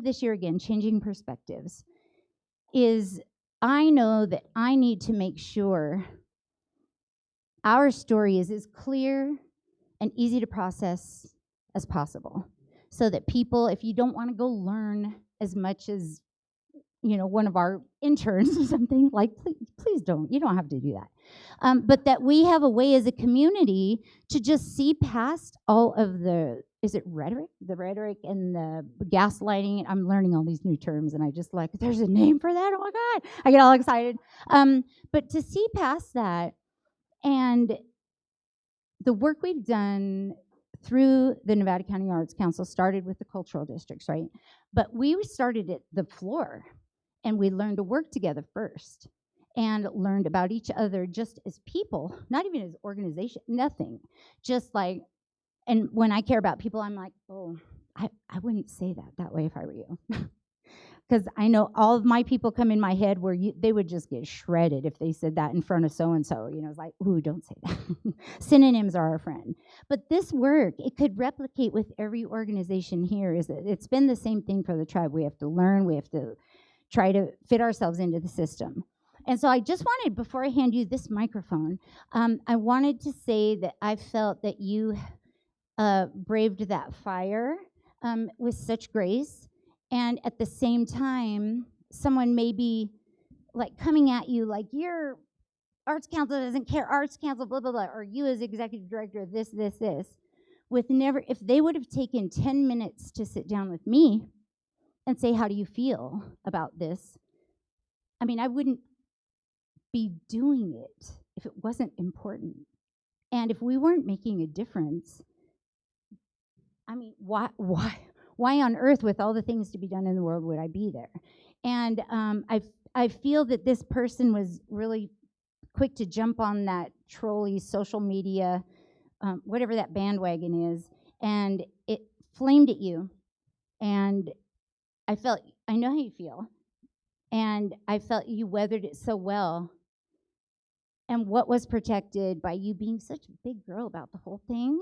this year again, changing perspectives, is I know that I need to make sure our story is as clear and easy to process as possible, so that people, if you don't want to go learn as much as one of our interns or something, like please don't. You don't have to do that. But that we have a way as a community to just see past all of the, is it rhetoric? The rhetoric and the gaslighting. I'm learning all these new terms, and I just like, there's a name for that? Oh my God. I get all excited. But to see past that, and the work we've done through the Nevada County Arts Council started with the cultural districts, right? But we started at the floor, and we learned to work together first and learned about each other just as people, not even as organization, nothing. Just like, and when I care about people, I'm like, oh, I wouldn't say that way if I were you. Because I know all of my people come in my head where they would just get shredded if they said that in front of so-and-so. It's like, ooh, don't say that. Synonyms are our friend. But this work, it could replicate with every organization here. It's been the same thing for the tribe. We have to learn. We have to try to fit ourselves into the system. And so I just wanted, before I hand you this microphone, I wanted to say that I felt that you braved that fire with such grace. And at the same time, someone may be like coming at you like, your Arts Council doesn't care, Arts Council, blah, blah, blah, or you as executive director of this, with never, if they would have taken 10 minutes to sit down with me and say, how do you feel about this? I mean, I wouldn't be doing it if it wasn't important. And if we weren't making a difference, I mean, why on earth, with all the things to be done in the world, would I be there? And I feel that this person was really quick to jump on that trolley social media, whatever that bandwagon is, and it flamed at you. And I know how you feel, and I felt you weathered it so well. And what was protected by you being such a big girl about the whole thing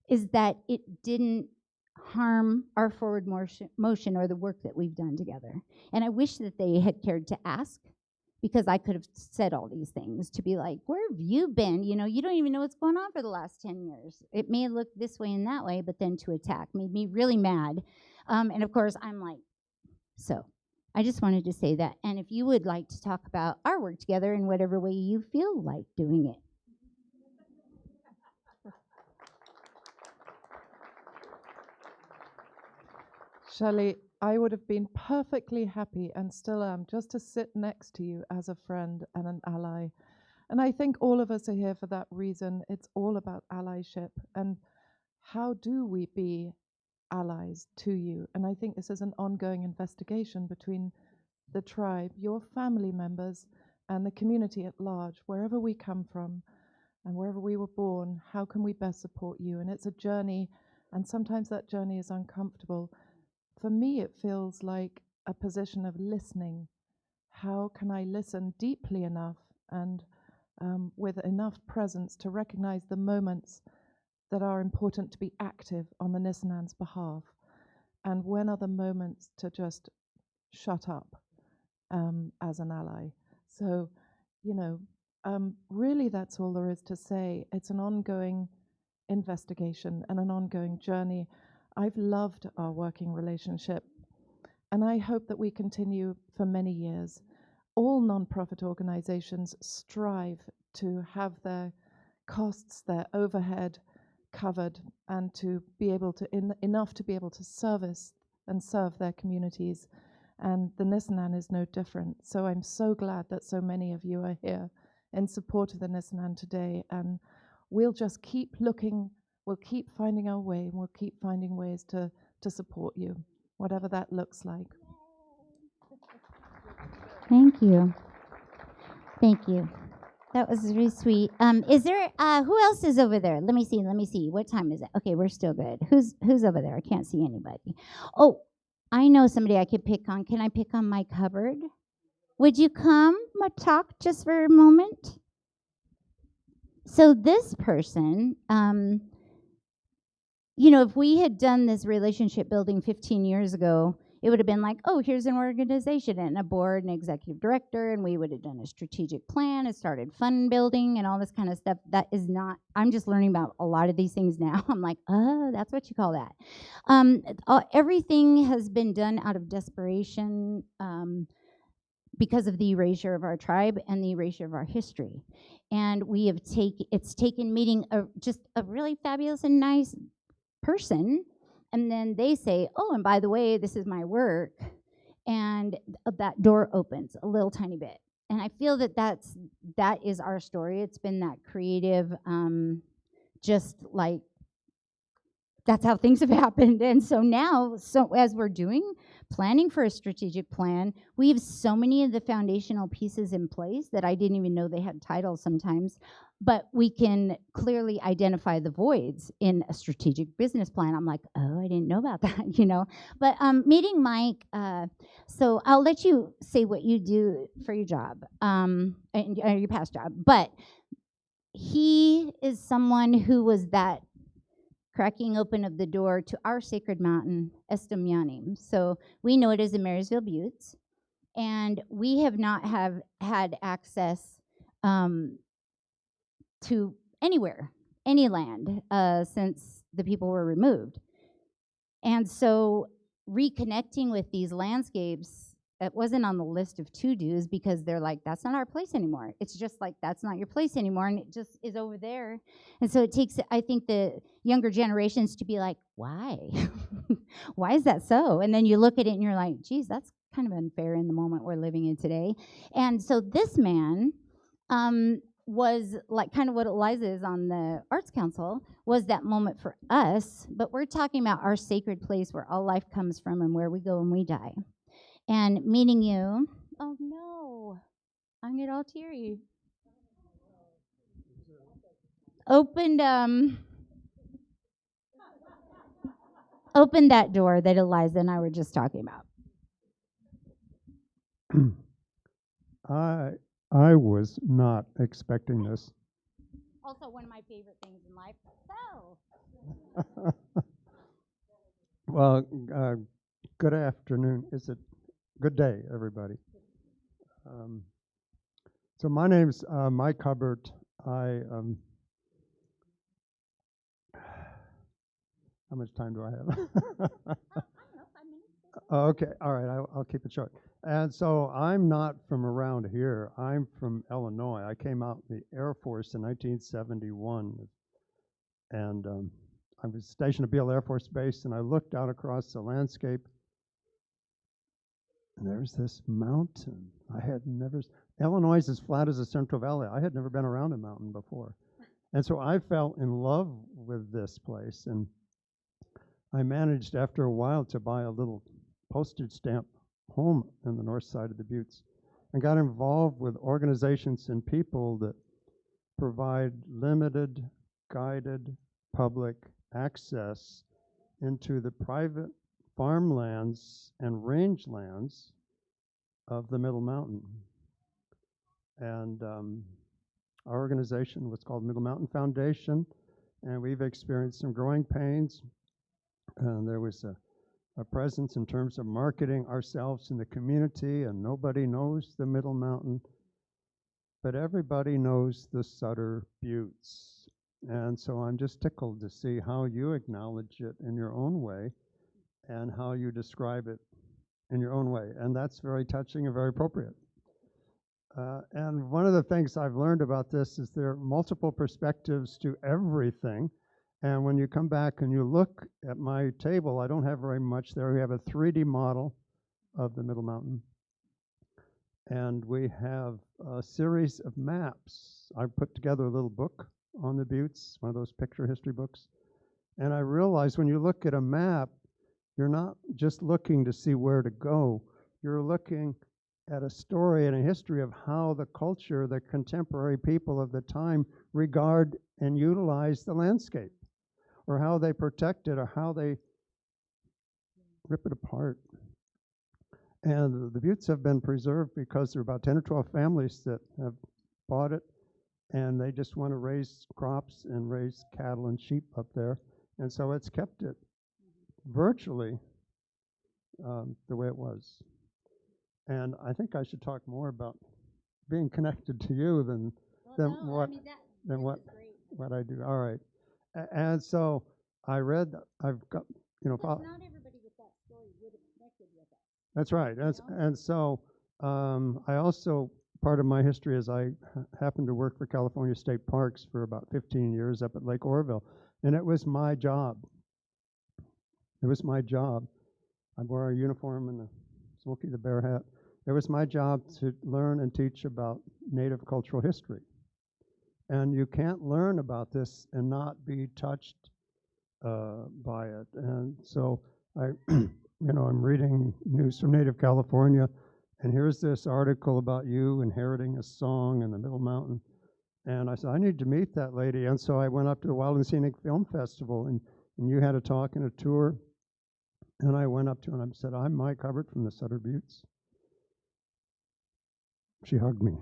is that it didn't harm our forward motion or the work that we've done together. And I wish that they had cared to ask, because I could have said all these things to be like, where have you been? You don't even know what's going on for the last 10 years. It may look this way and that way, but then to attack made me really mad. And of course, I'm like, so I just wanted to say that. And if you would like to talk about our work together in whatever way you feel like doing it. Shelly, I would have been perfectly happy, and still am, just to sit next to you as a friend and an ally. And I think all of us are here for that reason. It's all about allyship, and how do we be allies to you? And I think this is an ongoing investigation between the tribe, your family members, and the community at large, wherever we come from and wherever we were born. How can we best support you? And it's a journey, and sometimes that journey is uncomfortable. For me, it feels like a position of listening. How can I listen deeply enough and with enough presence to recognize the moments that are important to be active on the Nisenan's behalf, and when are the moments to just shut up as an ally? So, really that's all there is to say. It's an ongoing investigation and an ongoing journey. I've loved our working relationship, and I hope that we continue for many years. All nonprofit organizations strive to have their costs, their overhead covered, and to be able to, enough to be able to service and serve their communities. And the Nisenan is no different. So I'm so glad that so many of you are here in support of the Nisenan today. And we'll just keep looking. We'll keep finding our way, and we'll keep finding ways to support you, whatever that looks like. Thank you. Thank you. That was really sweet. Is there, who else is over there? Let me see. What time is it? Okay, we're still good. Who's over there? I can't see anybody. Oh, I know somebody I could pick on. Can I pick on Mike Hubbard? Would you come talk just for a moment? So this person, if we had done this relationship building 15 years ago, It would have been like, oh, here's an organization and a board and executive director, and we would have done a strategic plan and started fund building and all this kind of stuff. That is not, I'm just learning about a lot of these things now. I'm like, oh, that's what you call that. Everything has been done out of desperation, because of the erasure of our tribe and the erasure of our history. And we have it's taken meeting just a really fabulous and nice person, and then they say, oh, and by the way, this is my work, and that door opens a little tiny bit. And I feel that that is our story. It's been that creative, just like that's how things have happened. And so now, as we're planning for a strategic plan, we have so many of the foundational pieces in place that I didn't even know they had titles sometimes, but we can clearly identify the voids in a strategic business plan. I'm like, oh, I didn't know about that, you know. But meeting Mike, so I'll let you say what you do for your job, and your past job, but he is someone who was that cracking open of the door to our sacred mountain, Estomyanim. So we know it as the Marysville Buttes, and we have not had access to anywhere, any land, since the people were removed. And so reconnecting with these landscapes, it wasn't on the list of to-dos because they're like, that's not our place anymore. It's just like, that's not your place anymore, and it just is over there. And so it takes, I think, the younger generations to be like, why? Why is that so? And then you look at it and you're like, geez, that's kind of unfair in the moment we're living in today. And so this man was like kind of what Eliza is on the Arts Council, was that moment for us, but we're talking about our sacred place where all life comes from and where we go when we die. And meeting you, oh no, I'm getting all teary. Opened that door that Eliza and I were just talking about. I was not expecting this. Also, one of my favorite things in life. So. Well, good afternoon. Is it good day, everybody? So my name's Mike Hubbard. How much time do I have? I don't know, 5 minutes. Okay, all right, I'll keep it short. And so I'm not from around here. I'm from Illinois. I came out in the Air Force in 1971, and I was stationed at Beale Air Force Base, and I looked out across the landscape, and there's this mountain. Illinois is as flat as the Central Valley. I had never been around a mountain before. And so I fell in love with this place, and I managed after a while to buy a little postage stamp home in the north side of the Buttes, and got involved with organizations and people that provide limited, guided public access into the private farmlands and rangelands of the Middle Mountain. And our organization was called Middle Mountain Foundation, and we've experienced some growing pains. And there was a presence in terms of marketing ourselves in the community, and nobody knows the Middle Mountain, but everybody knows the Sutter Buttes. And so I'm just tickled to see how you acknowledge it in your own way and how you describe it in your own way. And that's very touching and very appropriate. And one of the things I've learned about this is there are multiple perspectives to everything. And when you come back and you look at my table, I don't have very much there. We have a 3D model of the Middle Mountain. And we have a series of maps. I put together a little book on the Buttes, one of those picture history books. And I realized when you look at a map, you're not just looking to see where to go. You're looking at a story and a history of how the culture, the contemporary people of the time regard and utilize the landscape, or how they protect it, or how they rip it apart. And the Buttes have been preserved because there are about 10 or 12 families that have bought it, and they just want to raise crops and raise cattle and sheep up there. And so it's kept it virtually the way it was. And I think I should talk more about being connected to you than what I do. All right. And so I read, I've got, Not everybody with that story would have connected with us. that's right. And so I also, part of my history is I happened to work for California State Parks for about 15 years up at Lake Oroville. And it was my job. It was my job. I wore a uniform and the Smokey the Bear hat. It was my job to learn and teach about Native cultural history. And you can't learn about this and not be touched by it. And so I'm reading news from Native California, and here's this article about you inheriting a song in the Middle Mountain. And I said, I need to meet that lady. And so I went up to the Wild and Scenic Film Festival, and you had a talk and a tour. And I went up to her and I said, I'm Mike Hubbard from the Sutter Buttes. She hugged me.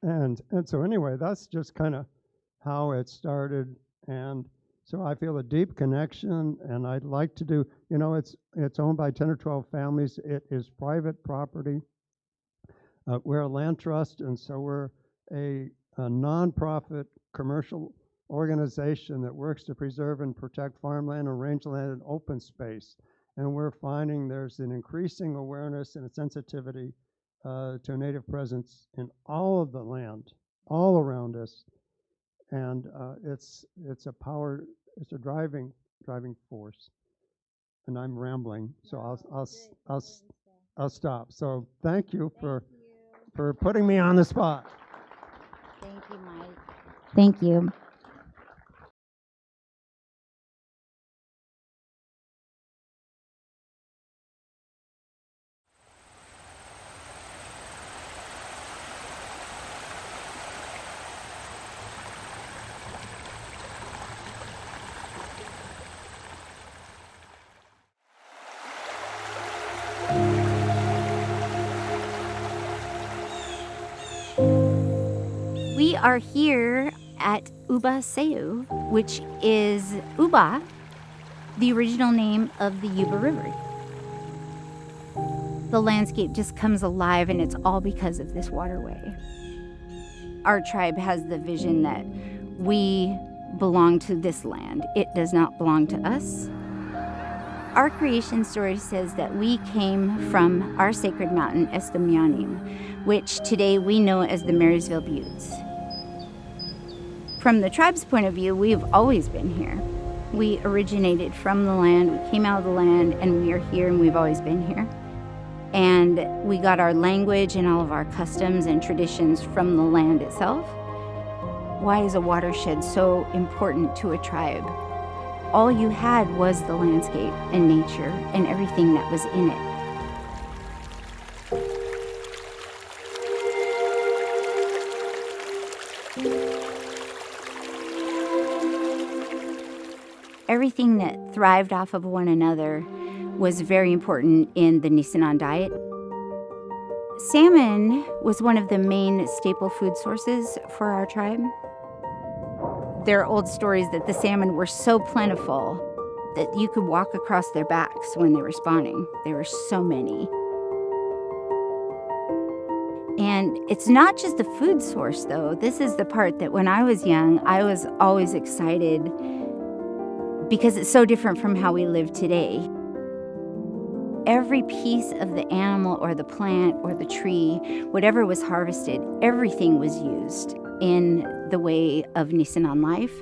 and so anyway, that's just kind of how it started. And so I feel a deep connection, and I'd like to do, it's owned by 10 or 12 families. It is private property. We're a land trust, and so we're a nonprofit commercial organization that works to preserve and protect farmland and rangeland and open space. And we're finding there's an increasing awareness and a sensitivity to a Native presence in all of the land, all around us. And it's a power, it's a driving force. And I'm rambling, so I'll stop. So thank you for putting me on the spot. Thank you, Mike. Thank you. We are here at Uba Seu, which is Uba, the original name of the Yuba River. The landscape just comes alive, and it's all because of this waterway. Our tribe has the vision that we belong to this land. It does not belong to us. Our creation story says that we came from our sacred mountain, Escamianim, which today we know as the Marysville Buttes. From the tribe's point of view, we've always been here. We originated from the land, we came out of the land, and we are here, and we've always been here. And we got our language and all of our customs and traditions from the land itself. Why is a watershed so important to a tribe? All you had was the landscape and nature and everything that was in it. Everything that thrived off of one another was very important in the Nisenan diet. Salmon was one of the main staple food sources for our tribe. There are old stories that the salmon were so plentiful that you could walk across their backs when they were spawning. There were so many. And it's not just the food source, though. This is the part that when I was young, I was always excited because it's so different from how we live today. Every piece of the animal or the plant or the tree, whatever was harvested, everything was used in the way of Nisenan life.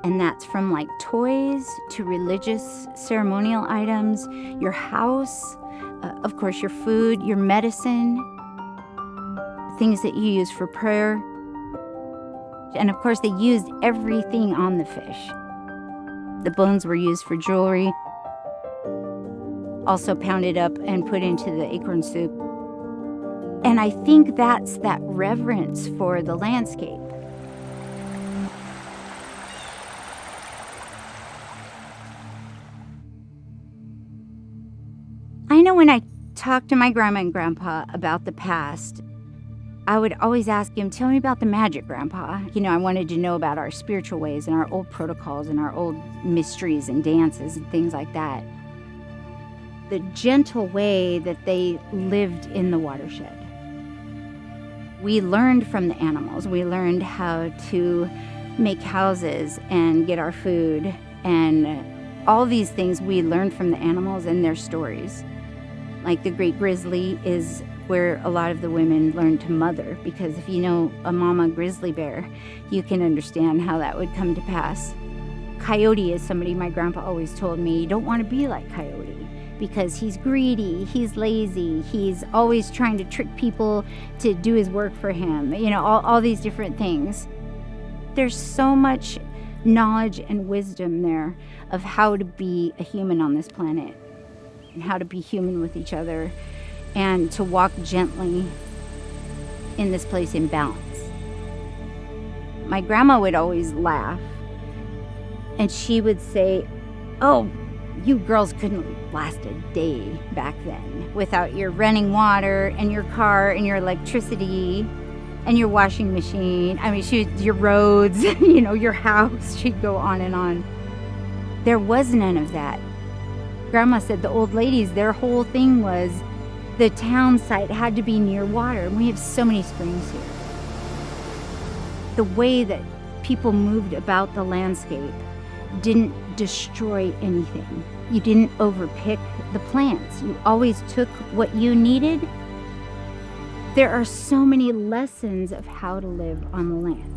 And that's from like toys to religious ceremonial items, your house, of course your food, your medicine, things that you use for prayer. And of course they used everything on the fish. The bones were used for jewelry, also pounded up and put into the acorn soup. And I think that's that reverence for the landscape. I know when I talk to my grandma and grandpa about the past, I would always ask him, tell me about the magic, Grandpa. I wanted to know about our spiritual ways and our old protocols and our old mysteries and dances and things like that. The gentle way that they lived in the watershed. We learned from the animals. We learned how to make houses and get our food, and all these things we learned from the animals and their stories. Like the great grizzly is where a lot of the women learned to mother, because if you know a mama grizzly bear, you can understand how that would come to pass. Coyote is somebody my grandpa always told me, you don't want to be like Coyote, because he's greedy, he's lazy, he's always trying to trick people to do his work for him, all these different things. There's so much knowledge and wisdom there of how to be a human on this planet and how to be human with each other and to walk gently in this place in balance. My grandma would always laugh, and she would say, oh, you girls couldn't last a day back then without your running water and your car and your electricity and your washing machine. Your roads, your house. She'd go on and on. There was none of that. Grandma said the old ladies, their whole thing was the town site had to be near water, and we have so many springs here. The way that people moved about the landscape didn't destroy anything. You didn't overpick the plants. You always took what you needed. There are so many lessons of how to live on the land.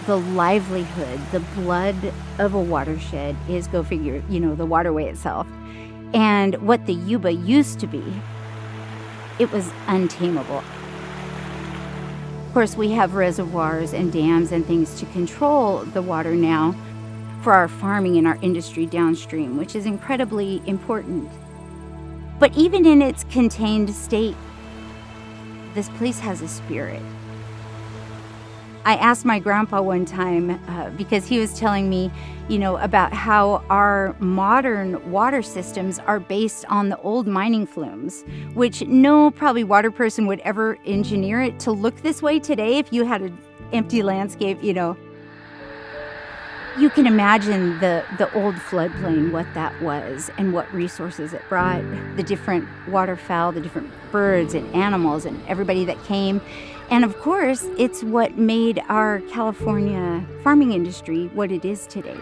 The livelihood, the blood of a watershed is, go figure, the waterway itself. And what the Yuba used to be, it was untamable. Of course, we have reservoirs and dams and things to control the water now for our farming and our industry downstream, which is incredibly important. But even in its contained state, this place has a spirit. I asked my grandpa one time, because he was telling me, about how our modern water systems are based on the old mining flumes, which no probably water person would ever engineer it to look this way today. If you had an empty landscape, you can imagine the old floodplain, what that was and what resources it brought, the different waterfowl, the different birds and animals and everybody that came. And of course, it's what made our California farming industry what it is today.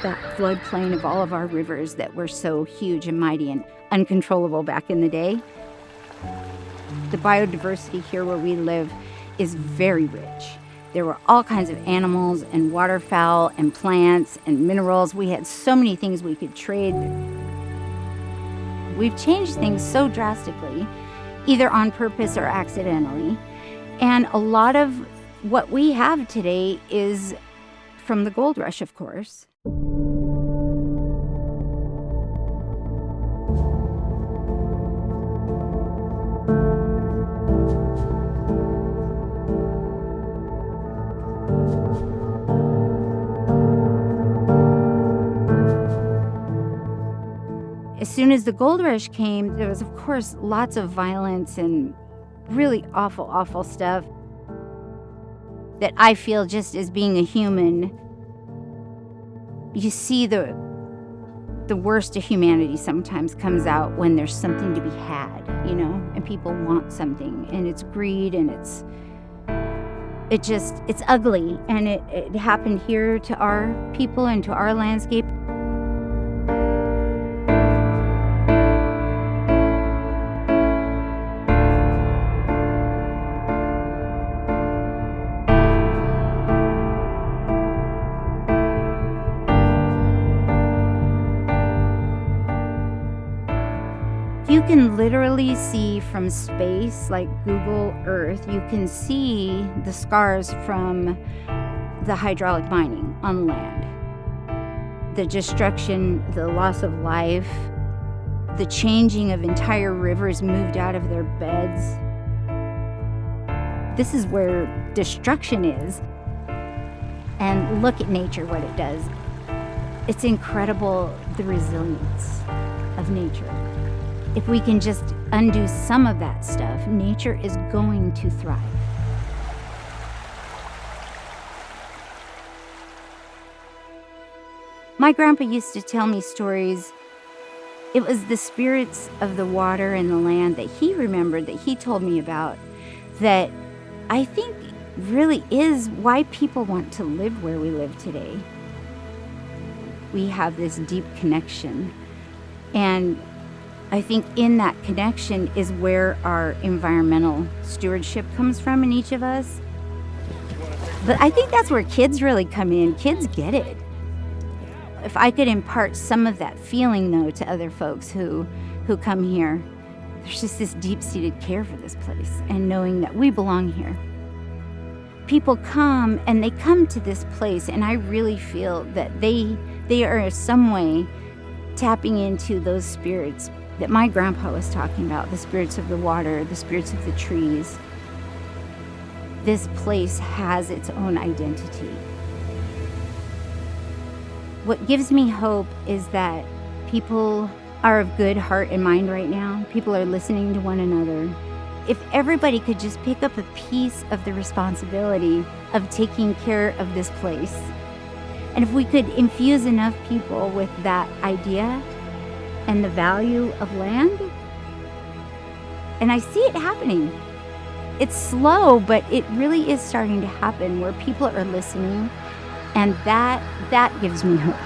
That floodplain of all of our rivers that were so huge and mighty and uncontrollable back in the day. The biodiversity here where we live is very rich. There were all kinds of animals and waterfowl and plants and minerals. We had so many things we could trade. We've changed things so drastically, either on purpose or accidentally. And a lot of what we have today is from the gold rush, of course. As soon as the gold rush came, there was, of course, lots of violence and really awful, awful stuff that I feel, just as being a human, you see the worst of humanity sometimes comes out when there's something to be had, and people want something, and it's greed, and it's ugly, and it happened here to our people and to our landscape. You can literally see from space, like Google Earth, you can see the scars from the hydraulic mining on land. The destruction, the loss of life, the changing of entire rivers moved out of their beds. This is where destruction is. And look at nature, what it does. It's incredible, the resilience of nature. If we can just undo some of that stuff, nature is going to thrive. My grandpa used to tell me stories. It was the spirits of the water and the land that he remembered, that he told me about, that I think really is why people want to live where we live today. We have this deep connection, and I think in that connection is where our environmental stewardship comes from in each of us. But I think that's where kids really come in. Kids get it. If I could impart some of that feeling, though, to other folks who come here, there's just this deep-seated care for this place and knowing that we belong here. People come, and they come to this place, and I really feel that they are in some way tapping into those spirits that my grandpa was talking about, the spirits of the water, the spirits of the trees. This place has its own identity. What gives me hope is that people are of good heart and mind right now. People are listening to one another. If everybody could just pick up a piece of the responsibility of taking care of this place, and if we could infuse enough people with that idea and the value of land, and I see it happening. It's slow, but it really is starting to happen where people are listening, and that gives me hope.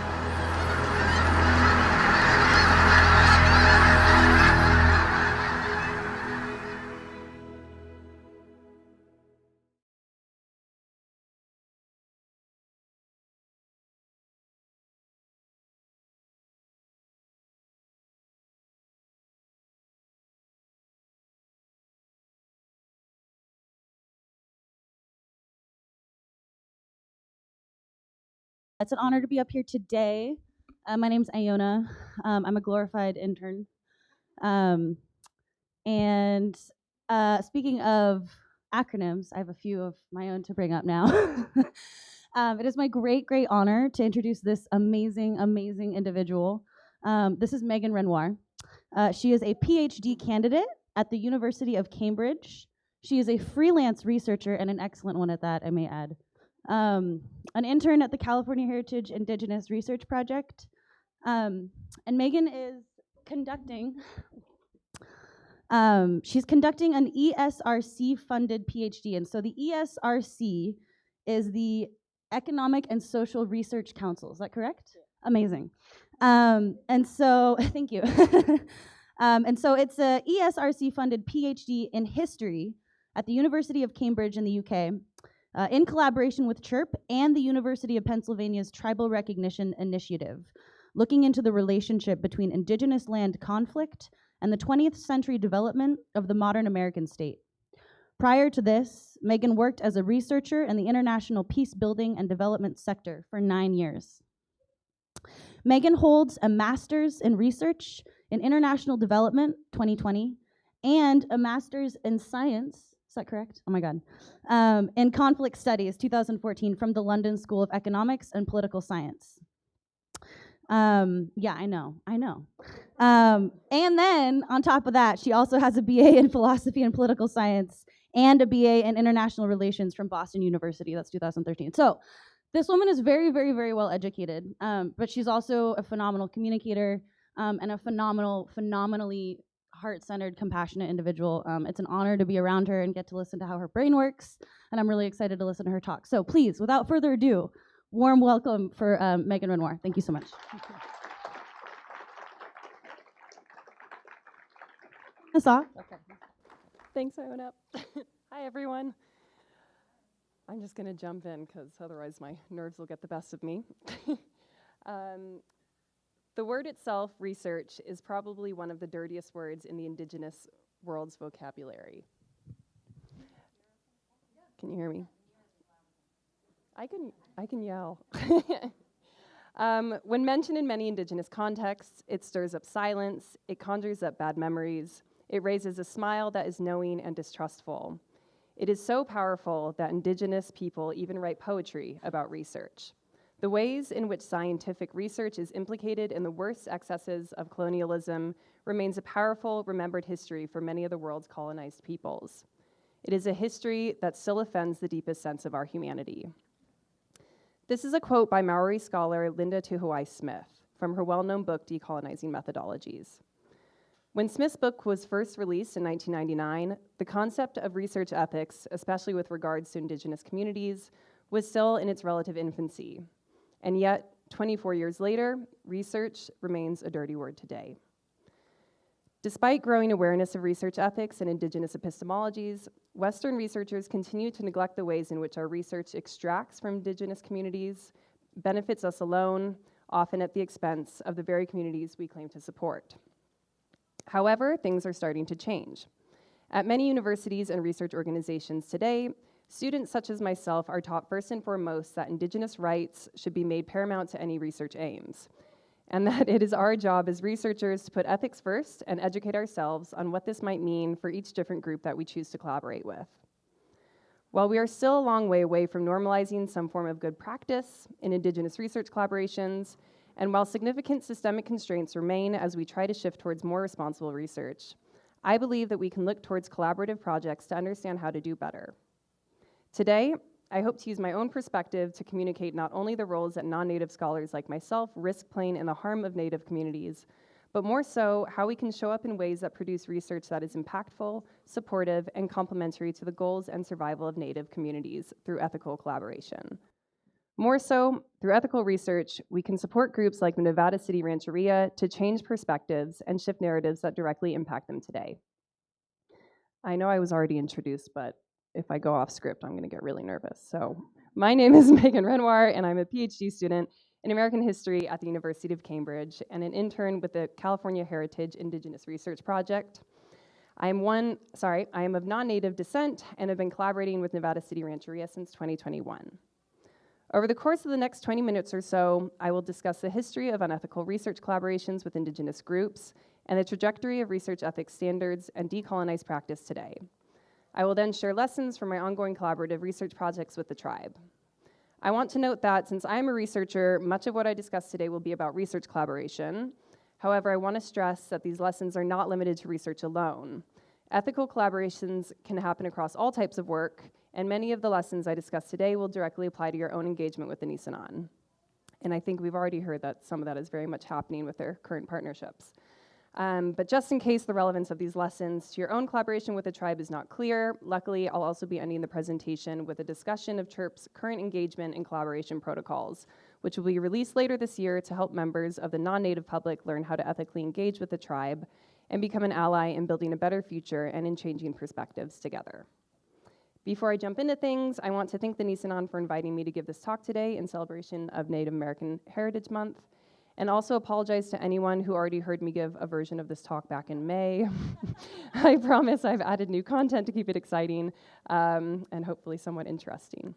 It's an honor to be up here today. My name's Iona. I'm a glorified intern. And speaking of acronyms, I have a few of my own to bring up now. It is my great honor to introduce this amazing individual. This is Megan Renoir. She is a PhD candidate at the University of Cambridge. She is a freelance researcher, and an excellent one at that, I may add. An intern at the California Heritage Indigenous Research Project. And Megan is conducting, she's conducting an ESRC-funded PhD. And so the ESRC is the Economic and Social Research Council. Is that correct? Yeah. Amazing. And so, thank you. And so it's a ESRC-funded PhD in history at the University of Cambridge in the UK. In collaboration with CHIRP and the University of Pennsylvania's Tribal Recognition Initiative, looking into the relationship between indigenous land conflict and the 20th century development of the modern American state. Prior to this, Megan worked as a researcher in the international peace building and development sector for 9 years. Megan holds a master's in research in international development, 2020, and a master's in science. Is that correct? Oh my God. In conflict studies, 2014, from the London School of Economics and Political Science. Yeah, I know. And then, on top of that, she also has a BA in philosophy and political science and a BA in international relations from Boston University. That's 2013. So, this woman is very well educated, but she's also a phenomenal communicator and a phenomenally heart-centered, compassionate individual. It's an honor to be around her and get to listen to how her brain works, and I'm really excited to listen to her talk. So please, without further ado, warm welcome for Megan Renoir. Thank you so much. Asa. Okay. Thanks, Iona. Hi, everyone. I'm just going to jump in because otherwise my nerves will get the best of me. The word itself, research, is probably one of the dirtiest words in the Indigenous world's vocabulary. Can you hear me? I can yell. When mentioned in many Indigenous contexts, it stirs up silence, it conjures up bad memories, it raises a smile that is knowing and distrustful. It is so powerful that Indigenous people even write poetry about research. The ways in which scientific research is implicated in the worst excesses of colonialism remains a powerful, remembered history for many of the world's colonized peoples. It is a history that still offends the deepest sense of our humanity. This is a quote by Maori scholar Linda Tuhoai Smith from her well-known book, Decolonizing Methodologies. When Smith's book was first released in 1999, the concept of research ethics, especially with regards to Indigenous communities, was still in its relative infancy. And yet, 24 years later, research remains a dirty word today. Despite growing awareness of research ethics and Indigenous epistemologies, Western researchers continue to neglect the ways in which our research extracts from Indigenous communities, benefits us alone, often at the expense of the very communities we claim to support. However, things are starting to change. At many universities and research organizations today, students such as myself are taught first and foremost that Indigenous rights should be made paramount to any research aims, and that it is our job as researchers to put ethics first and educate ourselves on what this might mean for each different group that we choose to collaborate with. While we are still a long way away from normalizing some form of good practice in Indigenous research collaborations, and while significant systemic constraints remain as we try to shift towards more responsible research, I believe that we can look towards collaborative projects to understand how to do better. Today, I hope to use my own perspective to communicate not only the roles that non-Native scholars like myself risk playing in the harm of Native communities, but more so how we can show up in ways that produce research that is impactful, supportive, and complementary to the goals and survival of Native communities through ethical collaboration. More so, through ethical research, we can support groups like the Nevada City Rancheria to change perspectives and shift narratives that directly impact them today. I know I was already introduced, but if I go off script, I'm gonna get really nervous. So my name is Megan Renoir, and I'm a PhD student in American History at the University of Cambridge and an intern with the California Heritage Indigenous Research Project. I am of non-Native descent and have been collaborating with Nevada City Rancheria since 2021. Over the course of the next 20 minutes or so, I will discuss the history of unethical research collaborations with Indigenous groups and the trajectory of research ethics standards and decolonized practice today. I will then share lessons from my ongoing collaborative research projects with the tribe. I want to note that since I am a researcher, much of what I discuss today will be about research collaboration. However, I want to stress that these lessons are not limited to research alone. Ethical collaborations can happen across all types of work, and many of the lessons I discuss today will directly apply to your own engagement with the Nisenan. And I think we've already heard that some of that is very much happening with their current partnerships. But just in case the relevance of these lessons to your own collaboration with the tribe is not clear, luckily I'll also be ending the presentation with a discussion of CHIRP's current engagement and collaboration protocols, which will be released later this year to help members of the non-Native public learn how to ethically engage with the tribe and become an ally in building a better future and in changing perspectives together. Before I jump into things, I want to thank the Nisenan for inviting me to give this talk today in celebration of Native American Heritage Month, and also apologize to anyone who already heard me give a version of this talk back in May. I promise I've added new content to keep it exciting and hopefully somewhat interesting.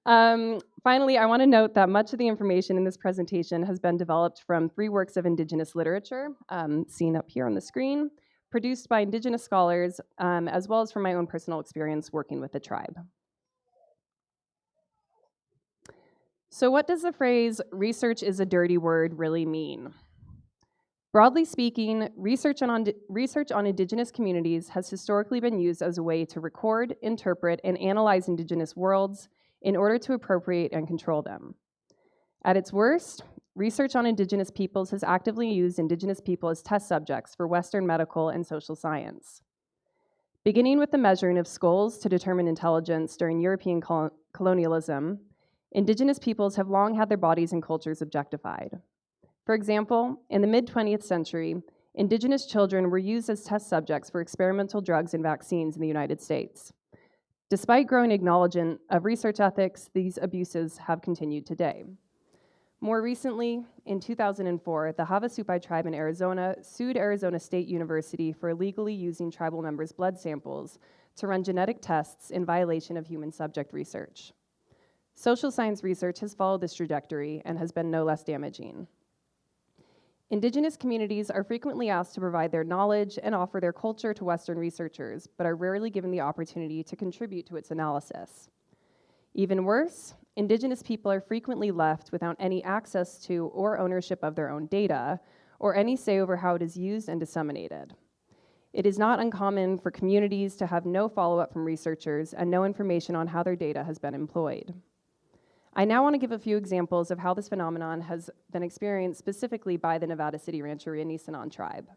Finally, I want to note that much of the information in this presentation has been developed from 3 works of Indigenous literature, seen up here on the screen, produced by Indigenous scholars, as well as from my own personal experience working with the tribe. So what does the phrase, research is a dirty word, really mean? Broadly speaking, research on Indigenous communities has historically been used as a way to record, interpret, and analyze Indigenous worlds in order to appropriate and control them. At its worst, research on Indigenous peoples has actively used Indigenous people as test subjects for Western medical and social science. Beginning with the measuring of skulls to determine intelligence during European colonialism, Indigenous peoples have long had their bodies and cultures objectified. For example, in the mid-20th century, Indigenous children were used as test subjects for experimental drugs and vaccines in the United States. Despite growing acknowledgement of research ethics, these abuses have continued today. More recently, in 2004, the Havasupai tribe in Arizona sued Arizona State University for illegally using tribal members' blood samples to run genetic tests in violation of human subject research. Social science research has followed this trajectory and has been no less damaging. Indigenous communities are frequently asked to provide their knowledge and offer their culture to Western researchers, but are rarely given the opportunity to contribute to its analysis. Even worse, Indigenous people are frequently left without any access to or ownership of their own data, or any say over how it is used and disseminated. It is not uncommon for communities to have no follow-up from researchers and no information on how their data has been employed. I now want to give a few examples of how this phenomenon has been experienced specifically by the Nevada City Rancheria Nisenan tribe.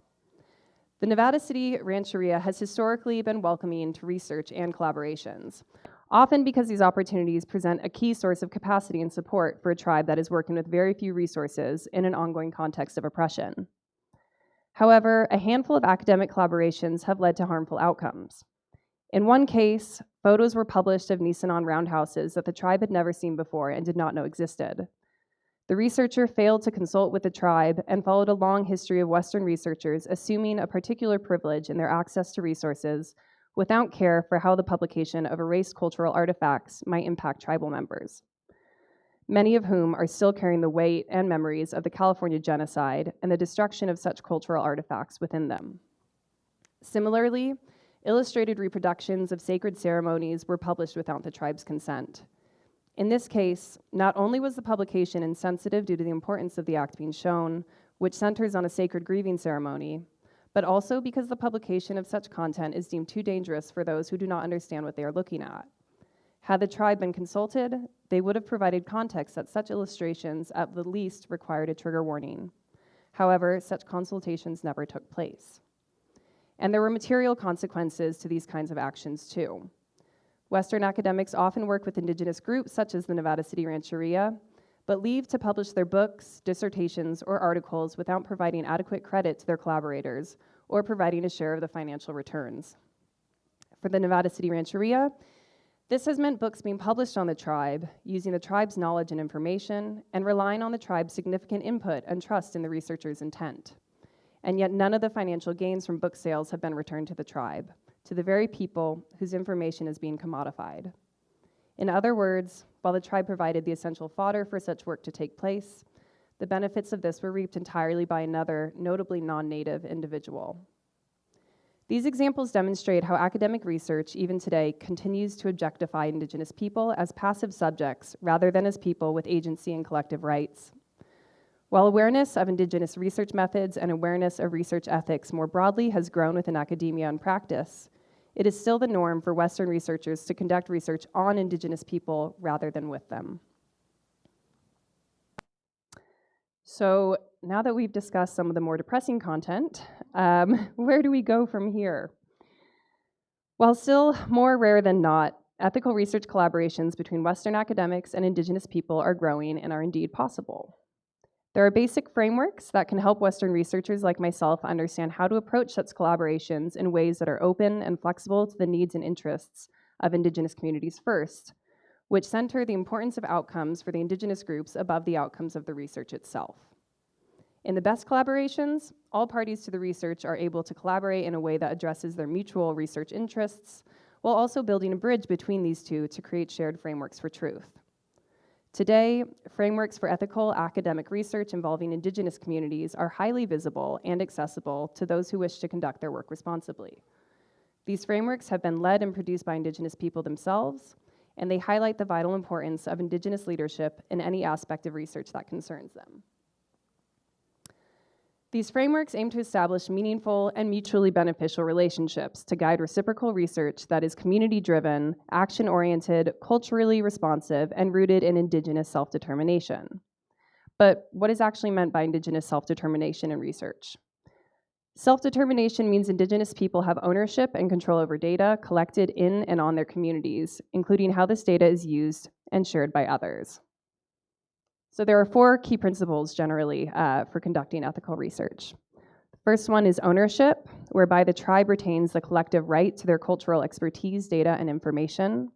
The Nevada City Rancheria has historically been welcoming to research and collaborations, often because these opportunities present a key source of capacity and support for a tribe that is working with very few resources in an ongoing context of oppression. However, a handful of academic collaborations have led to harmful outcomes. In one case, photos were published of Nisenan roundhouses that the tribe had never seen before and did not know existed. The researcher failed to consult with the tribe and followed a long history of Western researchers assuming a particular privilege in their access to resources without care for how the publication of erased cultural artifacts might impact tribal members, many of whom are still carrying the weight and memories of the California genocide and the destruction of such cultural artifacts within them. Similarly, illustrated reproductions of sacred ceremonies were published without the tribe's consent. In this case, not only was the publication insensitive due to the importance of the act being shown, which centers on a sacred grieving ceremony, but also because the publication of such content is deemed too dangerous for those who do not understand what they are looking at. Had the tribe been consulted, they would have provided context that such illustrations at the least required a trigger warning. However, such consultations never took place. And there were material consequences to these kinds of actions too. Western academics often work with Indigenous groups such as the Nevada City Rancheria, but leave to publish their books, dissertations, or articles without providing adequate credit to their collaborators or providing a share of the financial returns. For the Nevada City Rancheria, this has meant books being published on the tribe, using the tribe's knowledge and information, and relying on the tribe's significant input and trust in the researcher's intent. And yet none of the financial gains from book sales have been returned to the tribe, to the very people whose information is being commodified. In other words, while the tribe provided the essential fodder for such work to take place, the benefits of this were reaped entirely by another, notably non-native individual. These examples demonstrate how academic research, even today, continues to objectify Indigenous people as passive subjects rather than as people with agency and collective rights. While awareness of Indigenous research methods and awareness of research ethics more broadly has grown within academia and practice, it is still the norm for Western researchers to conduct research on Indigenous people rather than with them. So now that we've discussed some of the more depressing content, where do we go from here? While still more rare than not, ethical research collaborations between Western academics and Indigenous people are growing and are indeed possible. There are basic frameworks that can help Western researchers like myself understand how to approach such collaborations in ways that are open and flexible to the needs and interests of Indigenous communities first, which center the importance of outcomes for the Indigenous groups above the outcomes of the research itself. In the best collaborations, all parties to the research are able to collaborate in a way that addresses their mutual research interests, while also building a bridge between these two to create shared frameworks for truth. Today, frameworks for ethical academic research involving Indigenous communities are highly visible and accessible to those who wish to conduct their work responsibly. These frameworks have been led and produced by Indigenous people themselves, and they highlight the vital importance of Indigenous leadership in any aspect of research that concerns them. These frameworks aim to establish meaningful and mutually beneficial relationships to guide reciprocal research that is community-driven, action-oriented, culturally responsive, and rooted in Indigenous self-determination. But what is actually meant by Indigenous self-determination in research? Self-determination means Indigenous people have ownership and control over data collected in and on their communities, including how this data is used and shared by others. So there are 4 key principles generally for conducting ethical research. The first one is ownership, whereby the tribe retains the collective right to their cultural expertise, data, and information.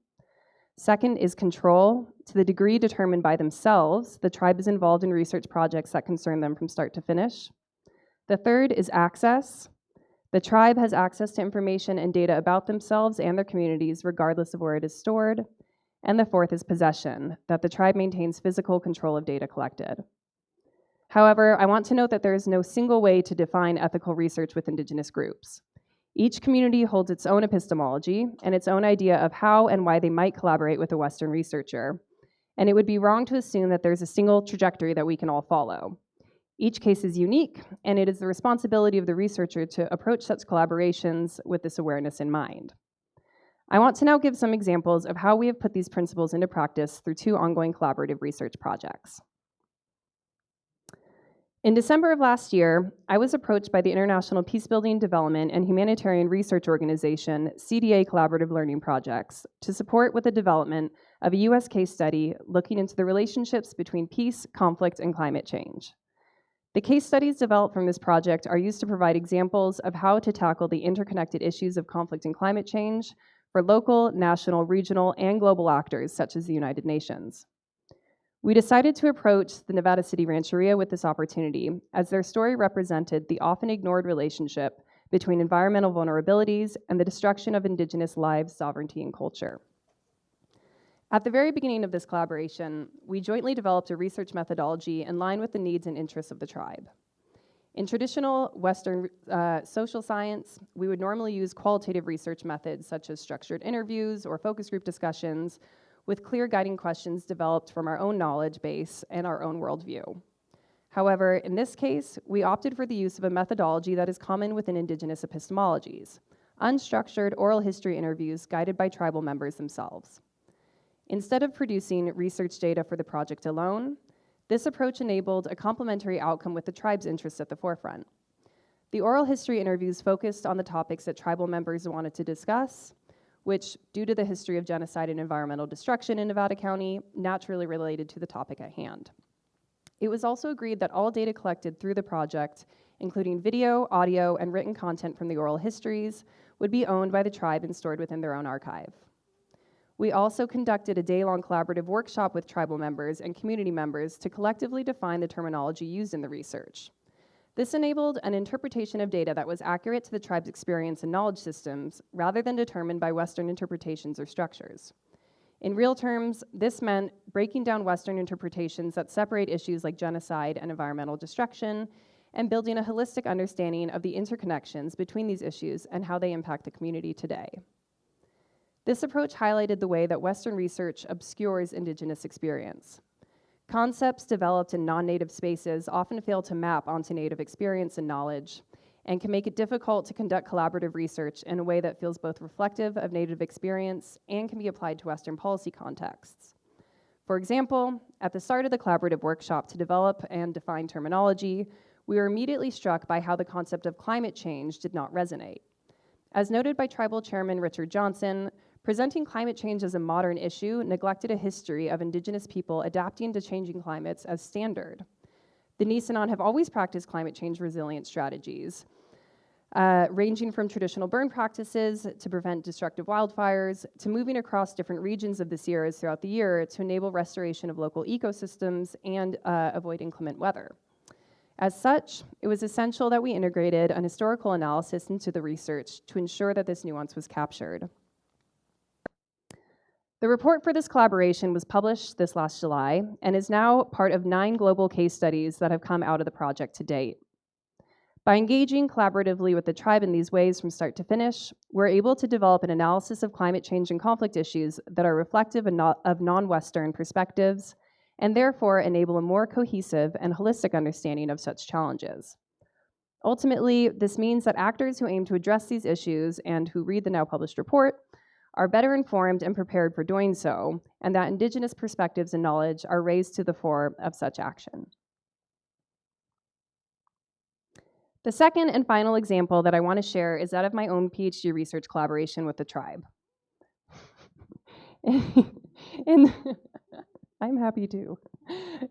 Second is control. To the degree determined by themselves, the tribe is involved in research projects that concern them from start to finish. The third is access. The tribe has access to information and data about themselves and their communities, regardless of where it is stored. And the fourth is possession, that the tribe maintains physical control of data collected. However, I want to note that there is no single way to define ethical research with Indigenous groups. Each community holds its own epistemology and its own idea of how and why they might collaborate with a Western researcher, and it would be wrong to assume that there's a single trajectory that we can all follow. Each case is unique, and it is the responsibility of the researcher to approach such collaborations with this awareness in mind. I want to now give some examples of how we have put these principles into practice through 2 ongoing collaborative research projects. In December of last year, I was approached by the International Peacebuilding Development and Humanitarian Research Organization, CDA Collaborative Learning Projects, to support with the development of a US case study looking into the relationships between peace, conflict, and climate change. The case studies developed from this project are used to provide examples of how to tackle the interconnected issues of conflict and climate change for local, national, regional, and global actors such as the United Nations. We decided to approach the Nevada City Rancheria with this opportunity, as their story represented the often ignored relationship between environmental vulnerabilities and the destruction of Indigenous lives, sovereignty, and culture. At the very beginning of this collaboration, we jointly developed a research methodology in line with the needs and interests of the tribe. In traditional Western social science, we would normally use qualitative research methods such as structured interviews or focus group discussions with clear guiding questions developed from our own knowledge base and our own worldview. However, in this case, we opted for the use of a methodology that is common within Indigenous epistemologies, unstructured oral history interviews guided by tribal members themselves. Instead of producing research data for the project alone, this approach enabled a complementary outcome with the tribe's interests at the forefront. The oral history interviews focused on the topics that tribal members wanted to discuss, which, due to the history of genocide and environmental destruction in Nevada County, naturally related to the topic at hand. It was also agreed that all data collected through the project, including video, audio, and written content from the oral histories, would be owned by the tribe and stored within their own archive. We also conducted a day-long collaborative workshop with tribal members and community members to collectively define the terminology used in the research. This enabled an interpretation of data that was accurate to the tribe's experience and knowledge systems, rather than determined by Western interpretations or structures. In real terms, this meant breaking down Western interpretations that separate issues like genocide and environmental destruction, and building a holistic understanding of the interconnections between these issues and how they impact the community today. This approach highlighted the way that Western research obscures Indigenous experience. Concepts developed in non-native spaces often fail to map onto native experience and knowledge, and can make it difficult to conduct collaborative research in a way that feels both reflective of native experience and can be applied to Western policy contexts. For example, at the start of the collaborative workshop to develop and define terminology, we were immediately struck by how the concept of climate change did not resonate. As noted by Tribal Chairman Richard Johnson, presenting climate change as a modern issue neglected a history of Indigenous people adapting to changing climates as standard. The Nisenan have always practiced climate change resilient strategies, ranging from traditional burn practices to prevent destructive wildfires, to moving across different regions of the Sierras throughout the year to enable restoration of local ecosystems and avoid inclement weather. As such, it was essential that we integrated an historical analysis into the research to ensure that this nuance was captured. The report for this collaboration was published this last July and is now part of 9 global case studies that have come out of the project to date. By engaging collaboratively with the tribe in these ways from start to finish, we're able to develop an analysis of climate change and conflict issues that are reflective of non-Western perspectives, and therefore enable a more cohesive and holistic understanding of such challenges. Ultimately, this means that actors who aim to address these issues and who read the now published report are better informed and prepared for doing so, and that Indigenous perspectives and knowledge are raised to the fore of such action. The second and final example that I want to share is that of my own PhD research collaboration with the tribe. I'm happy to.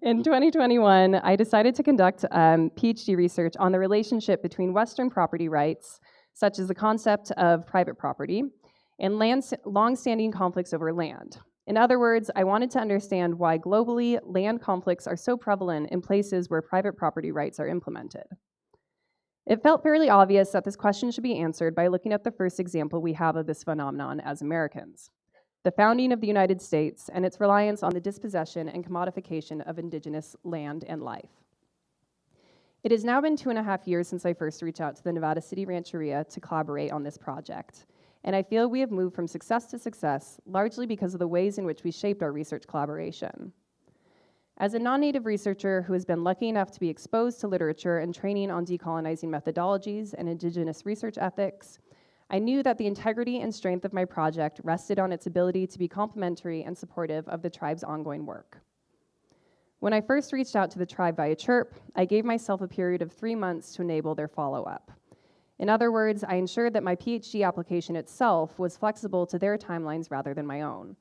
In 2021, I decided to conduct PhD research on the relationship between Western property rights, such as the concept of private property, and long-standing conflicts over land. In other words, I wanted to understand why globally land conflicts are so prevalent in places where private property rights are implemented. It felt fairly obvious that this question should be answered by looking at the first example we have of this phenomenon as Americans: the founding of the United States and its reliance on the dispossession and commodification of Indigenous land and life. It has now been 2.5 years since I first reached out to the Nevada City Rancheria to collaborate on this project, and I feel we have moved from success to success, largely because of the ways in which we shaped our research collaboration. As a non-native researcher who has been lucky enough to be exposed to literature and training on decolonizing methodologies and Indigenous research ethics, I knew that the integrity and strength of my project rested on its ability to be complementary and supportive of the tribe's ongoing work. When I first reached out to the tribe via CHIRP, I gave myself a period of 3 months to enable their follow-up. In other words, I ensured that my PhD application itself was flexible to their timelines rather than my own.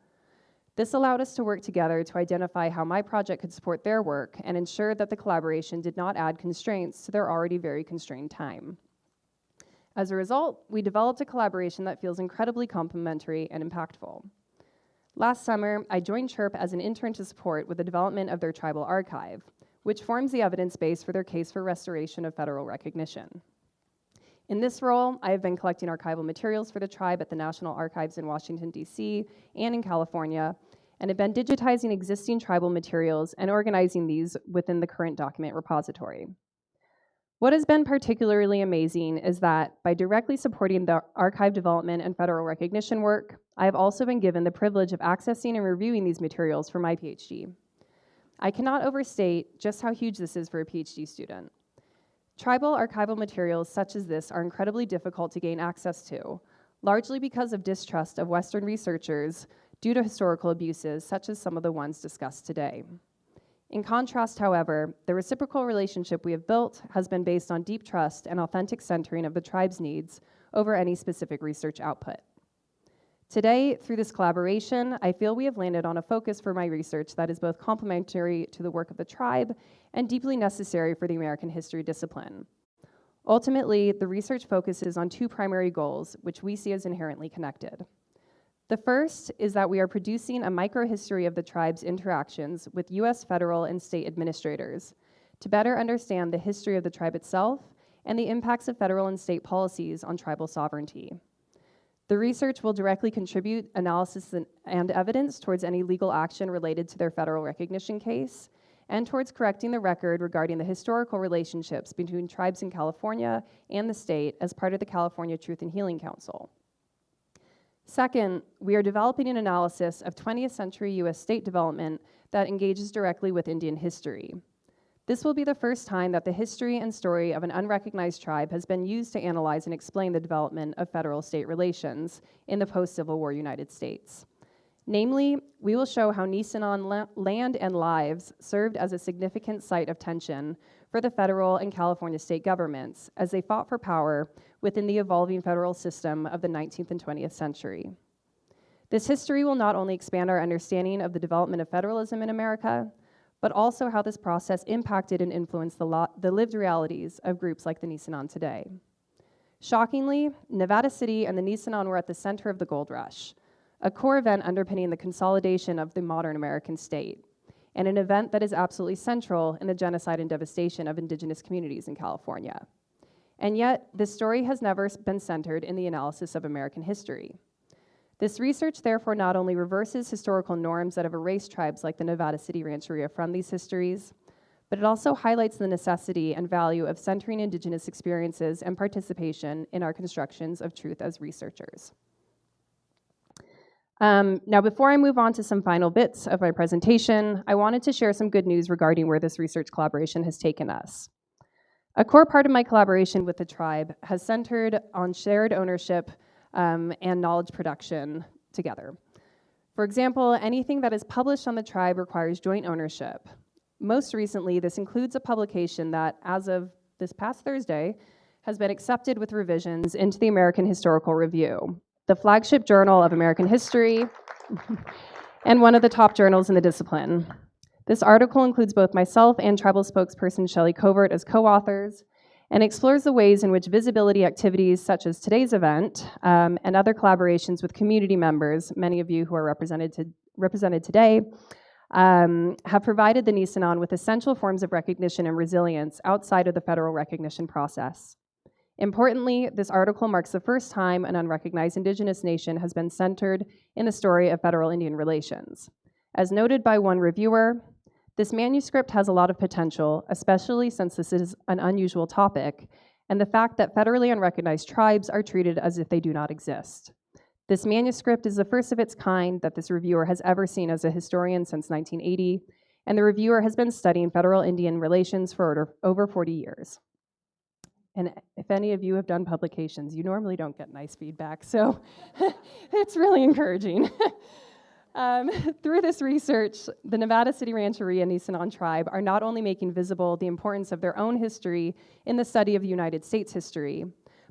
This allowed us to work together to identify how my project could support their work and ensure that the collaboration did not add constraints to their already very constrained time. As a result, we developed a collaboration that feels incredibly complementary and impactful. Last summer, I joined CHIRP as an intern to support with the development of their tribal archive, which forms the evidence base for their case for restoration of federal recognition. In this role, I have been collecting archival materials for the tribe at the National Archives in Washington, D.C. and in California, and have been digitizing existing tribal materials and organizing these within the current document repository. What has been particularly amazing is that by directly supporting the archive development and federal recognition work, I have also been given the privilege of accessing and reviewing these materials for my PhD. I cannot overstate just how huge this is for a PhD student. Tribal archival materials such as this are incredibly difficult to gain access to, largely because of distrust of Western researchers due to historical abuses such as some of the ones discussed today. In contrast, however, the reciprocal relationship we have built has been based on deep trust and authentic centering of the tribe's needs over any specific research output. Today, through this collaboration, I feel we have landed on a focus for my research that is both complementary to the work of the tribe and deeply necessary for the American history discipline. Ultimately, the research focuses on two primary goals, which we see as inherently connected. The first is that we are producing a microhistory of the tribe's interactions with U.S. federal and state administrators to better understand the history of the tribe itself and the impacts of federal and state policies on tribal sovereignty. The research will directly contribute analysis and evidence towards any legal action related to their federal recognition case and towards correcting the record regarding the historical relationships between tribes in California and the state as part of the California Truth and Healing Council. Second, we are developing an analysis of 20th century U.S. state development that engages directly with Indian history. This will be the first time that the history and story of an unrecognized tribe has been used to analyze and explain the development of federal-state relations in the post-Civil War United States. Namely, we will show how Nisenan land and lives served as a significant site of tension for the federal and California state governments as they fought for power within the evolving federal system of the 19th and 20th century. This history will not only expand our understanding of the development of federalism in America, but also how this process impacted and influenced the lived realities of groups like the Nisenan today. Shockingly, Nevada City and the Nisenan were at the center of the gold rush, a core event underpinning the consolidation of the modern American state, and an event that is absolutely central in the genocide and devastation of indigenous communities in California. And yet, this story has never been centered in the analysis of American history. This research therefore not only reverses historical norms that have erased tribes like the Nevada City Rancheria from these histories, but it also highlights the necessity and value of centering indigenous experiences and participation in our constructions of truth as researchers. Now, before I move on to some final bits of my presentation, I wanted to share some good news regarding where this research collaboration has taken us. A core part of my collaboration with the tribe has centered on shared ownership and knowledge production together. For example, anything that is published on the tribe requires joint ownership. Most recently, this includes a publication that, as of this past Thursday, has been accepted with revisions into the American Historical Review, the flagship journal of American history, and one of the top journals in the discipline. This article includes both myself and tribal spokesperson Shelly as co-authors, and explores the ways in which visibility activities such as today's event and other collaborations with community members, many of you who are represented today, have provided the Nisenan with essential forms of recognition and resilience outside of the federal recognition process. Importantly, this article marks the first time an unrecognized Indigenous nation has been centered in the story of federal Indian relations. As noted by one reviewer, This manuscript has a lot of potential, especially since this is an unusual topic, and the fact that federally unrecognized tribes are treated as if they do not exist. This manuscript is the first of its kind that this reviewer has ever seen as a historian since 1980, and the reviewer has been studying federal Indian relations for over 40 years. And if any of you have done publications, you normally don't get nice feedback, so it's really encouraging. Through this research, the Nevada City Rancheria Nisenan tribe are not only making visible the importance of their own history in the study of United States history,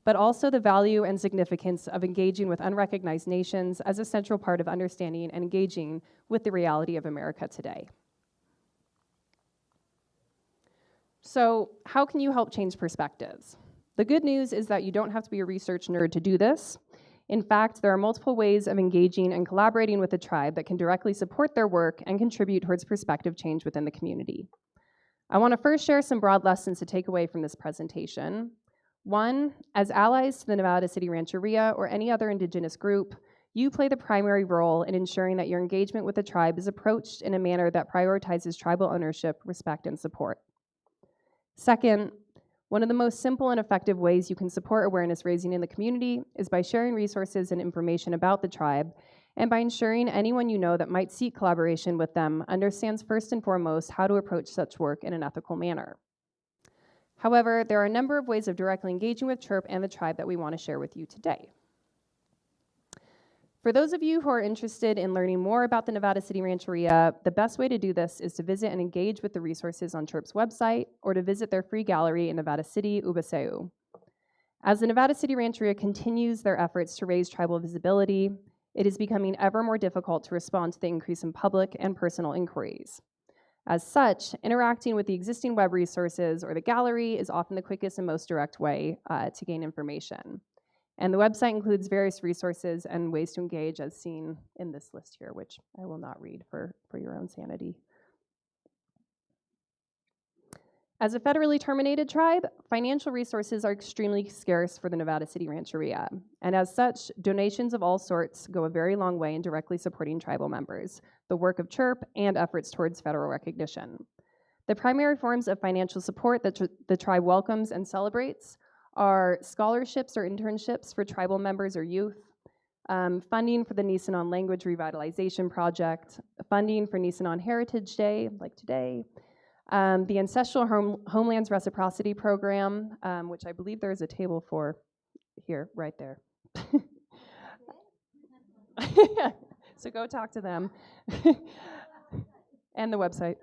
but also the value and significance of engaging with unrecognized nations as a central part of understanding and engaging with the reality of America today. So, how can you help change perspectives? The good news is that you don't have to be a research nerd to do this. In fact, there are multiple ways of engaging and collaborating with the tribe that can directly support their work and contribute towards perspective change within the community. I want to first share some broad lessons to take away from this presentation. One, as allies to the Nevada City Rancheria or any other indigenous group, you play the primary role in ensuring that your engagement with the tribe is approached in a manner that prioritizes tribal ownership, respect, and support. Second, one of the most simple and effective ways you can support awareness raising in the community is by sharing resources and information about the tribe, and by ensuring anyone you know that might seek collaboration with them understands first and foremost how to approach such work in an ethical manner. However, there are a number of ways of directly engaging with CHIRP and the tribe that we want to share with you today. For those of you who are interested in learning more about the Nevada City Rancheria, the best way to do this is to visit and engage with the resources on CHIRP's website or to visit their free gallery in Nevada City, Ubaseu. As the Nevada City Rancheria continues their efforts to raise tribal visibility, it is becoming ever more difficult to respond to the increase in public and personal inquiries. As such, interacting with the existing web resources or the gallery is often the quickest and most direct way to gain information. And the website includes various resources and ways to engage as seen in this list here, which I will not read for your own sanity. As a federally terminated tribe, financial resources are extremely scarce for the Nevada City Rancheria. And as such, donations of all sorts go a very long way in directly supporting tribal members, the work of CHIRP, and efforts towards federal recognition. The primary forms of financial support that the tribe welcomes and celebrates are scholarships or internships for tribal members or youth, funding for the Nisenan Language Revitalization Project, funding for Nisenan Heritage Day, like today, the Ancestral Homelands Reciprocity Program, which I believe there is a table for here, right there. So go talk to them. And the website.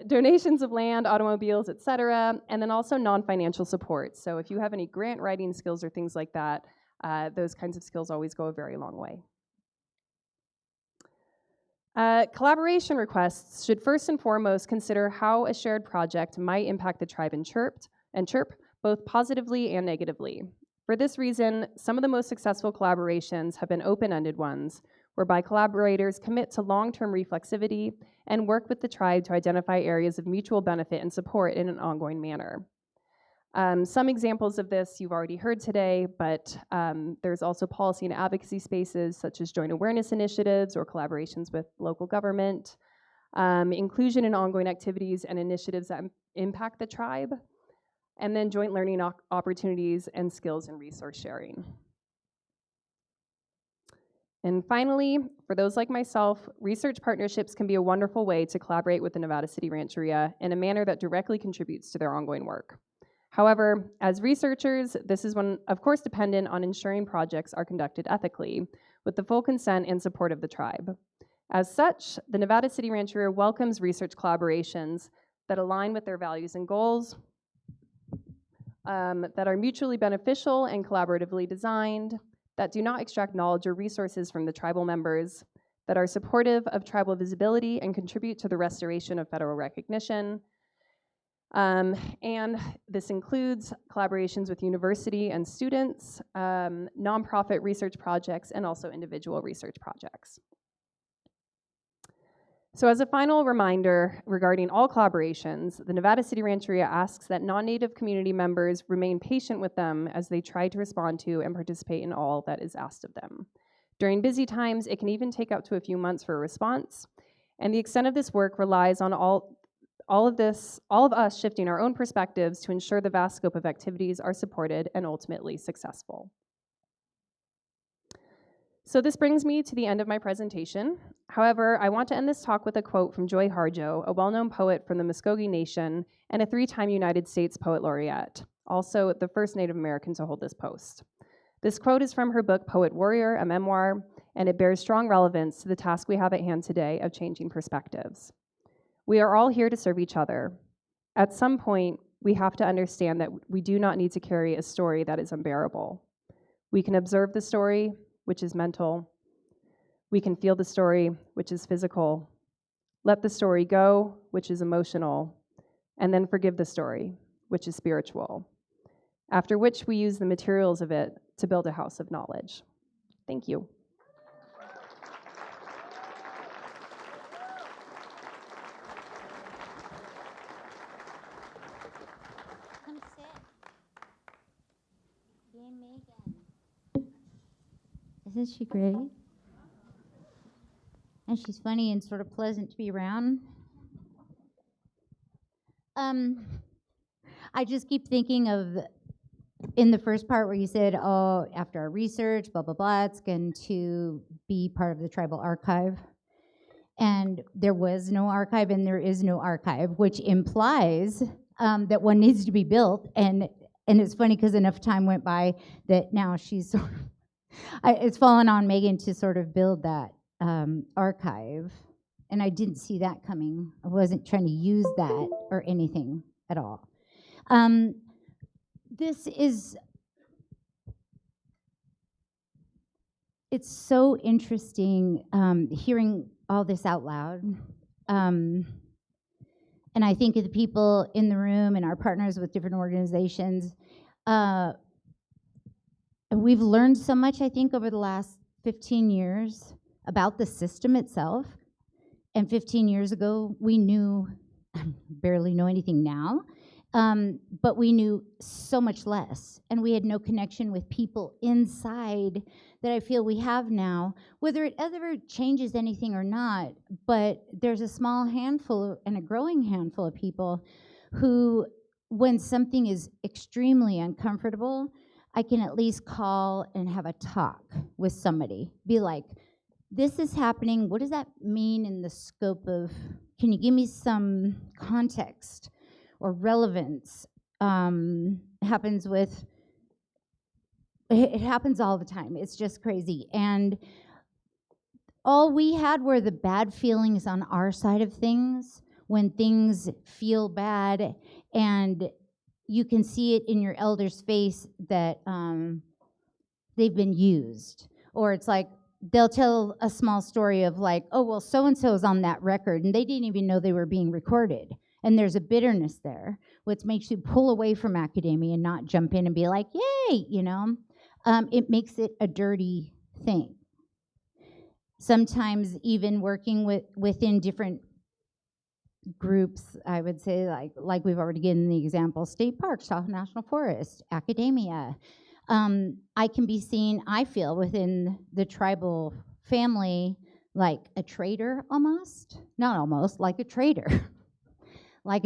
Donations of land, automobiles, etc., and then also non-financial support. So if you have any grant writing skills or things like that, those kinds of skills always go a very long way. Collaboration requests should first and foremost consider how a shared project might impact the tribe and CHIRP, both positively and negatively. For this reason, some of the most successful collaborations have been open-ended ones, whereby collaborators commit to long-term reflexivity and work with the tribe to identify areas of mutual benefit and support in an ongoing manner. Some examples of this you've already heard today, but there's also policy and advocacy spaces such as joint awareness initiatives or collaborations with local government, inclusion in ongoing activities and initiatives that impact the tribe, and then joint learning opportunities and skills and resource sharing. And finally, for those like myself, research partnerships can be a wonderful way to collaborate with the Nevada City Rancheria in a manner that directly contributes to their ongoing work. However, as researchers, this is of course dependent on ensuring projects are conducted ethically, with the full consent and support of the tribe. As such, the Nevada City Rancheria welcomes research collaborations that align with their values and goals, that are mutually beneficial and collaboratively designed, that do not extract knowledge or resources from the tribal members, that are supportive of tribal visibility and contribute to the restoration of federal recognition. And this includes collaborations with university and students, nonprofit research projects, and also individual research projects. So as a final reminder regarding all collaborations, the Nevada City Rancheria asks that non-Native community members remain patient with them as they try to respond to and participate in all that is asked of them. During busy times, it can even take up to a few months for a response, and the extent of this work relies on all of us shifting our own perspectives to ensure the vast scope of activities are supported and ultimately successful. So this brings me to the end of my presentation. However, I want to end this talk with a quote from Joy Harjo, a well-known poet from the Muskogee Nation and a 3-time United States Poet Laureate, also the first Native American to hold this post. This quote is from her book, Poet Warrior, a memoir, and it bears strong relevance to the task we have at hand today of changing perspectives. We are all here to serve each other. At some point, we have to understand that we do not need to carry a story that is unbearable. We can observe the story, which is mental. We can feel the story, which is physical. Let the story go, which is emotional, and then forgive the story, which is spiritual. After which we use the materials of it to build a house of knowledge. Thank you. Come sit. Dear Megan. Isn't she great? And she's funny and sort of pleasant to be around. I just keep thinking of in the first part where you said, oh, after our research, blah, blah, blah, it's going to be part of the tribal archive. And there was no archive and there is no archive, which implies that one needs to be built. And it's funny because enough time went by that now she's sort of, it's fallen on Megan to sort of build that archive. And I didn't see that coming. I wasn't trying to use that or anything at all. This is, it's so interesting hearing all this out loud. And I think of the people in the room and our partners with different organizations. And we've learned so much, I think, over the last 15 years about the system itself. And 15 years ago, we knew, barely know anything now, but we knew so much less. And we had no connection with people inside that I feel we have now, whether it ever changes anything or not. But there's a small handful and a growing handful of people who, when something is extremely uncomfortable, I can at least call and have a talk with somebody. Be like, this is happening. What does that mean in the scope of, can you give me some context or relevance? Happens with, it happens all the time. It's just crazy. And all we had were the bad feelings on our side of things when things feel bad, and you can see it in your elder's face that they've been used. Or it's like, they'll tell a small story of like, oh, well, so-and-so is on that record, and they didn't even know they were being recorded. And there's a bitterness there, which makes you pull away from academia and not jump in and be like, yay, you know? It makes it a dirty thing. Sometimes even working within different groups, I would say, like we've already given the example, state parks, South National Forest, academia. I can be seen, I feel, within the tribal family like a traitor almost. Not almost, like a traitor. Like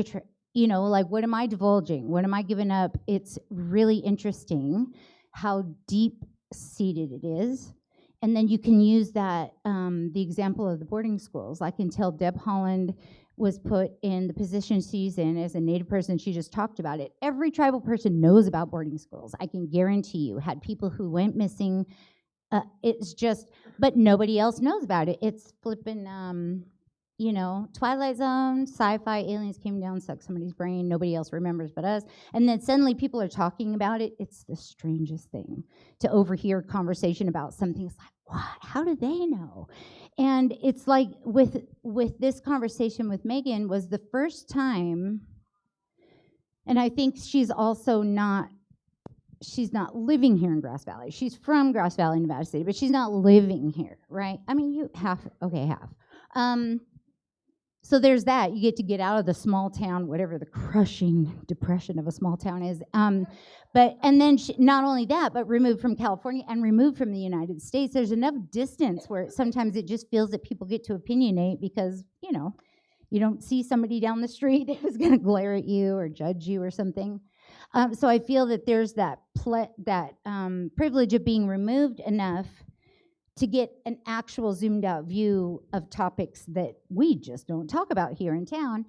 you know, like what am I divulging? What am I giving up? It's really interesting how deep-seated it is. And then you can use that, the example of the boarding schools. I can tell Deb Holland was put in the position she's in as a Native person. She just talked about it. Every tribal person knows about boarding schools. I can guarantee you. Had people who went missing. It's just, but nobody else knows about it. It's flipping, you know, Twilight Zone, sci-fi, aliens came down, sucked somebody's brain. Nobody else remembers but us. And then suddenly people are talking about it. It's the strangest thing to overhear a conversation about something. It's like, what? How do they know? And it's like with this conversation with Megan was the first time, and I think she's also not living here in Grass Valley. She's from Grass Valley, Nevada City, but she's not living here, right? I mean, you half. So there's that. You get out of the small town, whatever the crushing depression of a small town is. And then not only that, but removed from California and removed from the United States. There's enough distance where sometimes it just feels that people get to opinionate because, you know, You don't see somebody down the street who's going to glare at you or judge you or something. So I feel that there's that privilege of being removed enough to get an actual zoomed out view of topics that we just don't talk about here in town.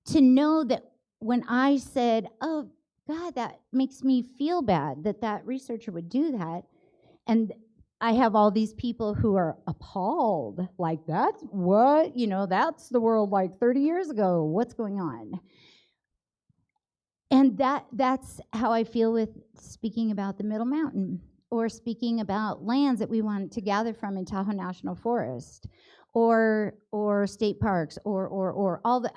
To know that when I said, oh, God, that makes me feel bad that that researcher would do that. And I have all these people who are appalled, like, that's what, that's the world like 30 years ago. What's going on? And that's how I feel with speaking about the Middle Mountain, or speaking about lands that we want to gather from in Tahoe National Forest, or state parks, or all the,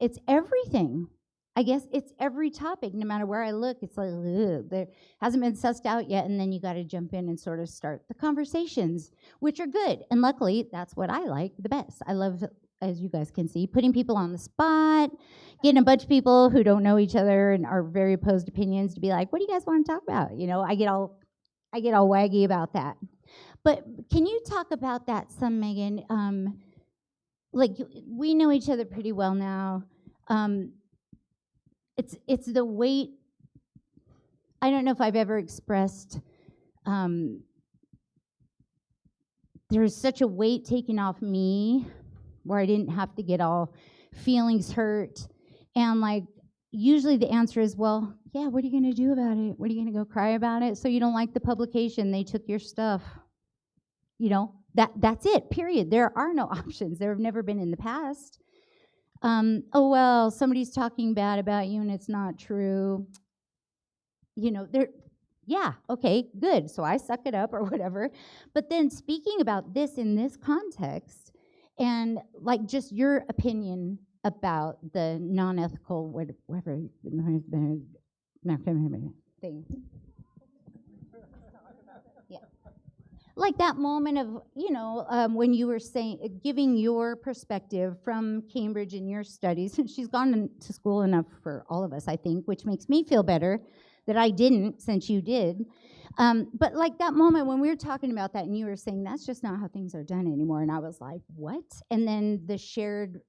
it's everything. I guess it's every topic, no matter where I look. It's like, ugh, there hasn't been sussed out yet, and then you got to jump in and sort of start the conversations, which are good. And luckily, that's what I like the best. I love, as you guys can see, putting people on the spot, getting a bunch of people who don't know each other and are very opposed opinions to be like, what do you guys want to talk about? I get all waggy about that. But can you talk about that some, Megan? Like, we know each other pretty well now. It's the weight. I don't know if I've ever expressed, there's such a weight taken off me where I didn't have to get all feelings hurt. And like, usually the answer is, well, yeah, what are you going to do about it? What are you going to go cry about it? So you don't like the publication, they took your stuff. That's it, period. There are no options. There have never been in the past. Oh, well, somebody's talking bad about you and it's not true. Yeah, okay, good. So I suck it up or whatever. But then speaking about this in this context, and like just your opinion about the non-ethical, whatever thing. Yeah. Like that moment of, when you were saying, giving your perspective from Cambridge in your studies. She's gone to school enough for all of us, I think, which makes me feel better that I didn't, since you did. But like that moment when we were talking about that and you were saying, that's just not how things are done anymore. And I was like, what? And then the shared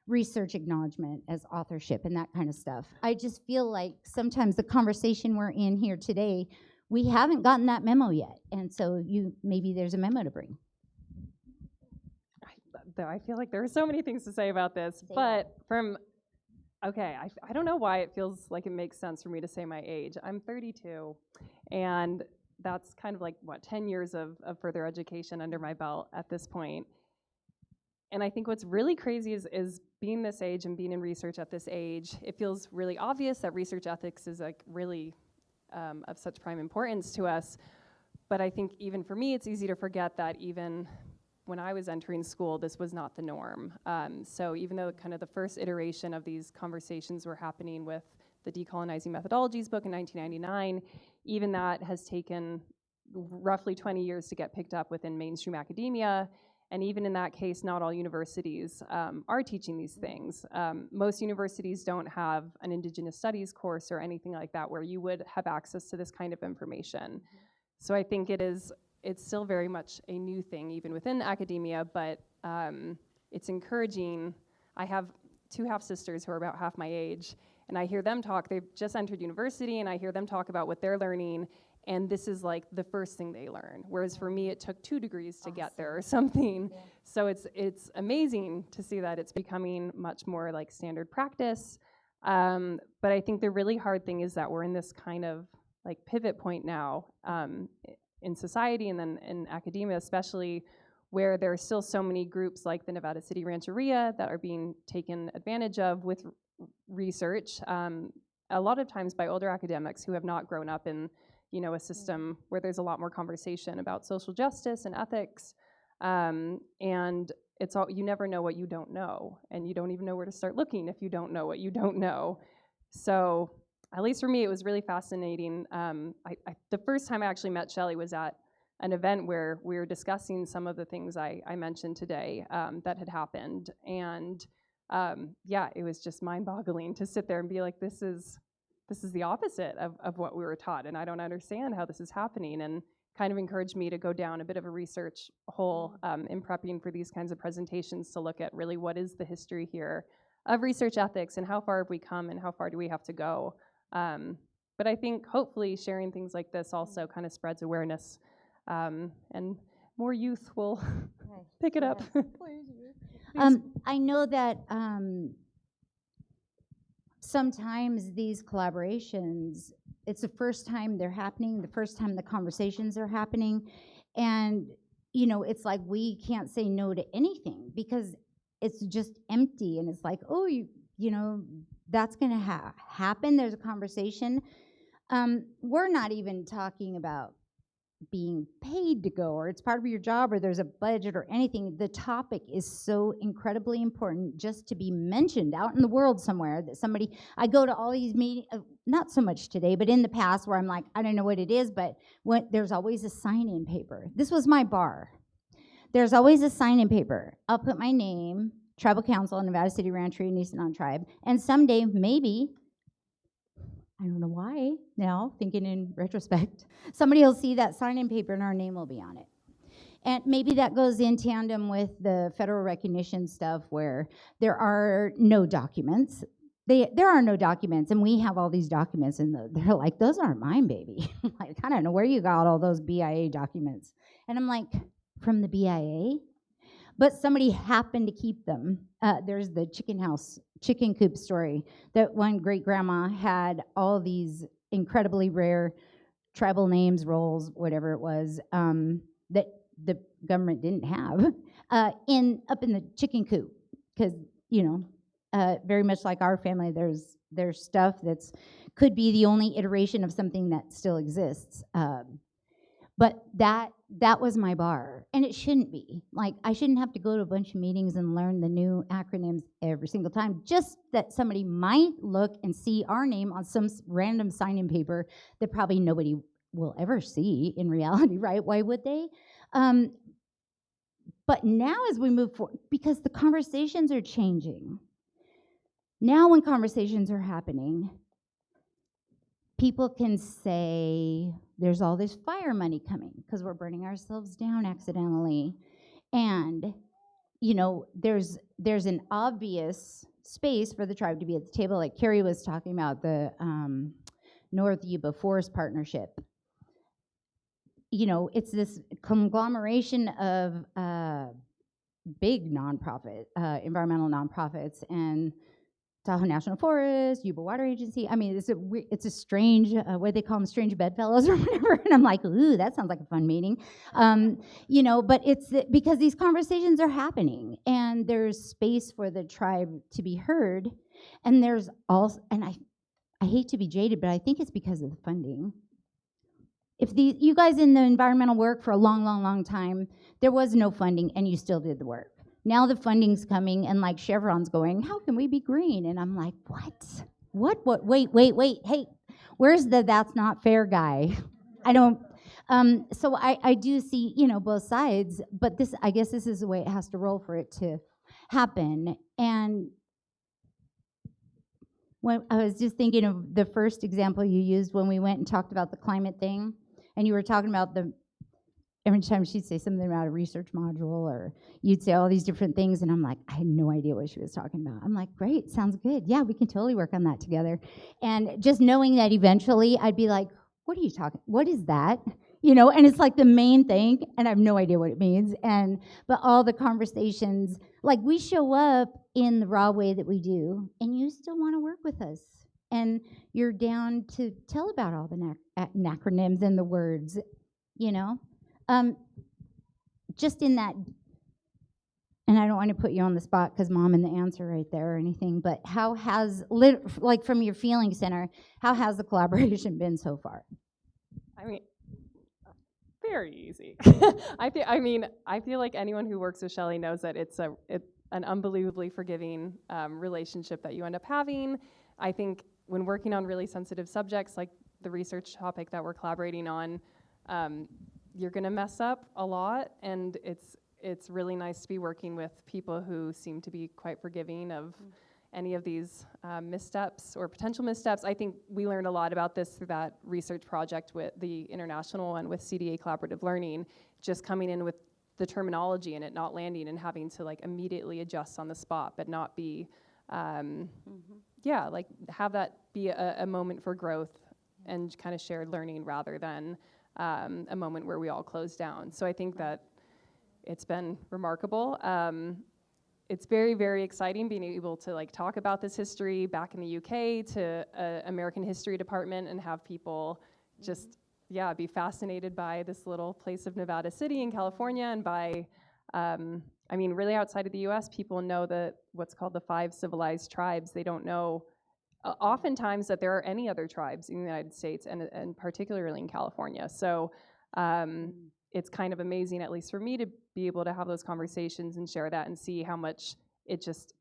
research acknowledgement as authorship and that kind of stuff. I just feel like sometimes the conversation we're in here today, we haven't gotten that memo yet. And so maybe there's a memo to bring. I feel like there are so many things to say about this, I don't know why it feels like it makes sense for me to say my age. I'm 32, and that's kind of like, 10 years of further education under my belt at this point. And I think what's really crazy is being this age and being in research at this age, it feels really obvious that research ethics is like really of such prime importance to us. But I think even for me, it's easy to forget that even when I was entering school, this was not the norm. So even though kind of the first iteration of these conversations were happening with the Decolonizing Methodologies book in 1999, even that has taken roughly 20 years to get picked up within mainstream academia. And even in that case, not all universities are teaching these things. Most universities don't have an Indigenous Studies course or anything like that where you would have access to this kind of information. So I think it's still very much a new thing, even within academia, but it's encouraging. I have two half-sisters who are about half my age, and I hear them talk. They've just entered university, and I hear them talk about what they're learning, and this is like the first thing they learn. Whereas for me, it took 2 degrees to get there or something. Yeah. So it's amazing to see that it's becoming much more like standard practice. But I think the really hard thing is that we're in this kind of like pivot point now in society and then in academia especially, where there are still so many groups like the Nevada City Rancheria that are being taken advantage of with research, a lot of times by older academics who have not grown up in a system where there's a lot more conversation about social justice and ethics, and it's all, you never know what you don't know, and you don't even know where to start looking if you don't know what you don't know. So at least for me, it was really fascinating. The first time I actually met Shelly was at an event where we were discussing some of the things I mentioned today that had happened, and it was just mind-boggling to sit there and be like, this is the opposite of what we were taught, and I don't understand how this is happening. And kind of encouraged me to go down a bit of a research hole in prepping for these kinds of presentations to look at really what is the history here of research ethics and how far have we come and how far do we have to go. But I think hopefully sharing things like this also kind of spreads awareness, and more youth will pick it up. I know that sometimes these collaborations, it's the first time they're happening, the first time the conversations are happening, and it's like we can't say no to anything because it's just empty, and it's like, oh, that's going to happen. There's a conversation. We're not even talking about being paid to go, or it's part of your job, or there's a budget or anything. The topic is so incredibly important just to be mentioned out in the world somewhere that I go to all these meetings, not so much today, but in the past where I'm like, I don't know what it is, but there's always a sign-in paper. This was my bar. There's always a sign-in paper. I'll put my name, Tribal Council, Nevada City Rancheria, Nisenan Tribe, and someday, maybe, I don't know why now, thinking in retrospect, somebody will see that sign-in paper and our name will be on it. And maybe that goes in tandem with the federal recognition stuff where there are no documents. There are no documents, and we have all these documents, and they're like, those aren't mine, baby. Like, I don't know where you got all those BIA documents. And I'm like, from the BIA? But somebody happened to keep them. There's the chicken coop story, that one great-grandma had all these incredibly rare tribal names, roles, whatever it was, that the government didn't have, up in the chicken coop. Because, very much like our family, there's stuff that's could be the only iteration of something that still exists. But that was my bar, and it shouldn't be. Like, I shouldn't have to go to a bunch of meetings and learn the new acronyms every single time, just that somebody might look and see our name on some random sign-in paper that probably nobody will ever see in reality, right? Why would they? But now as we move forward, because the conversations are changing, now when conversations are happening, people can say, there's all this fire money coming because we're burning ourselves down accidentally. And, there's an obvious space for the tribe to be at the table, like Carrie was talking about, the North Yuba Forest Partnership. It's this conglomeration of big nonprofit, environmental nonprofits, and Tahoe National Forest, Yuba Water Agency. I mean, it's a strange, what they call them, strange bedfellows or whatever. And I'm like, ooh, that sounds like a fun meeting. But it's because these conversations are happening, and there's space for the tribe to be heard. And there's also, and I hate to be jaded, but I think it's because of the funding. If you guys in the environmental work for a long, long, long time, there was no funding, and you still did the work. Now the funding's coming, and like Chevron's going, how can we be green? And I'm like, what? Wait. Hey, where's the that's not fair guy? I don't. So I do see, both sides, but I guess this is the way it has to roll for it to happen. And when I was just thinking of the first example you used when we went and talked about the climate thing, and you were talking about every time she'd say something about a research module, or you'd say all these different things, and I'm like, I had no idea what she was talking about. I'm like, great, sounds good. Yeah, we can totally work on that together. And just knowing that eventually I'd be like, what are you talking? What is that? And it's like the main thing, and I have no idea what it means. But all the conversations, like we show up in the raw way that we do, and you still want to work with us. And you're down to tell about all the acronyms and the words, just in that, and I don't want to put you on the spot because Mom and the answer right there or anything, but how has, like from your feeling center, how has the collaboration been so far? I mean, very easy. I feel like anyone who works with Shelly knows that it's an unbelievably forgiving relationship that you end up having. I think when working on really sensitive subjects like the research topic that we're collaborating on, you're going to mess up a lot, and it's really nice to be working with people who seem to be quite forgiving of any of these missteps or potential missteps. I think we learned a lot about this through that research project with the international one with CDA Collaborative Learning, just coming in with the terminology and it not landing and having to like immediately adjust on the spot, but not be, like have that be a moment for growth and kind of shared learning rather than a moment where we all close down. So I think that it's been remarkable. It's very, very exciting being able to like talk about this history back in the UK to American History Department and have people just, be fascinated by this little place of Nevada City in California and by, really outside of the US, people know that what's called the 5 civilized tribes. They don't know oftentimes that there are any other tribes in the United States and particularly in California. So it's kind of amazing, at least for me, to be able to have those conversations and share that and see how much it just,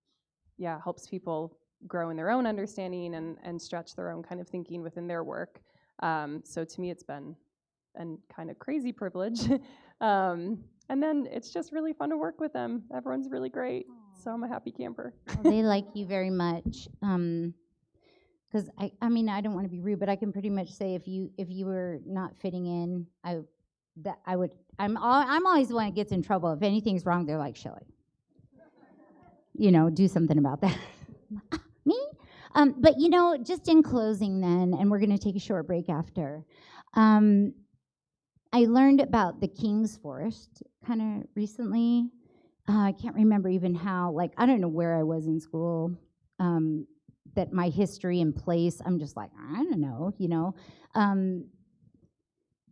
helps people grow in their own understanding and stretch their own kind of thinking within their work. So to me, it's been a kind of crazy privilege. And then it's just really fun to work with them. Everyone's really great. So I'm a happy camper. Well, they like you very much. Because I don't want to be rude, but I can pretty much say if you were not fitting in, I'm always the one that gets in trouble. If anything's wrong, they're like, Shelly, do something about that. Me? But just in closing then, and we're going to take a short break after, I learned about the King's Forest kind of recently. I can't remember even how, I don't know where I was in school, that my history and place, I'm just like, I don't know,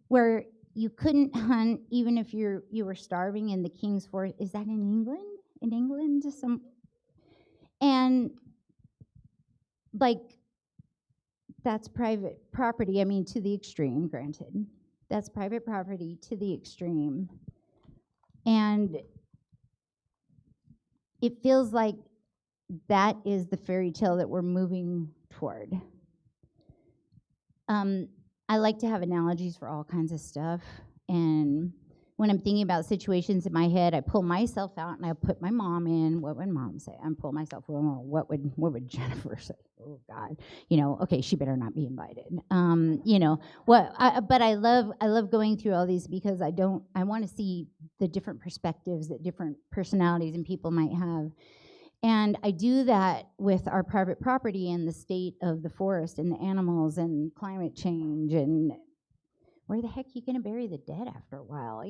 where you couldn't hunt even if you were starving in the King's Forest. Is that in England? In England? And that's private property. To the extreme, granted. That's private property to the extreme. And it feels like that is the fairy tale that we're moving toward. I like to have analogies for all kinds of stuff. And when I'm thinking about situations in my head, I pull myself out and I put my mom in. What would mom say? I pull myself. Well, what would Jennifer say? Oh God, okay, she better not be invited. But I love going through all these because I want to see the different perspectives that different personalities and people might have. And I do that with our private property and the state of the forest and the animals and climate change and where the heck are you going to bury the dead after a while?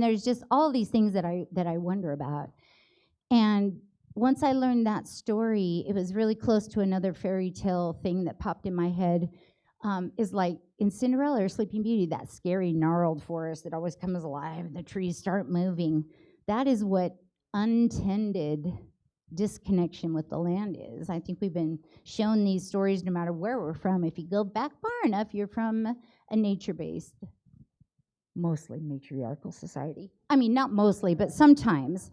There's just all these things that I wonder about. And once I learned that story, it was really close to another fairy tale thing that popped in my head. Is like in Cinderella or Sleeping Beauty, that scary gnarled forest that always comes alive and the trees start moving. That is what untended disconnection with the land is. I think we've been shown these stories no matter where we're from. If you go back far enough, you're from a nature-based, mostly matriarchal society. Not mostly, but sometimes.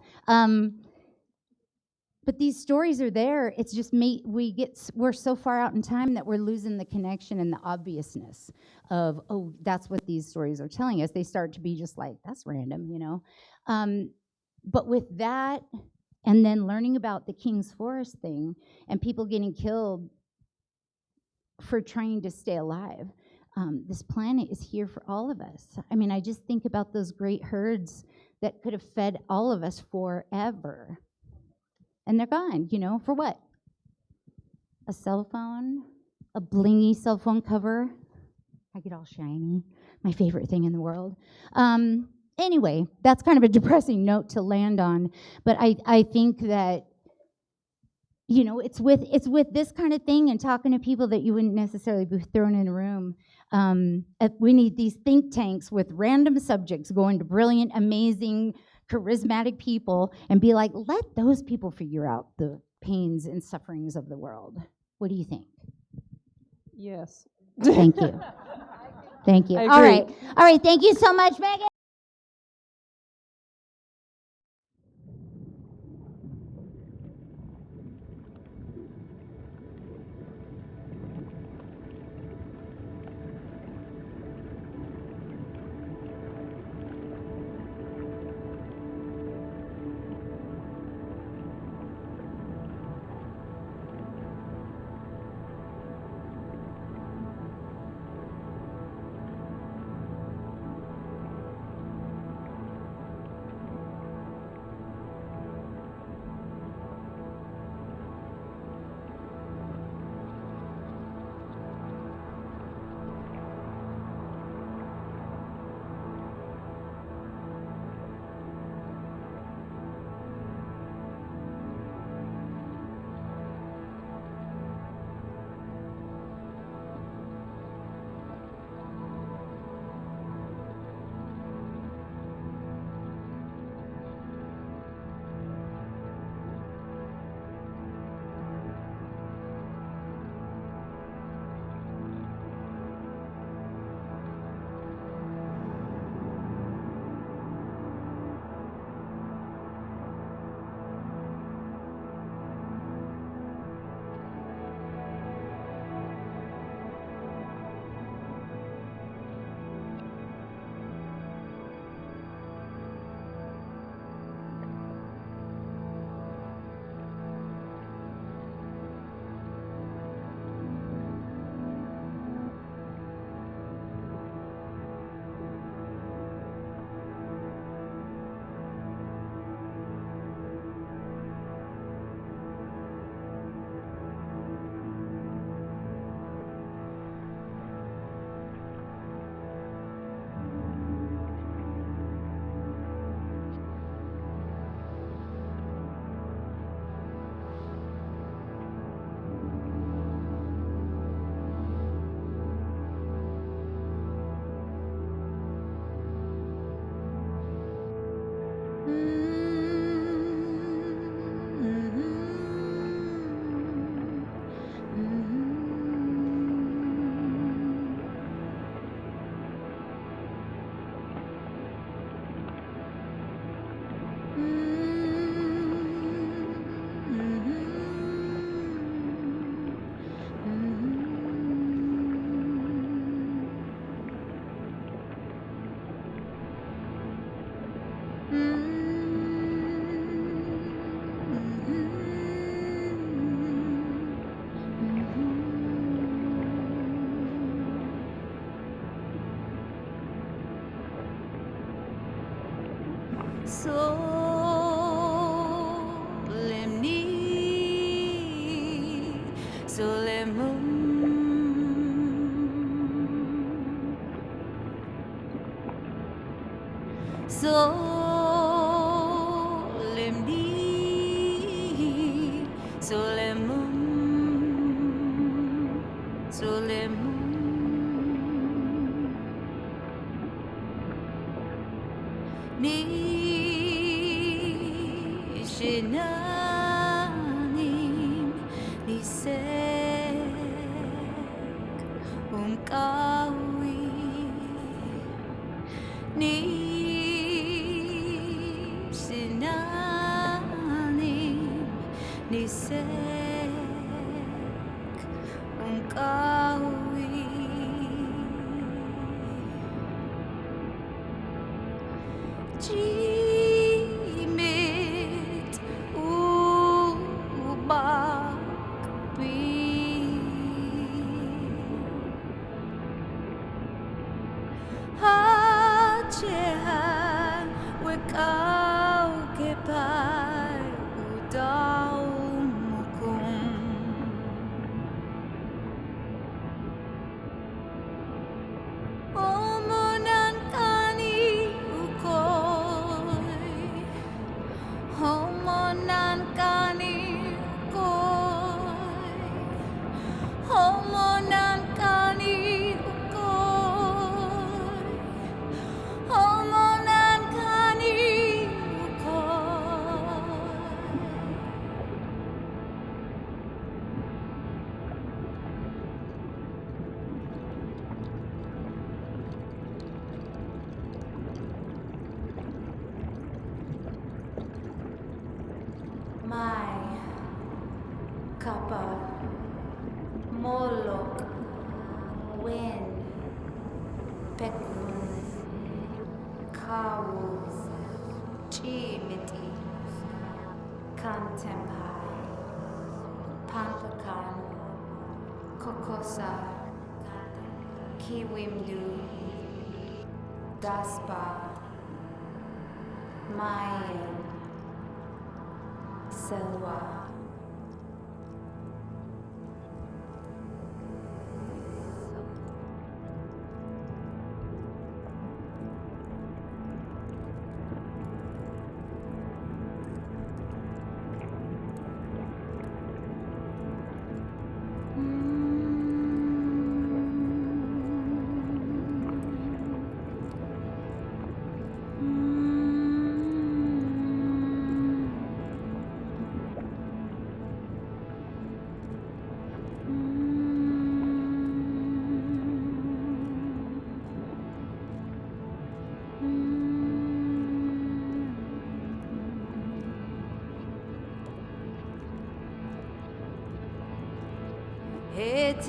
But these stories are there. It's just we're so far out in time that we're losing the connection and the obviousness of, oh, that's what these stories are telling us. They start to be just like, that's random, But with that, and then learning about the King's Forest thing and people getting killed for trying to stay alive. This planet is here for all of us. I just think about those great herds that could have fed all of us forever. And they're gone, for what? A cell phone, a blingy cell phone cover. I get all shiny, my favorite thing in the world. Anyway, that's kind of a depressing note to land on, but I think that, it's with this kind of thing and talking to people that you wouldn't necessarily be thrown in a room. We need these think tanks with random subjects going to brilliant, amazing, charismatic people and be like, let those people figure out the pains and sufferings of the world. What do you think? Yes. Thank you. Thank you. I All agree. right. Thank you so much, Megan.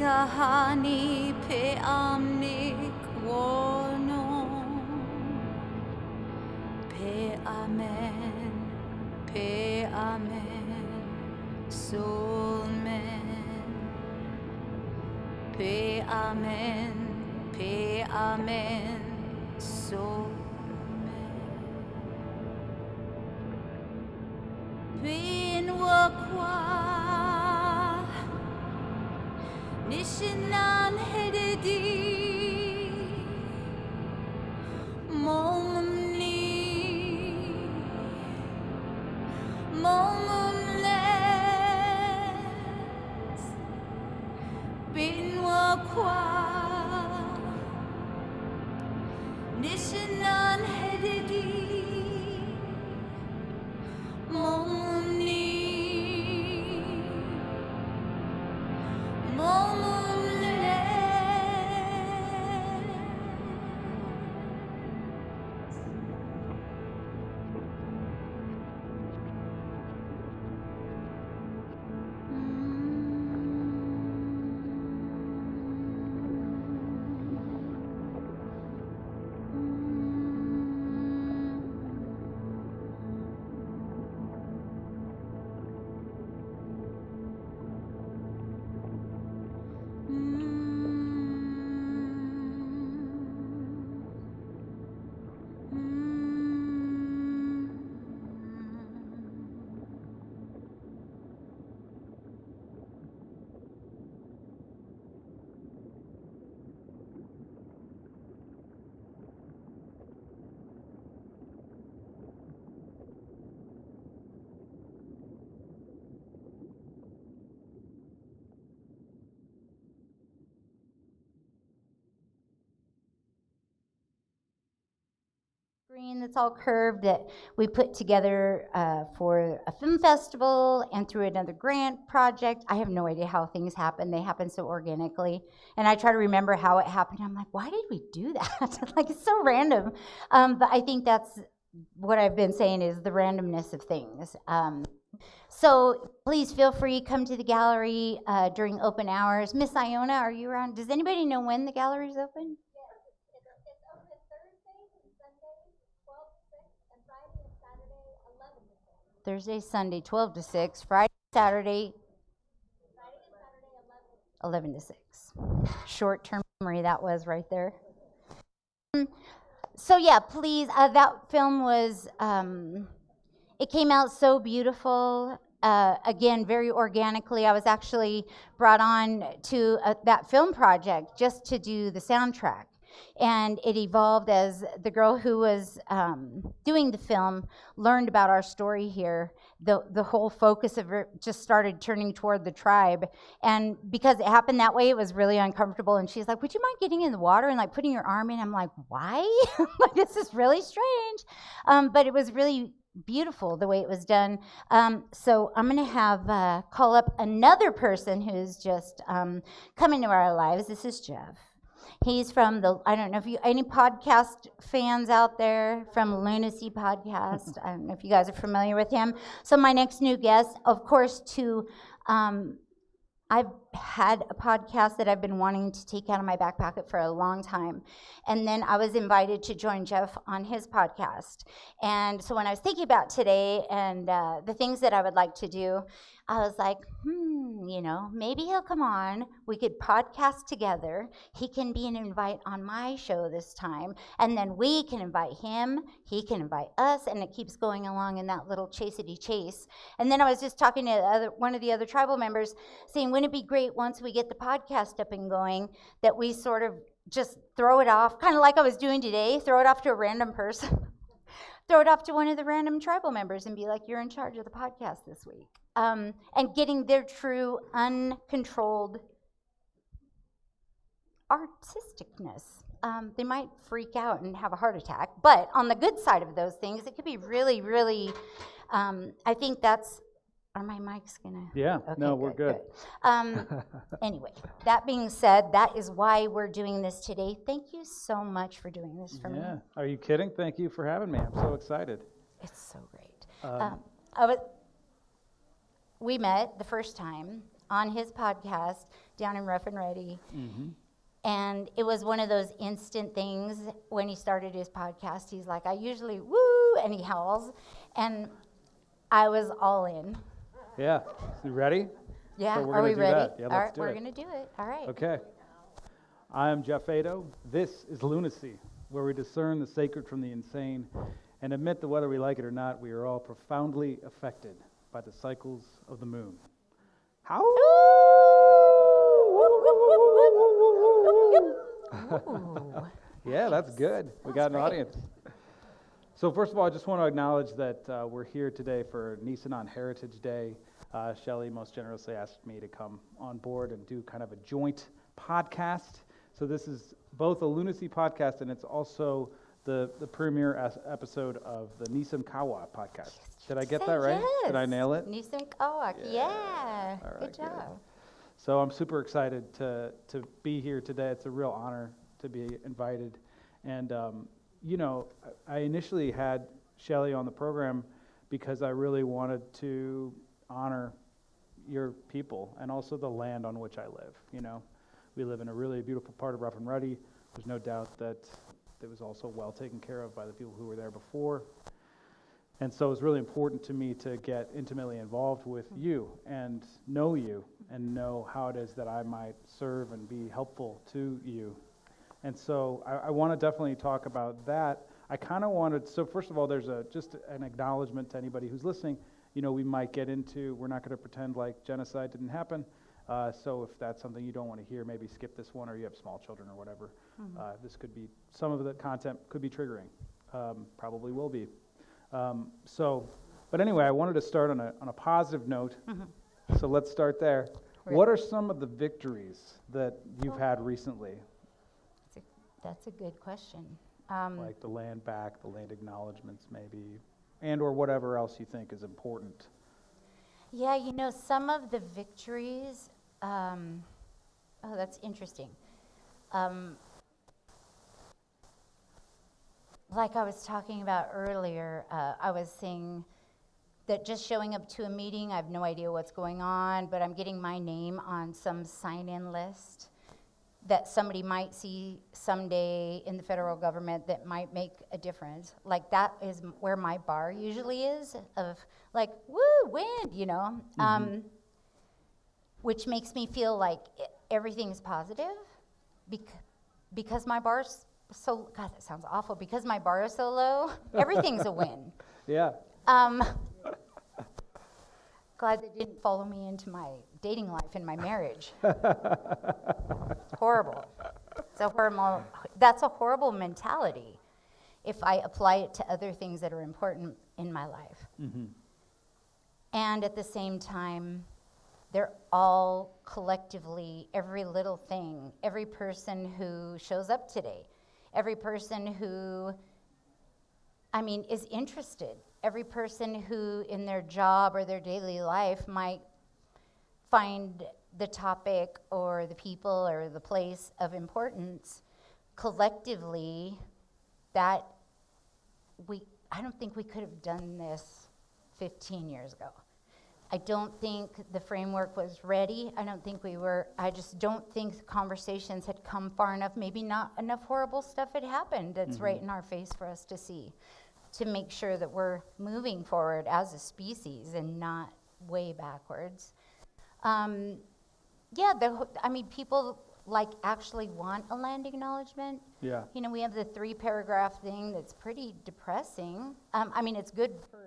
Tahani pe amnik wono pe amen soulmen pe amen soulmen bin wakwa Nisenan hededi momumles binwa kwa Nisenan hededi momumni screen that's all curved that we put together for a film festival and through another grant project. I have no idea how things happen. They happen so organically. And I try to remember how it happened. I'm like, why did we do that? Like, it's so random. But I think that's what I've been saying is the randomness of things. So please feel free, come to the gallery during open hours. Miss Iona, are you around? Does anybody know when the gallery's open? Thursday, Sunday, 12 to 6. Friday, Saturday, 11 to 6. Short-term memory that was right there. So yeah, please, that film was, it came out so beautiful. Again, very organically. I was actually brought on to that film project just to do the soundtrack. And it evolved as the girl who was doing the film learned about our story here. The whole focus of it just started turning toward the tribe. And because it happened that way, it was really uncomfortable. And she's like, would you mind getting in the water and like putting your arm in? I'm like, why? Like, this is really strange. But it was really beautiful the way it was done. So I'm going to have call up another person who's just come into our lives. This is Geoff. He's from I don't know if any podcast fans out there from Lunacy podcast. I don't know if you guys are familiar with him. So my next new guest, of course, I've had a podcast that I've been wanting to take out of my back pocket for a long time. And then I was invited to join Geoff on his podcast. And so when I was thinking about today and the things that I would like to do, I was like, maybe he'll come on. We could podcast together. He can be an invite on my show this time. And then we can invite him. He can invite us. And it keeps going along in that little chasity chase. And then I was just talking to one of the other tribal members saying, wouldn't it be great once we get the podcast up and going that we sort of just throw it off, kind of like I was doing today, throw it off to a random person. Throw it off to one of the random tribal members and be like, you're in charge of the podcast this week. And getting their true, uncontrolled artisticness. They might freak out and have a heart attack, but on the good side of those things, it could be really, really, I think that's, are my mics gonna? Yeah, okay, no, we're good. Anyway, that being said, that is why we're doing this today. Thank you so much for doing this for me. Yeah, are you kidding? Thank you for having me. I'm so excited. It's so great. We met the first time on his podcast down in Rough and Ready. Mm-hmm. And it was one of those instant things when he started his podcast. He's like, I usually woo, and he howls. And I was all in. Yeah. You ready? Yeah. So Are we ready? That. Yeah, all right, let's do we're it. going to do it. All right. Okay. I'm Geoff Ado. This is Lunacy, where we discern the sacred from the insane and admit that whether we like it or not, we are all profoundly affected by the cycles of the moon. How? Yeah, that's good. We got an audience. So first of all, I just want to acknowledge that we're here today for Nisenan Heritage Day. Shelly most generously asked me to come on board and do kind of a joint podcast. So this is both a Lunacy podcast and it's also the premiere episode of the Nisem podcast. Did I get that right? Yes. Did I nail it? Nisem Kawak, yeah. All right, good job. So I'm super excited to be here today. It's a real honor to be invited. And, I initially had Shelly on the program because I really wanted to honor your people and also the land on which I live. We live in a really beautiful part of Rough and Ruddy. There's no doubt that it was also well taken care of by the people who were there before. And so it's really important to me to get intimately involved with you and know how it is that I might serve and be helpful to you. And so I want to definitely talk about that. I kind of wanted, so first of all, there's just an acknowledgement to anybody who's listening. We might get into, we're not going to pretend like genocide didn't happen. So if that's something you don't want to hear, maybe skip this one, or you have small children or whatever. Mm-hmm. This could be, some of the content could be triggering, probably will be. But anyway, I wanted to start on a positive note. Mm-hmm. So let's start there. Right. What are some of the victories that you've had recently? That's a good question. Like the land back, the land acknowledgements maybe, and or whatever else you think is important. Yeah, you know, some of the victories, oh, that's interesting. Like I was talking about earlier, I was saying that just showing up to a meeting, I have no idea what's going on, but I'm getting my name on some sign-in list that somebody might see someday in the federal government that might make a difference. Like that is where my bar usually is, of like, woo, wind, you know? Which makes me feel like everything's positive because my bar's so, God, that sounds awful. Because my bar is so low, everything's a win. Yeah. Glad they didn't follow me into my dating life and my marriage. Horrible. That's a horrible mentality if I apply it to other things that are important in my life. And at the same time, they're all collectively, every little thing, every person who shows up today, every person who, is interested, every person who in their job or their daily life might find the topic or the people or the place of importance, collectively, I don't think we could have done this 15 years ago. I don't think the framework was ready. I just don't think the conversations had come far enough. Maybe not enough horrible stuff had happened that's right in our face for us to see, to make sure that we're moving forward as a species and not way backwards. People actually want a land acknowledgement. Yeah. You know, we have the 3-paragraph thing that's pretty depressing. It's good for,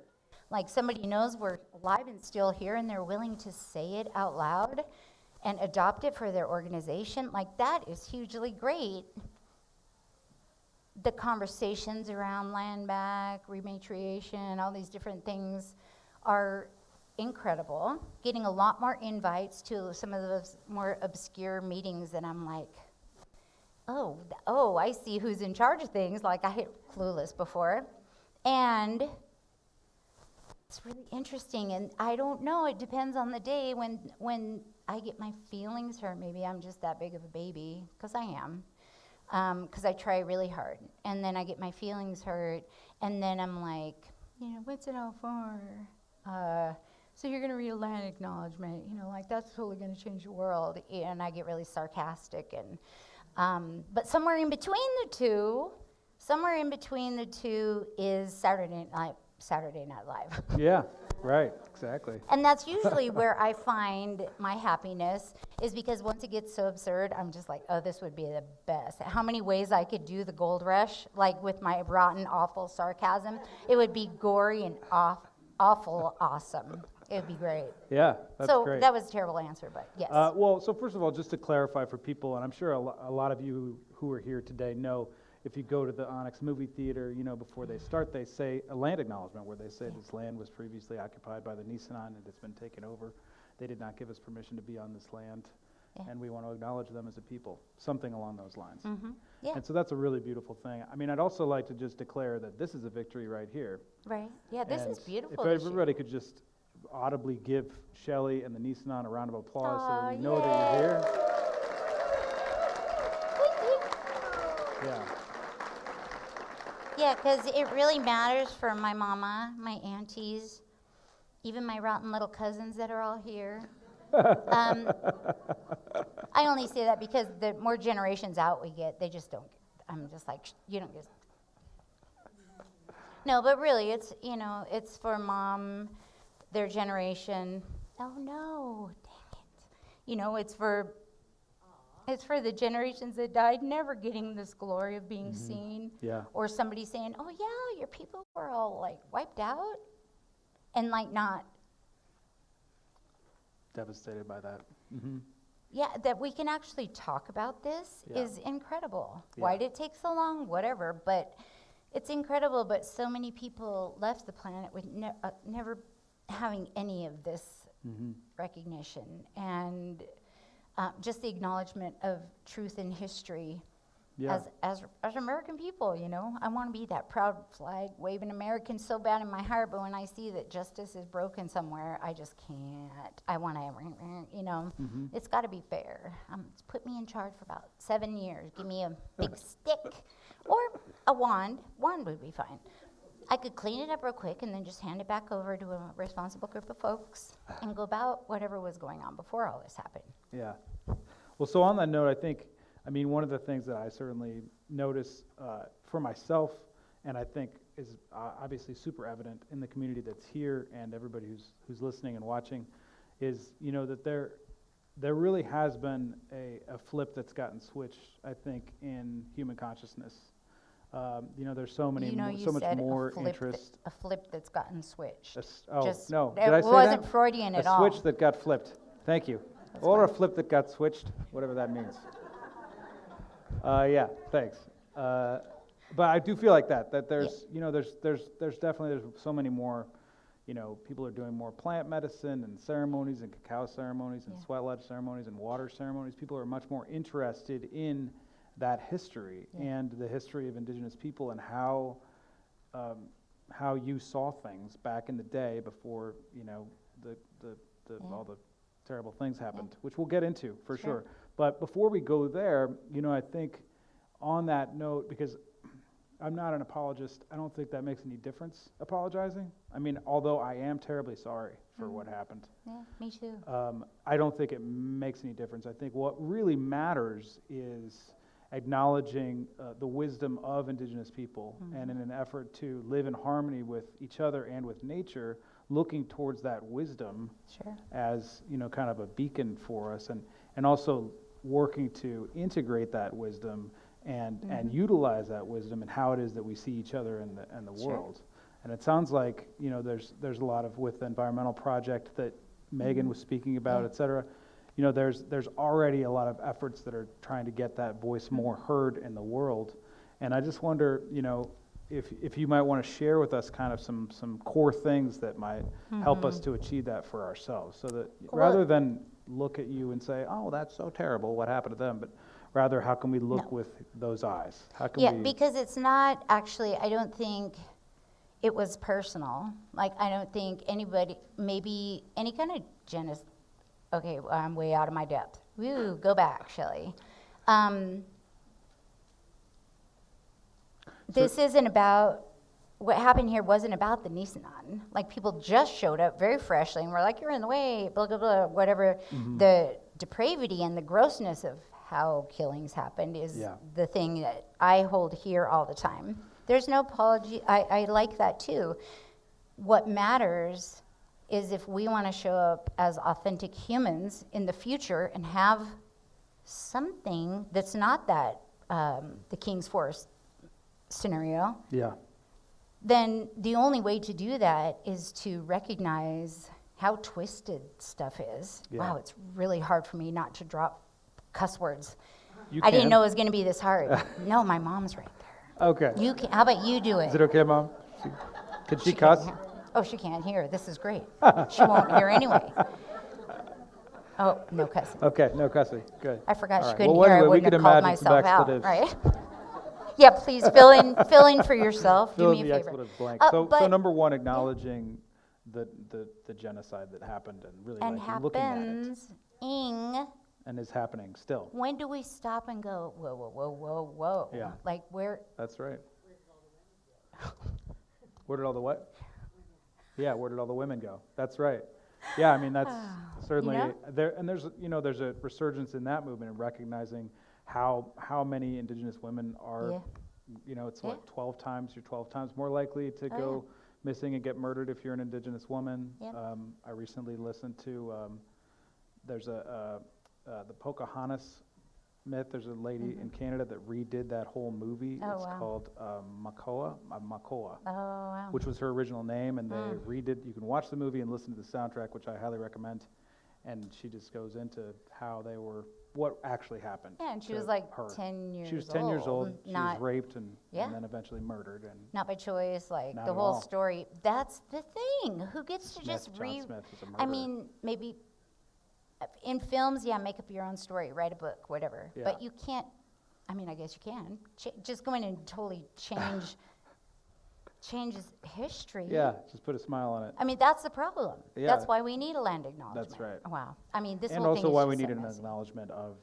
somebody knows we're alive and still here and they're willing to say it out loud and adopt it for their organization. That is hugely great. The conversations around land back, rematriation, all these different things are incredible. Getting a lot more invites to some of those more obscure meetings, and I'm like, oh, I see who's in charge of things. I hit clueless before. And it's really interesting, and I don't know, it depends on the day when I get my feelings hurt. Maybe I'm just that big of a baby, because I am. Because I try really hard, and then I get my feelings hurt, and then I'm like, what's it all for? So you're going to read a land acknowledgement, that's totally going to change the world, and I get really sarcastic, and but somewhere in between the two is Saturday Night Live. Yeah, right, exactly. And that's usually where I find my happiness, is because once it gets so absurd, I'm just like, oh, this would be the best. How many ways I could do the gold rush, with my rotten, awful sarcasm. It would be gory and awful awesome. It would be great. Yeah, that's great. So that was a terrible answer, but yes. So first of all, just to clarify for people, and I'm sure a lot of you who are here today know, if you go to the Onyx movie theater, before they start, they say a land acknowledgement where they say this land was previously occupied by the Nisenan and it's been taken over. They did not give us permission to be on this land, and we want to acknowledge them as a people, something along those lines. Yeah. And so that's a really beautiful thing. I'd also like to just declare that this is a victory right here. Right. Yeah, this is beautiful. If everybody could just audibly give Shelly and the Nisenan a round of applause so that we know that you're here. Yeah. Yeah, because it really matters for my mama, my aunties, even my rotten little cousins that are all here. I only say that because the more generations out we get, they just don't. I'm just like, you don't get. No, but really, it's it's for mom, their generation. Oh no, dang it! It's for the generations that died, never getting this glory of being seen. Yeah. Or somebody saying, oh yeah, your people were all wiped out, and not. Devastated by that. Yeah, that we can actually talk about this is incredible. Yeah. Why did it take so long? Whatever, but it's incredible. But so many people left the planet with never having any of this recognition, and just the acknowledgement of truth in history Yeah. As American people, you know, I want to be that proud flag waving American so bad in my heart, but when I see that justice is broken somewhere, I just can't. I want to, you know, it's got to be fair. Put me in charge for about 7 years. Give me a big stick or a wand. Wand would be fine. I could clean it up real quick and then just hand it back over to a responsible group of folks and go about whatever was going on before all this happened. Yeah. Well, so on that note, I mean, one of the things that I certainly notice for myself, and I think is obviously super evident in the community that's here and everybody who's listening and watching, is, you know, that there really has been a flip that's gotten switched, I think, in human consciousness. You know, there's so many, You know, you so much said more a flip interest. a flip that's gotten switched. Oh, no, It did I say wasn't that? Freudian at A all. switch that got flipped. Thank you. Or a flip that got switched, whatever that means. Yeah, thanks. But I do feel like that there's, you know, there's definitely so many more, you know, people are doing more plant medicine and ceremonies and cacao ceremonies and sweat lodge ceremonies and water ceremonies. People are much more interested in that history and the history of indigenous people and how you saw things back in the day before, you know, all the terrible things happened, which we'll get into for sure. But before we go there, you know, I think on that note, because I'm not an apologist, I don't think that makes any difference, apologizing. I mean, although I am terribly sorry for what happened. Yeah, me too. I don't think it makes any difference. I think what really matters is acknowledging the wisdom of indigenous people and in an effort to live in harmony with each other and with nature, looking towards that wisdom as, you know, kind of a beacon for us, and also working to integrate that wisdom and utilize that wisdom and how it is that we see each other and the world. And it sounds like, you know, there's a lot of, with the environmental project that Megan was speaking about, et cetera, you know, there's already a lot of efforts that are trying to get that voice more heard in the world. And I just wonder, you know, if you might want to share with us kind of some core things that might help us to achieve that for ourselves, so that rather than look at you and say, oh, that's so terrible, what happened to them, but rather, how can we look with those eyes? How can we... because it's not actually, I don't think it was personal. Like, I don't think anybody, maybe any kind of genocide. Okay, well, I'm way out of my depth. Woo, go back, Shelly. This isn't about, what happened here wasn't about the Nisenan. Like, people just showed up very freshly and were like, you're in the way, blah, blah, blah, whatever. The depravity and the grossness of how killings happened is the thing that I hold here all the time. There's no apology. I like that too. What matters is if we want to show up as authentic humans in the future and have something that's not that the King's Forest scenario, then the only way to do that is to recognize how twisted stuff is. Wow, it's really hard for me not to drop cuss words. I didn't know it was going to be this hard. No, my mom's right there. Okay. You can, how about you do it? Is it okay, Mom? Can she cuss? Oh, she can't hear. This is great. She won't hear anyway. Oh, no cussing. Okay, no cussing. Good. I forgot All she right. couldn't Well, hear. anyway, I we wouldn't could have called imagine some myself out, expletives. right? Yeah, please fill in for yourself. Fill Do in me a the favor. expletive blank. But- So number one, acknowledging the genocide that happened and really And like looking at it. happens ing. And is happening still. When do we stop and go, whoa, whoa, whoa, whoa, whoa? Yeah. Like, where? That's right. Where did all the what? Yeah, where did all the women go? That's right. Yeah, I mean, that's certainly know? there, and there's a resurgence in that movement and recognizing how many indigenous women are, you know, it's what, 12 times, you're 12 times more likely to go missing and get murdered if you're an indigenous woman. I recently listened to, there's the Pocahontas myth. There's a lady in Canada that redid that whole movie. It's called Makoa, Oh, wow. which was her original name, and they redid. You can watch the movie and listen to the soundtrack, which I highly recommend. And she just goes into how they were, what actually happened. Yeah, and she to was like her. 10 years old. She was 10 years old. She not, was raped and then eventually murdered. And not by choice, like Not the at whole all. story. That's the thing. Who gets to just John Smith was a I murderer. mean, maybe in films, make up your own story, write a book, whatever. Yeah. But you can't I mean, I guess you can. Just go in and totally change history. Yeah, just put a smile on it. I mean, that's the problem. Yeah. That's why we need a land acknowledgement. That's right. Wow. I mean, this And whole thing also is why just we so need an messy. acknowledgement of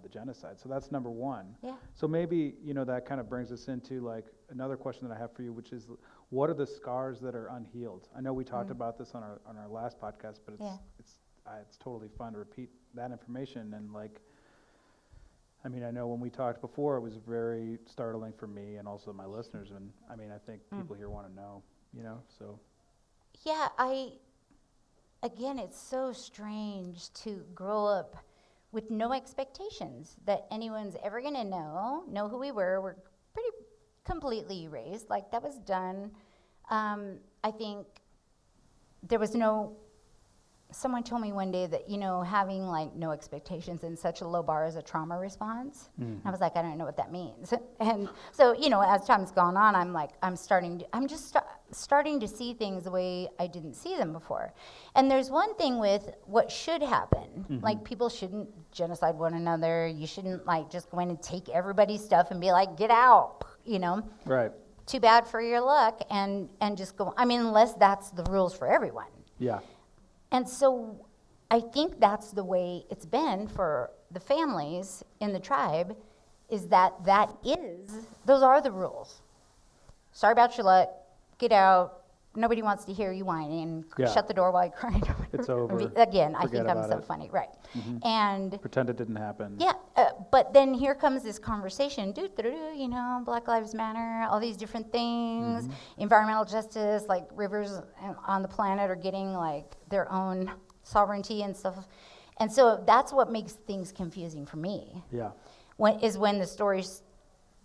the genocide. So that's number one. Yeah. So maybe, that kind of brings us into like another question that I have for you, which is, what are the scars that are unhealed? I know we talked about this on our last podcast, but it's totally fun to repeat that information. And like, I mean, I know when we talked before, it was very startling for me and also my listeners. And I mean, I think people here want to know, so. Yeah, again, it's so strange to grow up with no expectations that anyone's ever going to know who we were. We're pretty completely erased. Like, that was done. I think there was someone told me one day that, having like no expectations and such a low bar is a trauma response. I was like, I don't know what that means. And so, as time's gone on, I'm just starting to see things the way I didn't see them before. And there's one thing with what should happen. Like, people shouldn't genocide one another. You shouldn't like just go in and take everybody's stuff and be like, get out, Right. Too bad for your luck, and just go. I mean, unless that's the rules for everyone. Yeah. And so I think that's the way it's been for the families in the tribe, is those are the rules. Sorry about your luck, get out, nobody wants to hear you whining, shut the door while you're crying. It's over. Again, I Forget think I'm about so it. funny, right. And Pretend it didn't happen. yeah, but then here comes this conversation, Black Lives Matter, all these different things, environmental justice, like rivers on the planet are getting like their own sovereignty and stuff. And so that's what makes things confusing for me. Yeah. When the story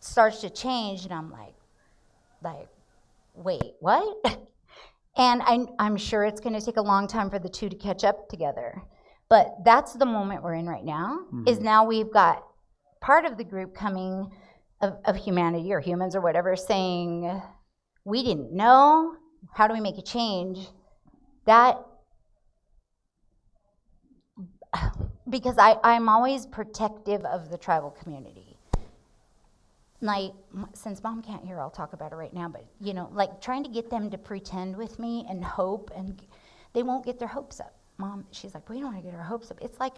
starts to change, and I'm like, wait, what? And I'm sure it's going to take a long time for the two to catch up together. But that's the moment we're in right now, is now we've got part of the group coming of humanity or humans or whatever saying, we didn't know, how do we make a change? Because I'm always protective of the tribal community. Like, since Mom can't hear, I'll talk about it right now, but, like trying to get them to pretend with me and hope, and they won't get their hopes up. Mom, she's like, we don't want to get our hopes up. It's like,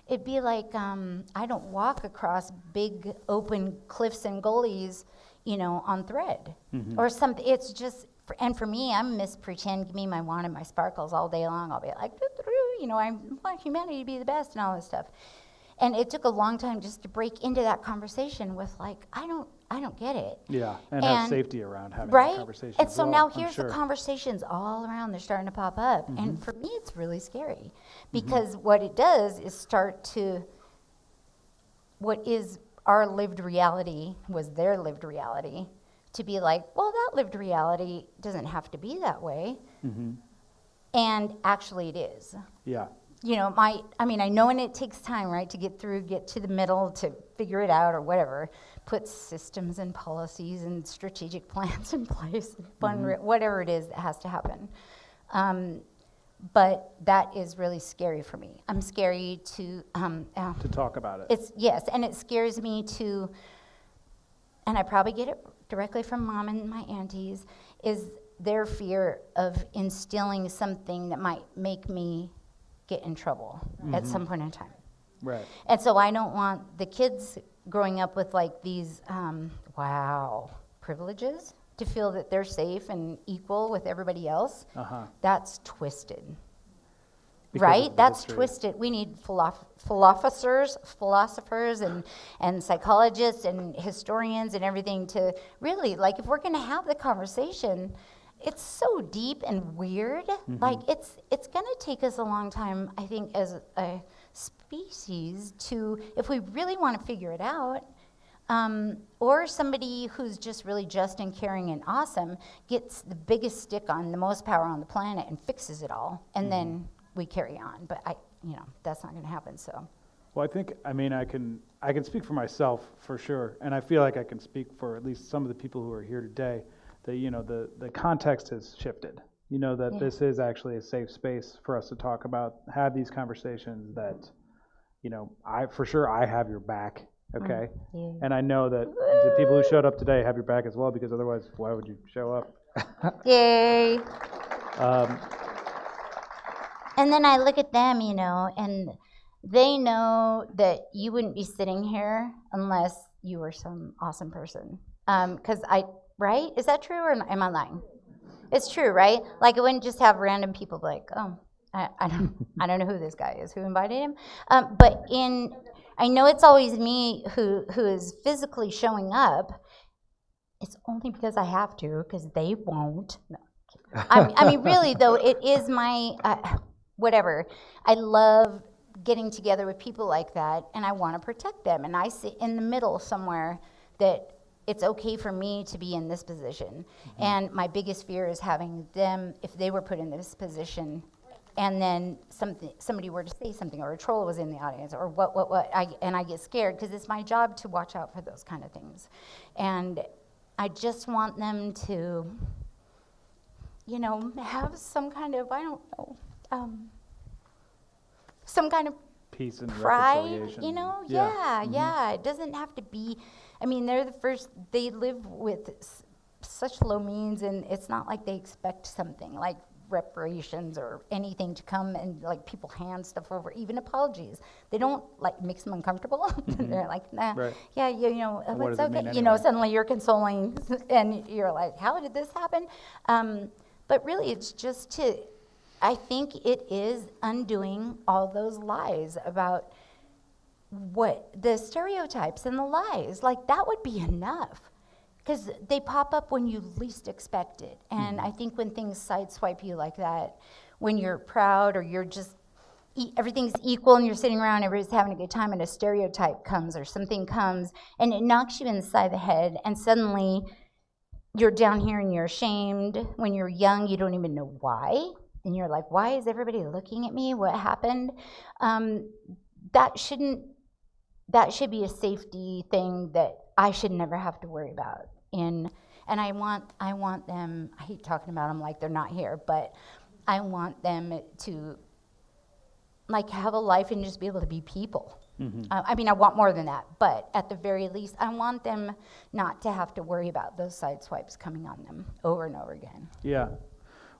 it'd be like, I don't walk across big open cliffs and gullies, on thread or something. It's just, and for me, I'm Miss Pretend, give me my wand and my sparkles all day long. I'll be like, I want humanity to be the best and all this stuff. And it took a long time just to break into that conversation with like, I don't get it. Yeah, and have safety around having right? that conversation. And as so well, now I'm here's sure. the conversations all around. They're starting to pop up. And for me, it's really scary because what it does is start to, what is our lived reality was their lived reality, to be like, well, that lived reality doesn't have to be that way. And actually it is. Yeah. I know, and it takes time, right, to get to the middle, to figure it out or whatever, put systems and policies and strategic plans in place, whatever it is that has to happen. But that is really scary for me. I'm scary to talk about it. And it scares me to, and I probably get it directly from Mom and my aunties, is their fear of instilling something that might make me get in trouble at some point in time. Right. And so I don't want the kids growing up with like these, privileges, to feel that they're safe and equal with everybody else. That's twisted. Because right? of the That's history. twisted. We need philosophers and psychologists and historians and everything to really, like, if we're going to have the conversation, it's so deep and weird. Like, it's going to take us a long time, I think, as a species to, if we really want to figure it out, or somebody who's just really just and caring and awesome gets the biggest stick on the most power on the planet and fixes it all, and then we carry on. But that's not going to happen. So. Well, I think, I can speak for myself for sure, and I feel like I can speak for at least some of the people who are here today. That the context has shifted. That this is actually a safe space for us to talk about, have these conversations. That, I have your back, Okay? Yeah. And I know that the people who showed up today have your back as well, because otherwise, why would you show up? Yay. Um, And then I look at them, and they know that you wouldn't be sitting here unless you were some awesome person. Because right? Is that true, or am I lying? It's true, right? Like, I wouldn't just have random people be like, oh, I don't know who this guy is, who invited him. But I know it's always me who is physically showing up. It's only because I have to, because they won't. No. I mean, really, though, it is my, whatever. I love getting together with people like that, and I want to protect them. And I sit in the middle somewhere that it's okay for me to be in this position. And my biggest fear is having them, if they were put in this position, and then somebody were to say something, or a troll was in the audience, or what, and I get scared, because it's my job to watch out for those kind of things. And I just want them to, have some kind of, I don't know, some kind of peace and pride, reconciliation. Yeah. It doesn't have to be, I mean, they're the first, they live with such low means, and it's not like they expect something like reparations or anything to come, and like people hand stuff over, even apologies. They don't like makes them uncomfortable. They're like, nah, Right. yeah, And what it's does it okay. mean anyway? Suddenly you're consoling, and you're like, how did this happen? But really, it's just I think it is undoing all those lies about what the stereotypes and the lies. Like, that would be enough. Because they pop up when you least expect it. And I think when things sideswipe you like that, when you're proud, or you're just, everything's equal and you're sitting around, everybody's having a good time, and a stereotype comes or something comes, and it knocks you inside the head, and suddenly you're down here and you're ashamed. When you're young, you don't even know why. And you're like, why is everybody looking at me? What happened? That should be a safety thing that I should never have to worry about. And I want them, I hate talking about them like they're not here, but I want them to like have a life and just be able to be people. I mean, I want more than that, but at the very least, I want them not to have to worry about those side swipes coming on them over and over again. Yeah.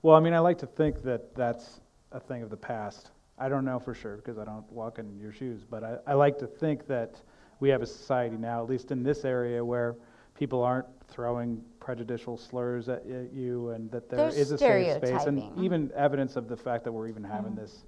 Well, I mean, I like to think that that's a thing of the past. I don't know for sure, because I don't walk in your shoes, but I like to think that we have a society now, at least in this area, where people aren't throwing prejudicial slurs at you, and that there is a safe space, and even evidence of the fact that we're even having this,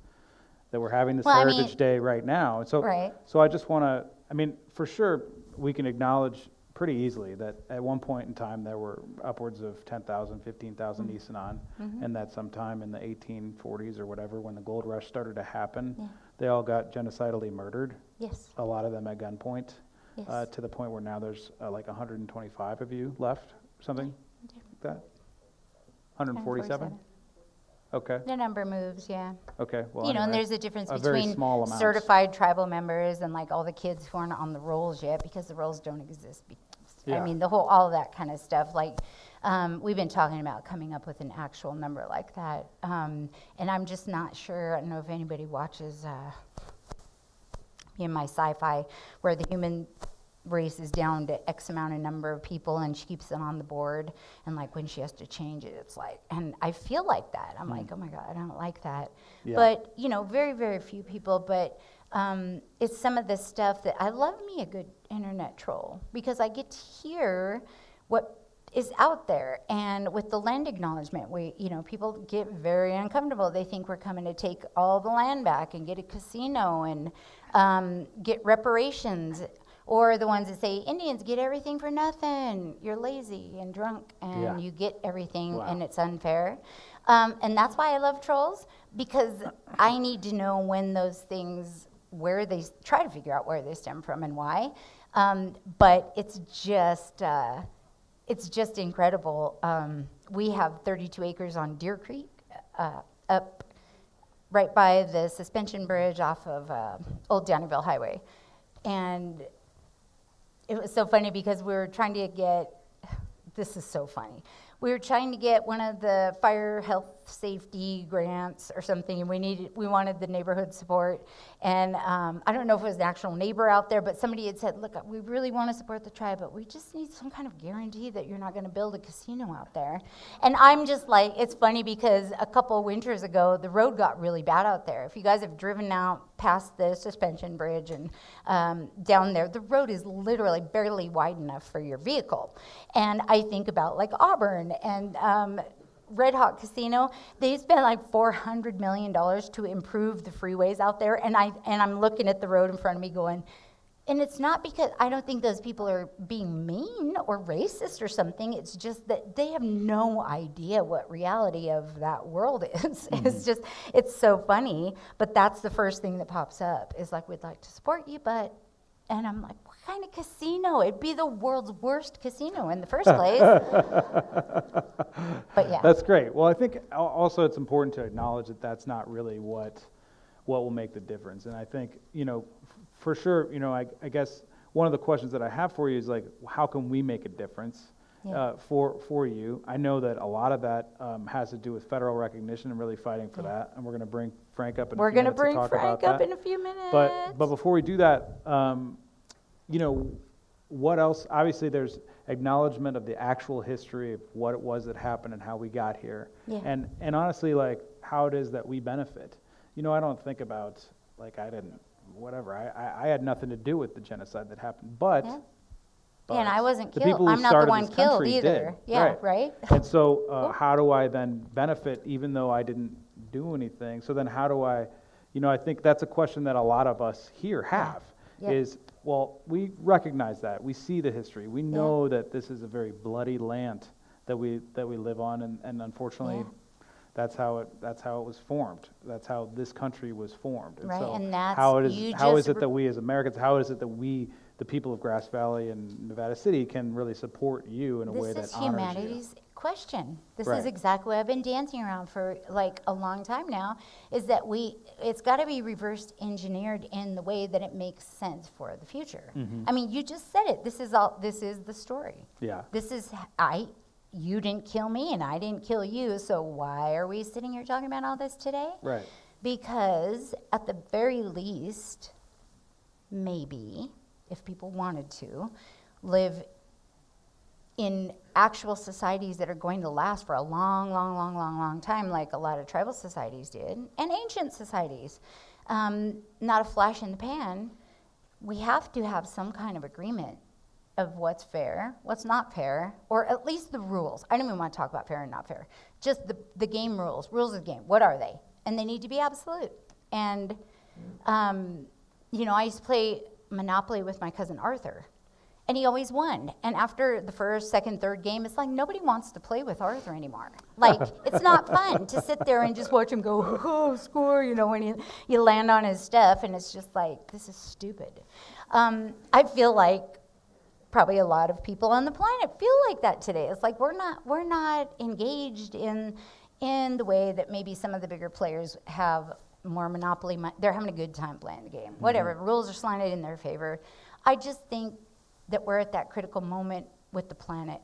that we're having this Heritage Day right now. And so I just want to, I mean, for sure, we can acknowledge pretty easily that at one point in time there were upwards of 10,000, 15,000 Nisenan, and that sometime in the 1840s or whatever, when the gold rush started to happen, they all got genocidally murdered. Yes. A lot of them at gunpoint. Yes. To the point where now there's like 125 of you left, something like that? 147? Okay. The number moves, yeah. Okay. Well, And anyway, there's a difference very between small amounts. certified tribal members and like all the kids who aren't on the rolls yet, because the rolls don't exist. Yeah. I mean, all of that kind of stuff. Like, we've been talking about coming up with an actual number like that. And I'm just not sure. I don't know if anybody watches in my sci-fi, where the human race is down to X amount of number of people, and she keeps it on the board, and like when she has to change it, it's like, and I feel like that. I'm like, oh my God, I don't like that. Yeah. But, very, very few people, but it's some of the stuff that I love me a good internet troll, because I get to hear what is out there. And with the land acknowledgement, people get very uncomfortable. They think we're coming to take all the land back and get a casino and get reparations. Or the ones that say, Indians get everything for nothing. You're lazy and drunk, and you get everything, and it's unfair. And that's why I love trolls, because I need to know when those things, where they try to figure out where they stem from and why. But it's just incredible. We have 32 acres on Deer Creek, up right by the suspension bridge off of Old Downeyville Highway. And it was so funny, because we were trying to get, this is so funny, we were trying to get one of the fire health safety grants or something, and we wanted the neighborhood support. And I don't know if it was an actual neighbor out there, but somebody had said, look, we really want to support the tribe, but we just need some kind of guarantee that you're not going to build a casino out there. And I'm just like, it's funny because a couple of winters ago, the road got really bad out there. If you guys have driven out past the suspension bridge and down there, the road is literally barely wide enough for your vehicle. And I think about like Auburn and Red Hawk Casino, they spent like $400 million to improve the freeways out there, and I'm looking at the road in front of me going, and it's not because I don't think those people are being mean or racist or something, it's just that they have no idea what reality of that world is. Mm-hmm. It's so funny, but that's the first thing that pops up, is like, we'd like to support you, but, and I'm like, what kind of casino? It'd be the world's worst casino in the first place. But yeah. That's great. Well, I think also it's important to acknowledge that that's not really what will make the difference. And I think, for sure, I guess one of the questions that I have for you is like, how can we make a difference for you? I know that a lot of that has to do with federal recognition and really fighting for that. And we're going to bring Frank up in a few minutes to talk about that. We're going to bring Frank up in a few minutes. But before we do that, what else? Obviously, there's acknowledgement of the actual history of what it was that happened and how we got here. Yeah. And honestly, like, how it is that we benefit. I don't think about, like, I had nothing to do with the genocide that happened, but and I wasn't killed. I'm not the one killed either. Did. Yeah, right? And so how do I then benefit even though I didn't do anything? So then how do I, I think that's a question that a lot of us here have is, well, we recognize that. We see the history. We know that this is a very bloody land that we live on, and unfortunately that's how it was formed. That's how this country was formed. And right, so and that's how is it that we as Americans, how is it that we, the people of Grass Valley and Nevada City, can really support you in a way that honors you? This is humanity's question. This is exactly what I've been dancing around for like a long time now, is that it's got to be reverse engineered in the way that it makes sense for the future. Mm-hmm. I mean, you just said it. This is the story. Yeah. You didn't kill me and I didn't kill you, so why are we sitting here talking about all this today? Right. Because at the very least, maybe, if people wanted to, live in actual societies that are going to last for a long time, like a lot of tribal societies did, and ancient societies. Not a flash in the pan. We have to have some kind of agreement of what's fair, what's not fair, or at least the rules. I don't even want to talk about fair and not fair. Just the game rules of the game. What are they? And they need to be absolute. And, I used to play Monopoly with my cousin Arthur, and he always won. And after the first, second, third game, it's like nobody wants to play with Arthur anymore. Like, it's not fun to sit there and just watch him go, score, when you land on his stuff, and it's just like, this is stupid. I feel like probably a lot of people on the planet feel like that today. It's like we're not engaged in the way that maybe some of the bigger players have more Monopoly. They're having a good time playing the game. Mm-hmm. Whatever, rules are slanted in their favor. I just think that we're at that critical moment with the planet,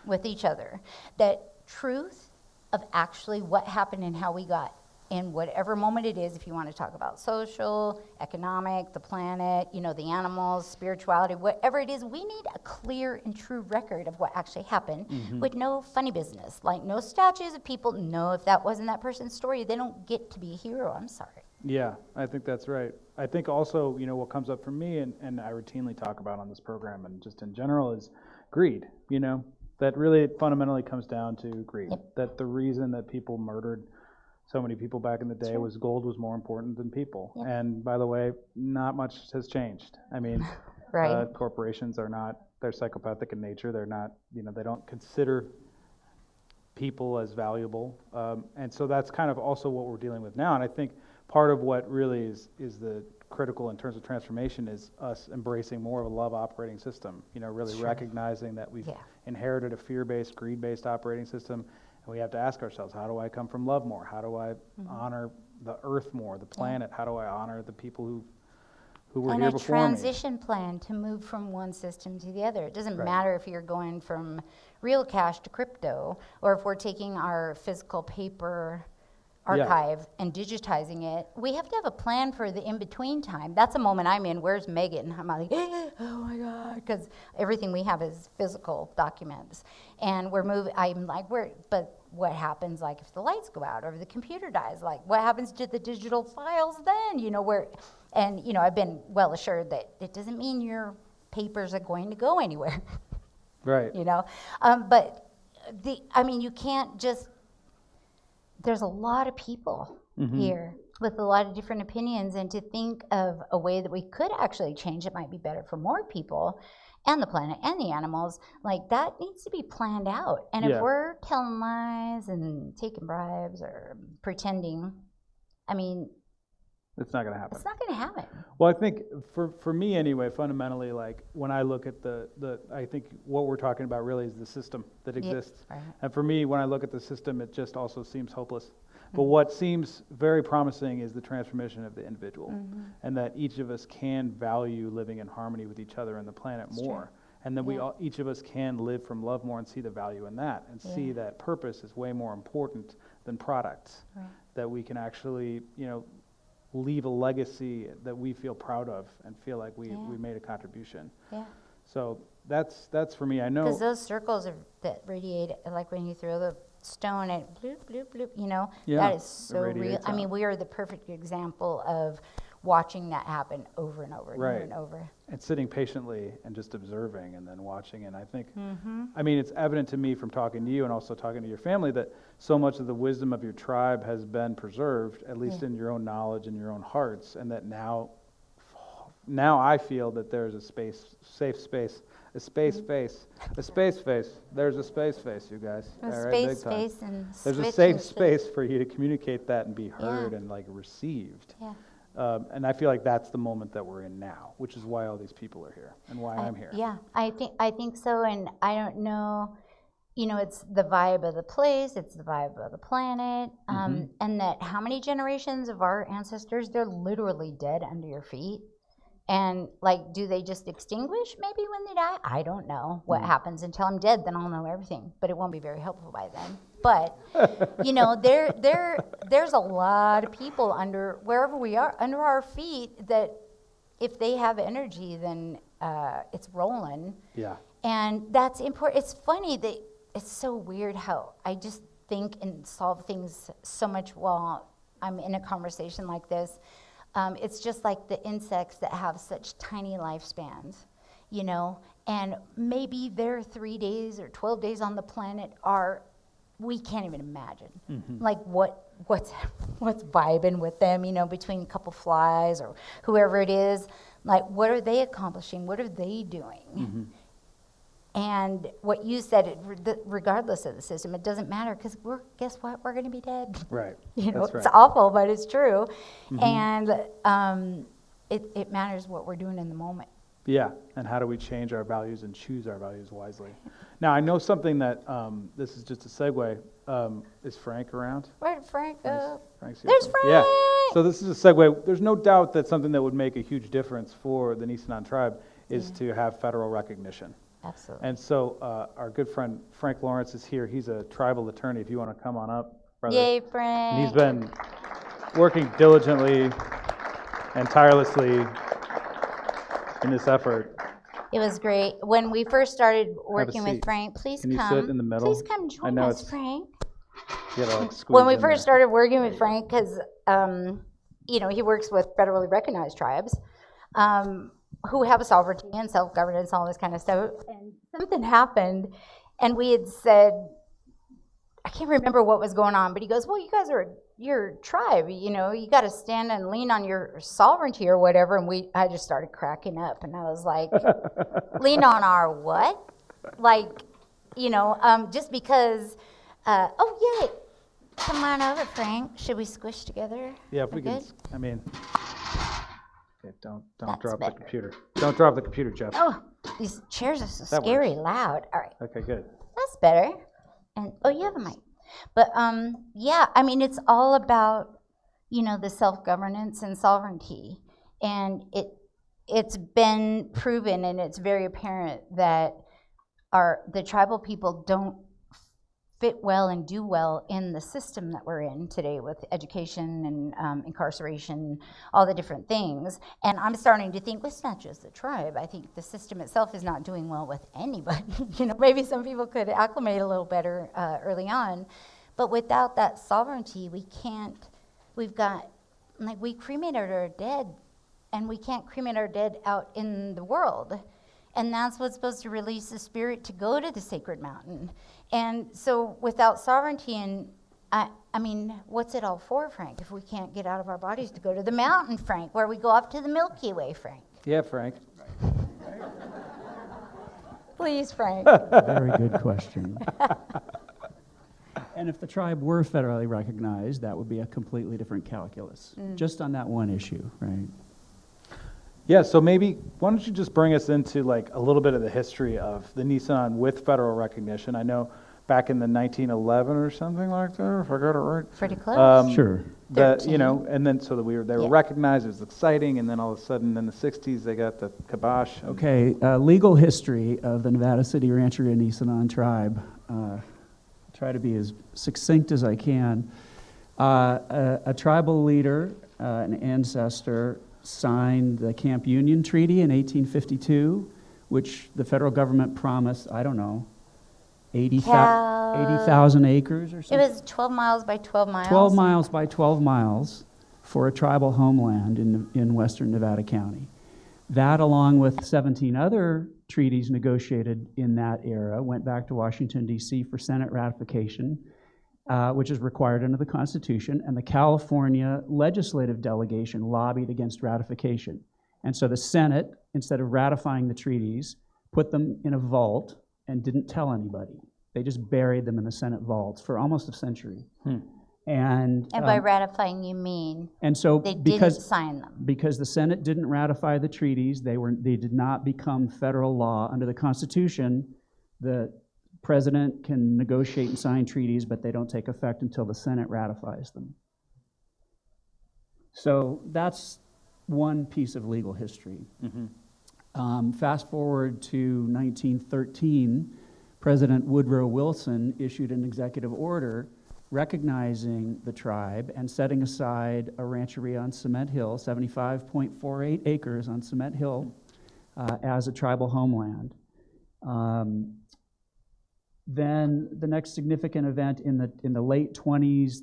with each other, that truth of actually what happened and how we got in whatever moment it is, if you want to talk about social, economic, the planet, the animals, spirituality, whatever it is, we need a clear and true record of what actually happened with no funny business, like no statues of people. No, if that wasn't that person's story, they don't get to be a hero. I'm sorry. Yeah, I think that's right. I think also, what comes up for me, and I routinely talk about on this program and just in general, is greed, that really fundamentally comes down to greed. Yep. That the reason that people murdered so many people back in the day was gold was more important than people. Yep. And by the way, not much has changed. I mean, right. Corporations they're psychopathic in nature. They're not, they don't consider people as valuable. And so that's kind of also what we're dealing with now. And I think part of what really is the critical in terms of transformation is us embracing more of a love operating system, really recognizing that we've inherited a fear-based, greed-based operating system. And we have to ask ourselves, how do I come from love more? How do I honor the earth more, the planet? How do I honor the people who were and here a before me. transition plan to move from one system to the other. It doesn't matter if you're going from real cash to crypto, or if we're taking our physical paper archive and digitizing it. We have to have a plan for the in-between time. That's a moment I'm in. Where's Megan? I'm like, oh my God, because everything we have is physical documents. And we're moving, I'm like, but what happens like if the lights go out or if the computer dies? Like what happens to the digital files then? And I've been well assured that it doesn't mean your papers are going to go anywhere. Right. But you can't just, there's a lot of people here with a lot of different opinions, and to think of a way that we could actually change it might be better for more people and the planet and the animals, like that needs to be planned out. And if we're telling lies and taking bribes or pretending, it's not going to happen. it's not going to happen. Well, I think for me anyway, fundamentally, like when I look at I think what we're talking about really is the system that exists. Right. And for me, when I look at the system, it just also seems hopeless. But what seems very promising is the transformation of the individual, and that each of us can value living in harmony with each other and the planet more. And then each of us can live from love more and see the value in that, and see that purpose is way more important than products. Right. That we can actually, leave a legacy that we feel proud of and feel like we made a contribution. Yeah. So that's for me. I know Because those circles that radiate, like when you throw the stone and bloop, bloop, bloop, that is so real. radiates I mean, out. we are the perfect example of watching that happen over and over and over Right. and over. and sitting patiently and just observing and then watching. And I think, it's evident to me from talking to you and also talking to your family that so much of the wisdom of your tribe has been preserved, at least in your own knowledge and your own hearts, and that now I feel that there's a safe space, a space face. There's a space face, you guys. A All right, space big time. space and There's a switch safe and space for you to communicate that and be heard Yeah. and received. Yeah. And I feel like that's the moment that we're in now, which is why all these people are here and why I'm here. Yeah, I think so, and I don't know. It's the vibe of the place, it's the vibe of the planet, and that how many generations of our ancestors, they're literally dead under your feet. And do they just extinguish maybe when they die? I don't know what happens until I'm dead, then I'll know everything. But it won't be very helpful by then. But, there's a lot of people under, wherever we are, under our feet, that if they have energy, then it's rolling. Yeah. And that's important. It's funny that it's so weird how I just think and solve things so much while I'm in a conversation like this. It's just like the insects that have such tiny lifespans, and maybe their 3 days or 12 days on the planet we can't even imagine. Like what's vibing with them, between a couple flies or whoever it is. Like, what are they accomplishing? What are they doing? And what you said, regardless of the system, it doesn't matter, because guess what? We're going to be dead. Right. That's That's right. It's awful, but it's true. And it matters what we're doing in the moment. Yeah, and how do we change our values and choose our values wisely? Now, I know something that, this is just a segue. Is Frank around? Where did Frank go? Frank's here. There's Frank! Yeah, so this is a segue. There's no doubt that something that would make a huge difference for the Nisenan tribe is to have federal recognition. Absolutely. And so our good friend Frank Lawrence is here. He's a tribal attorney. If you want to come on up, brother. Yay, Frank! And he's been working diligently and tirelessly in this effort. It was great. When we first started working with seat. Frank, please Can you come. sit in the middle? Please come I join know us, it's- Frank. You gotta, squeeze When we in first there. started working with Frank, because he works with federally recognized tribes who have sovereignty and self-governance, all this kind of stuff. And something happened, and we had said, I can't remember what was going on, but he goes, well, you guys are your tribe, you got to stand and lean on your sovereignty or whatever. And I just started cracking up, and I was like, lean on our what? Just because, oh, yay. Come on over, Frank. Should we squish together? Yeah, if we We're can. good? Okay, don't That's drop better. the computer. Don't drop the computer, Geoff. Oh, these chairs are so That scary works. loud. All right, Okay, good. that's better. And you have a mic. But it's all about the self-governance and sovereignty, and it's been proven and it's very apparent that the tribal people don't fit well and do well in the system that we're in today with education and incarceration, all the different things. And I'm starting to think, well, it's not just the tribe. I think the system itself is not doing well with anybody. Maybe some people could acclimate a little better early on. But without that sovereignty, we cremated our dead, and we can't cremate our dead out in the world. And that's what's supposed to release the spirit to go to the sacred mountain. And so without sovereignty, and I mean, what's it all for, Frank, if we can't get out of our bodies to go to the mountain, Frank, where we go off to the Milky Way, Frank? Yeah, Frank. Please, Frank. Very good question. And if the tribe were federally recognized, that would be a completely different calculus, just on that one issue, right? Yeah, so maybe, why don't you just bring us into like a little bit of the history of the Nisenan with federal recognition. I know back in the 1911 or something like that, if I got it right. Pretty close. Sure. That, 13. and then so that they were recognized, it was exciting, and then all of a sudden in the 60s they got the kibosh. Okay, legal history of the Nevada City Rancheria Nisenan tribe. Try to be as succinct as I can. A tribal leader, an ancestor, signed the Camp Union Treaty in 1852, which the federal government promised, 80,000 acres or It something. was 12 miles by 12 miles. 12 miles by 12 miles for a tribal homeland in western Nevada County. That, along with 17 other treaties negotiated in that era, went back to Washington, D.C. for Senate ratification, which is required under the Constitution, and the California legislative delegation lobbied against ratification. And so the Senate, instead of ratifying the treaties, put them in a vault and didn't tell anybody. They just buried them in the Senate vaults for almost a century. And by ratifying, you mean and so they didn't sign them. Because the Senate didn't ratify the treaties, they did not become federal law under the Constitution. The president can negotiate and sign treaties, but they don't take effect until the Senate ratifies them. So that's one piece of legal history. Fast forward to 1913, President Woodrow Wilson issued an executive order recognizing the tribe and setting aside a rancheria on Cement Hill, 75.48 acres on Cement Hill, as a tribal homeland. Then the next significant event in the late 20s,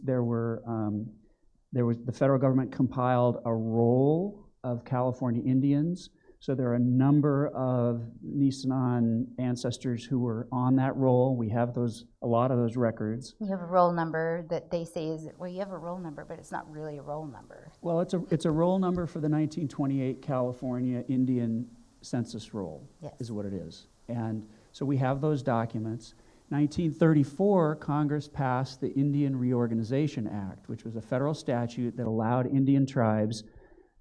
the federal government compiled a roll of California Indians. So there are a number of Nisenan ancestors who were on that roll. We have a lot of those records. You have a roll number that they say is, well, you have a roll number, but it's not really a roll number. Well, it's a roll number for the 1928 California Indian Census roll, is what it is. And so we have those documents. 1934, Congress passed the Indian Reorganization Act, which was a federal statute that allowed Indian tribes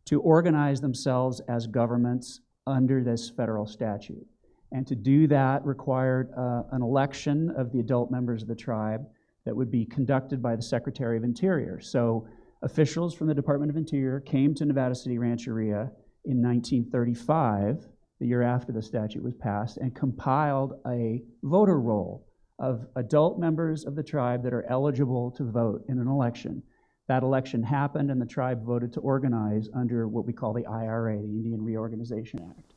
to organize themselves as governments under this federal statute. And to do that required an election of the adult members of the tribe that would be conducted by the Secretary of Interior. So officials from the Department of Interior came to Nevada City Rancheria in 1935, the year after the statute was passed, and compiled a voter roll of adult members of the tribe that are eligible to vote in an election. That election happened, and the tribe voted to organize under what we call the IRA, the Indian Reorganization Act.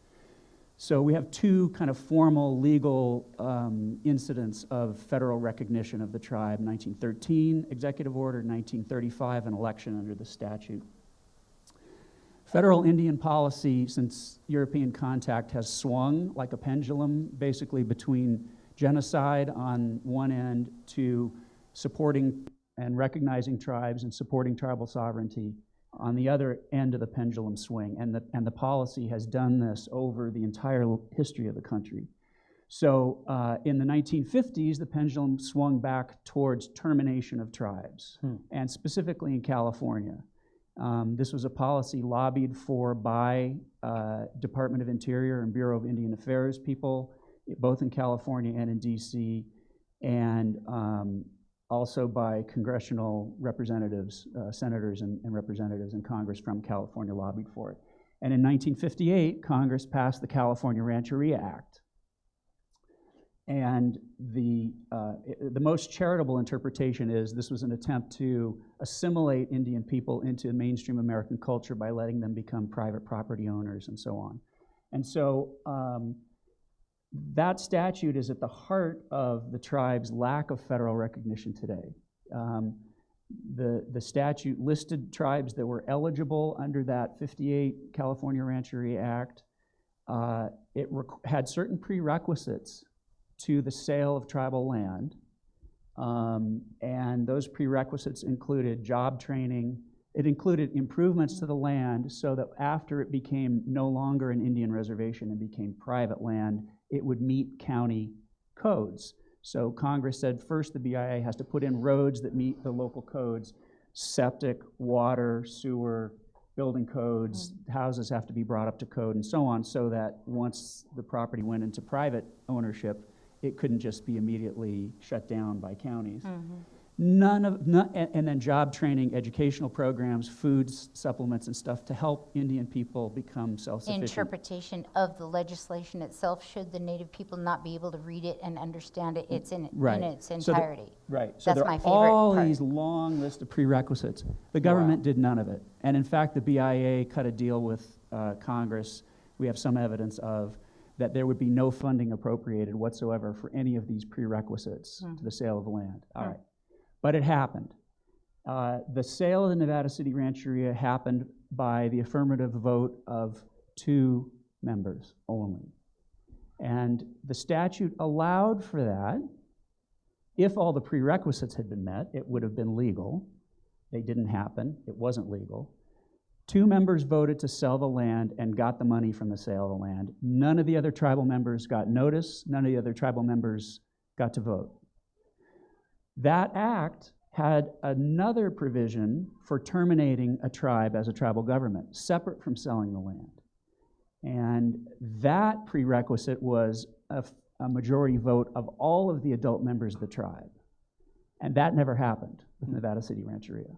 So we have two kind of formal legal incidents of federal recognition of the tribe: 1913 executive order, 1935 an election under the statute. Federal Indian policy since European contact has swung like a pendulum, basically between genocide on one end to supporting and recognizing tribes and supporting tribal sovereignty on the other end of the pendulum swing. And the policy has done this over the entire history of the country. So in the 1950s, the pendulum swung back towards termination of tribes, and specifically in California. This was a policy lobbied for by Department of Interior and Bureau of Indian Affairs people, both in California and in DC, and also by congressional representatives, senators and representatives in Congress from California lobbied for it. And in 1958, Congress passed the California Rancheria Act. And the most charitable interpretation is this was an attempt to assimilate Indian people into mainstream American culture by letting them become private property owners and so on. And so that statute is at the heart of the tribe's lack of federal recognition today. The statute listed tribes that were eligible under that 58 California Rancheria Act. It had certain prerequisites to the sale of tribal land, and those prerequisites included job training. It included improvements to the land so that after it became no longer an Indian reservation and became private land, it would meet county codes. So Congress said first the BIA has to put in roads that meet the local codes, septic, water, sewer, building codes, houses have to be brought up to code and so on, so that once the property went into private ownership, it couldn't just be immediately shut down by counties. And then job training, educational programs, food supplements and stuff to help Indian people become self-sufficient. Interpretation of the legislation itself, should the Native people not be able to read it and understand it, it's in its entirety. So That's there my are favorite all part. these long list of prerequisites. The government did none of it. And in fact, the BIA cut a deal with Congress, we have some evidence of, that there would be no funding appropriated whatsoever for any of these prerequisites to the sale of land. All right. But it happened. The sale of the Nevada City Rancheria happened by the affirmative vote of 2 members only. And the statute allowed for that. If all the prerequisites had been met, it would have been legal. They didn't happen. It wasn't legal. 2 members voted to sell the land and got the money from the sale of the land. None of the other tribal members got notice. None of the other tribal members got to vote. That act had another provision for terminating a tribe as a tribal government, separate from selling the land. And that prerequisite was a majority vote of all of the adult members of the tribe. And that never happened with Nevada City Rancheria.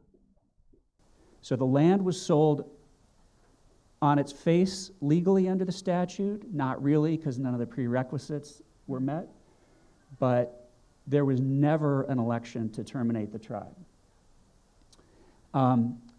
So the land was sold on its face legally under the statute, not really, because none of the prerequisites were met, but there was never an election to terminate the tribe.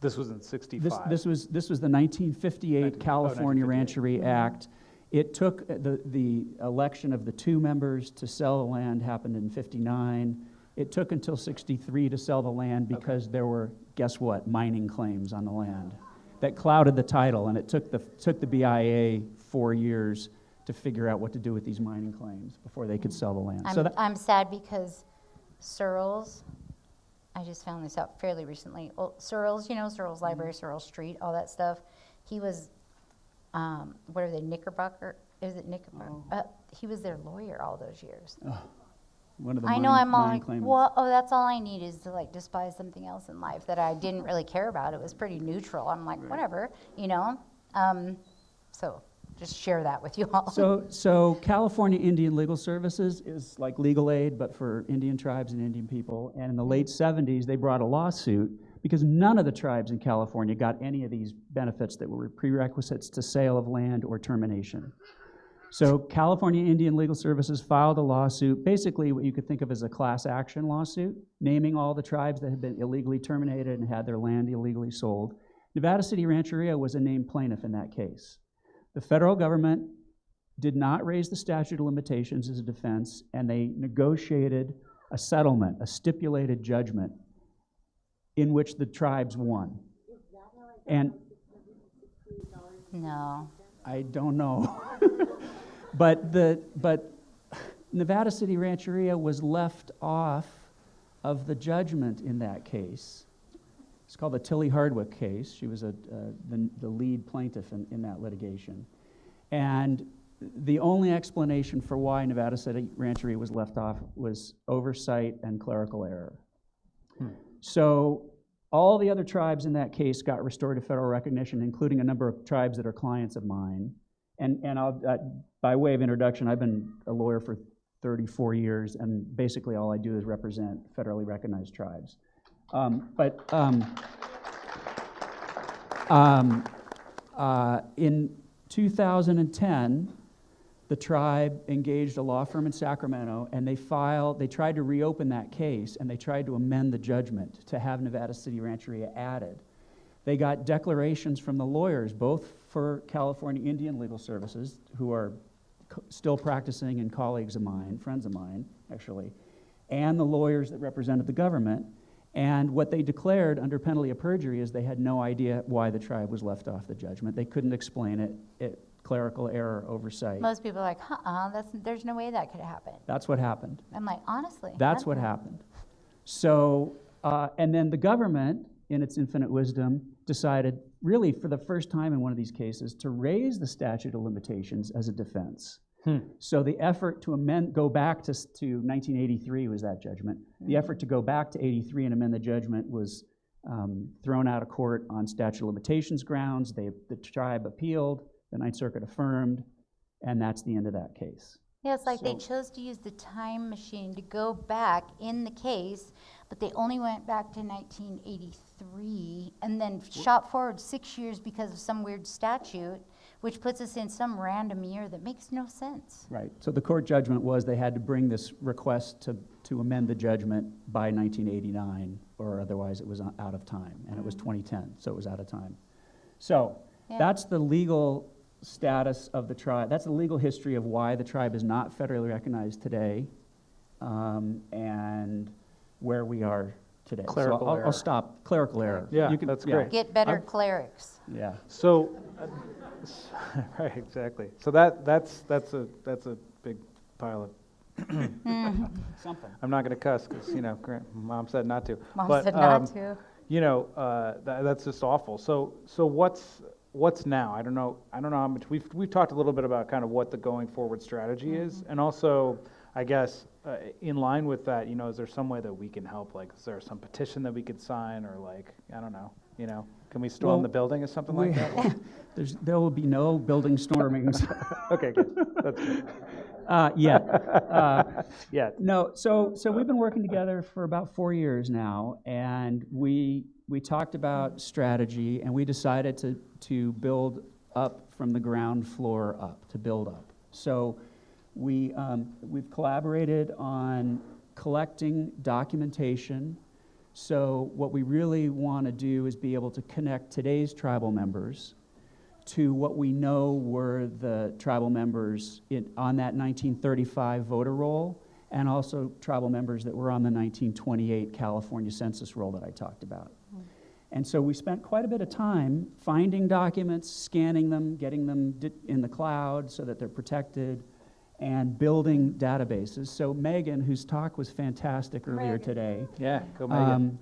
This was in 65. This was the 1958 California 1958. Rancheria Act. It took the election of the 2 members to sell the land happened in 59. It took until 63 to sell the land because there were, guess what, mining claims on the land that clouded the title, and it took the BIA 4 years to figure out what to do with these mining claims before they could sell the land. I'm sad because Searles, I just found this out fairly recently. Well, Searles, Searles Library, Searles Street, all that stuff. He was, what are they, Knickerbocker? Is it Knickerbocker? He was their lawyer all those years. One of the I know I'm all mine like, claimants. well, that's all I need is to despise something else in life that I didn't really care about. It was pretty neutral. I'm like, whatever, So just share that with you all. So California Indian Legal Services is like legal aid, but for Indian tribes and Indian people. And in the late 70s, they brought a lawsuit because none of the tribes in California got any of these benefits that were prerequisites to sale of land or termination. So California Indian Legal Services filed a lawsuit, basically what you could think of as a class action lawsuit, naming all the tribes that had been illegally terminated and had their land illegally sold. Nevada City Rancheria was a named plaintiff in that case. The federal government did not raise the statute of limitations as a defense, and they negotiated a settlement, a stipulated judgment, in which the tribes won. And No. I don't know. But Nevada City Rancheria was left off of the judgment in that case. It's called the Tilly Hardwick case. She was the lead plaintiff in that litigation. And the only explanation for why Nevada City Rancheria was left off was oversight and clerical error. So all the other tribes in that case got restored to federal recognition, including a number of tribes that are clients of mine. And I'll, by way of introduction, I've been a lawyer for 34 years, and basically all I do is represent federally recognized tribes. In 2010, the tribe engaged a law firm in Sacramento, and they tried to reopen that case, and they tried to amend the judgment to have Nevada City Rancheria added. They got declarations from the lawyers, both for California Indian Legal Services, who are still practicing and colleagues of mine, friends of mine, actually, and the lawyers that represented the government. And what they declared under penalty of perjury is they had no idea why the tribe was left off the judgment. They couldn't explain it, clerical error, oversight. Most people are like, there's no way that could happen. That's what happened. I'm like, honestly. That's what happened. So, and then the government, in its infinite wisdom, decided, really for the first time in one of these cases, to raise the statute of limitations as a defense. So the effort to go back to 1983 was that judgment. The effort to go back to 83 and amend the judgment was thrown out of court on statute of limitations grounds. The tribe appealed, the Ninth Circuit affirmed, and that's the end of that case. Yeah, it's like they chose to use the time machine to go back in the case, but they only went back to 1983 and then shot forward 6 years because of some weird statute, which puts us in some random year that makes no sense. Right. So the court judgment was they had to bring this request to amend the judgment by 1989, or otherwise it was out of time. And it was 2010, so it was out of time. So that's the legal status of the tribe. That's the legal history of why the tribe is not federally recognized today, and where we are today. Clerical error. I'll stop. Clerical error. Yeah, that's great. Get better clerics. Yeah. So, right, exactly. So that's a big pile of. Something. I'm not going to cuss because Mom said not to. Mom said not to. That's just awful. So what's now? I don't know how much we've talked a little bit about kind of what the going forward strategy is, and also I guess in line with that, is there some way that we can help? Like, is there some petition that we could sign, or like, I don't know, can we storm the building or something like that? There will be no building stormings. Okay, good. That's good. Yeah. No. So we've been working together for about 4 years now, and we talked about strategy, and we decided to build up from the ground floor up, to build up. So we've collaborated on collecting documentation. So what we really want to do is be able to connect today's tribal members to what we know were the tribal members on that 1935 voter roll, and also tribal members that were on the 1928 California census roll that I talked about. And so we spent quite a bit of time finding documents, scanning them, getting them in the cloud so that they're protected, and building databases. So Megan, whose talk was fantastic earlier today. Yeah, go Megan.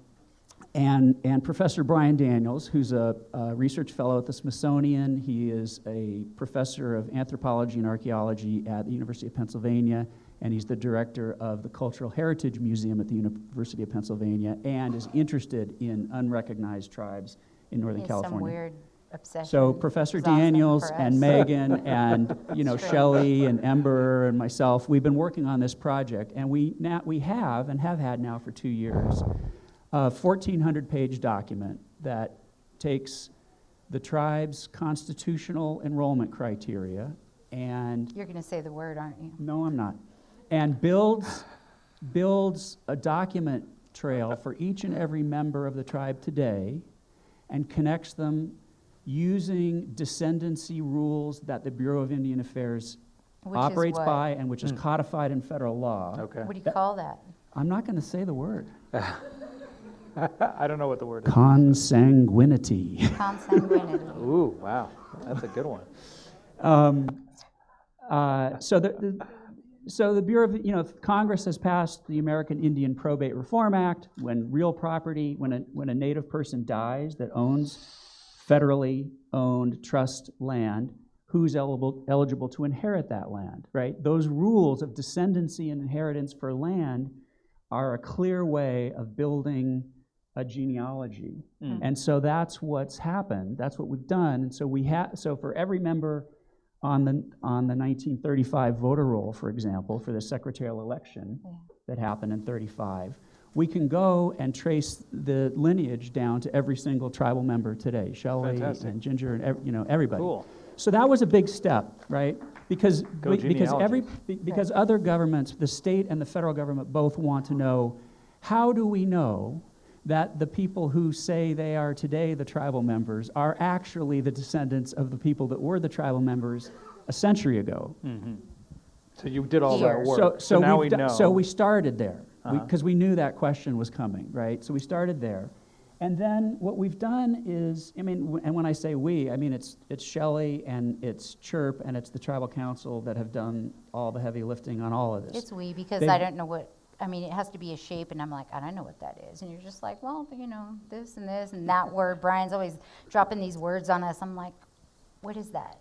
And Professor Brian Daniels, who's a research fellow at the Smithsonian. He is a professor of anthropology and archaeology at the University of Pennsylvania, and he's the director of the Cultural Heritage Museum at the University of Pennsylvania, and is interested in unrecognized tribes in Northern California. Some weird obsession. So Professor Daniels and Megan and Shelly and Ember and myself, we've been working on this project, and we have had now for 2 years a 1,400-page document that takes the tribe's constitutional enrollment criteria and... You're going to say the word, aren't you? No, I'm not. And builds a document trail for each and every member of the tribe today, and connects them using descendancy rules that the Bureau of Indian Affairs operates by, and which is codified in federal law. Okay. What do you call that? I'm not going to say the word. I don't know what the word is. Consanguinity. Consanguinity. Ooh, wow. That's a good one. So the Bureau of, Congress has passed the American Indian Probate Reform Act. When real property, when a Native person dies that owns federally owned trust land, who's eligible to inherit that land, right? Those rules of descendancy and inheritance for land are a clear way of building a genealogy. And so that's what's happened. That's what we've done. And so so for every member on the 1935 voter roll, for example, for the secretarial election that happened in 35, we can go and trace the lineage down to every single tribal member today, Shelly Fantastic. and Ginger and everybody. Cool. So that was a big step, right? Because genealogy. because other governments, the state and the federal government, both want to know, how do we know that the people who say they are today the tribal members are actually the descendants of the people that were the tribal members a century ago? So you did all Here. that work. So now we know. So we started there, Uh-huh. because we knew that question was coming, right? So we started there. And then what we've done is, and when I say we, I mean it's Shelly and it's CHIRP and it's the tribal council that have done all the heavy lifting on all of this. It's we, because They- I don't know what, it has to be a shape, and I'm like, I don't know what that is. And you're just like, well, this and that word. Brian's always dropping these words on us. I'm like, what is that?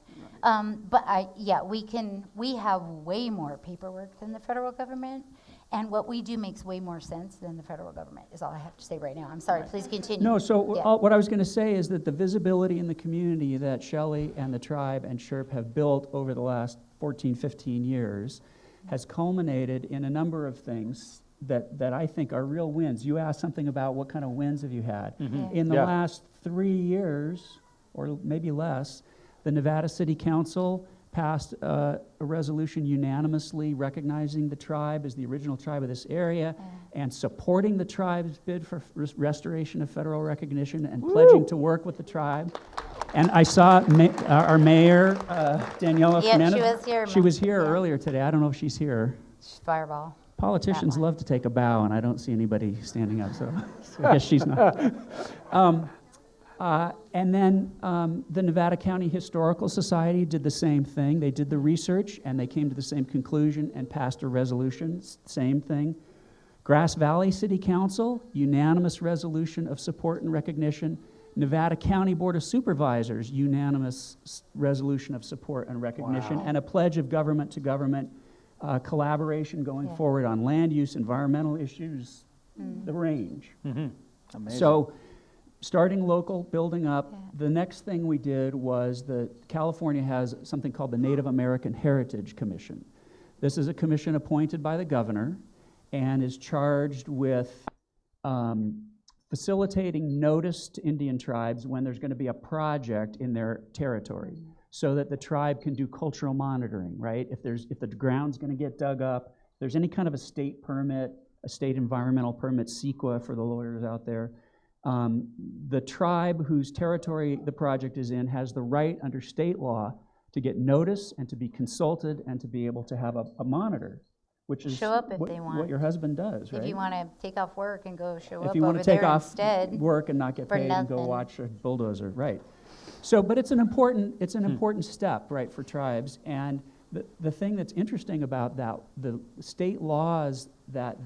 We have way more paperwork than the federal government, and what we do makes way more sense than the federal government, is all I have to say right now. I'm sorry, please continue. No, so Yeah. what I was going to say is that the visibility in the community that Shelly and the tribe and CHIRP have built over the last 14, 15 years has culminated in a number of things that I think are real wins. You asked something about what kind of wins have you had. Yeah. In the Yeah. last 3 years, or maybe less, the Nevada City Council passed a resolution unanimously recognizing the tribe as the original tribe of this area and supporting the tribe's bid for restoration of federal recognition and pledging to work with the tribe. And I saw our mayor, Daniela Yep, Fernandez. she was here. She was here Yeah. earlier today. I don't know if she's here. Fireball. Politicians one. love to take a bow, and I don't see anybody standing up, so I guess she's not. And then the Nevada County Historical Society did the same thing. They did the research, and they came to the same conclusion and passed a resolution, same thing. Grass Valley City Council, unanimous resolution of support and recognition. Nevada County Board of Supervisors, unanimous resolution of support and recognition, and a pledge of government to government collaboration going forward on land use, environmental issues, the range. Amazing. So, starting local, building up, the next thing we did was California has something called the Native American Heritage Commission. This is a commission appointed by the governor and is charged with facilitating notice to Indian tribes when there's going to be a project in their territory, so that the tribe can do cultural monitoring, right? If the ground's going to get dug up, if there's any kind of a state permit, a state environmental permit, CEQA for the lawyers out there, the tribe whose territory the project is in has the right under state law to get notice and to be consulted and to be able to have a monitor, which is Show up if what, they want. what your husband does, right? If you want to take off work and go show If up you want over to take there off instead. work and not get for paid and go nothing. watch a bulldozer, right? So, but it's an important step, right, for tribes. And the thing that's interesting about that, the state laws that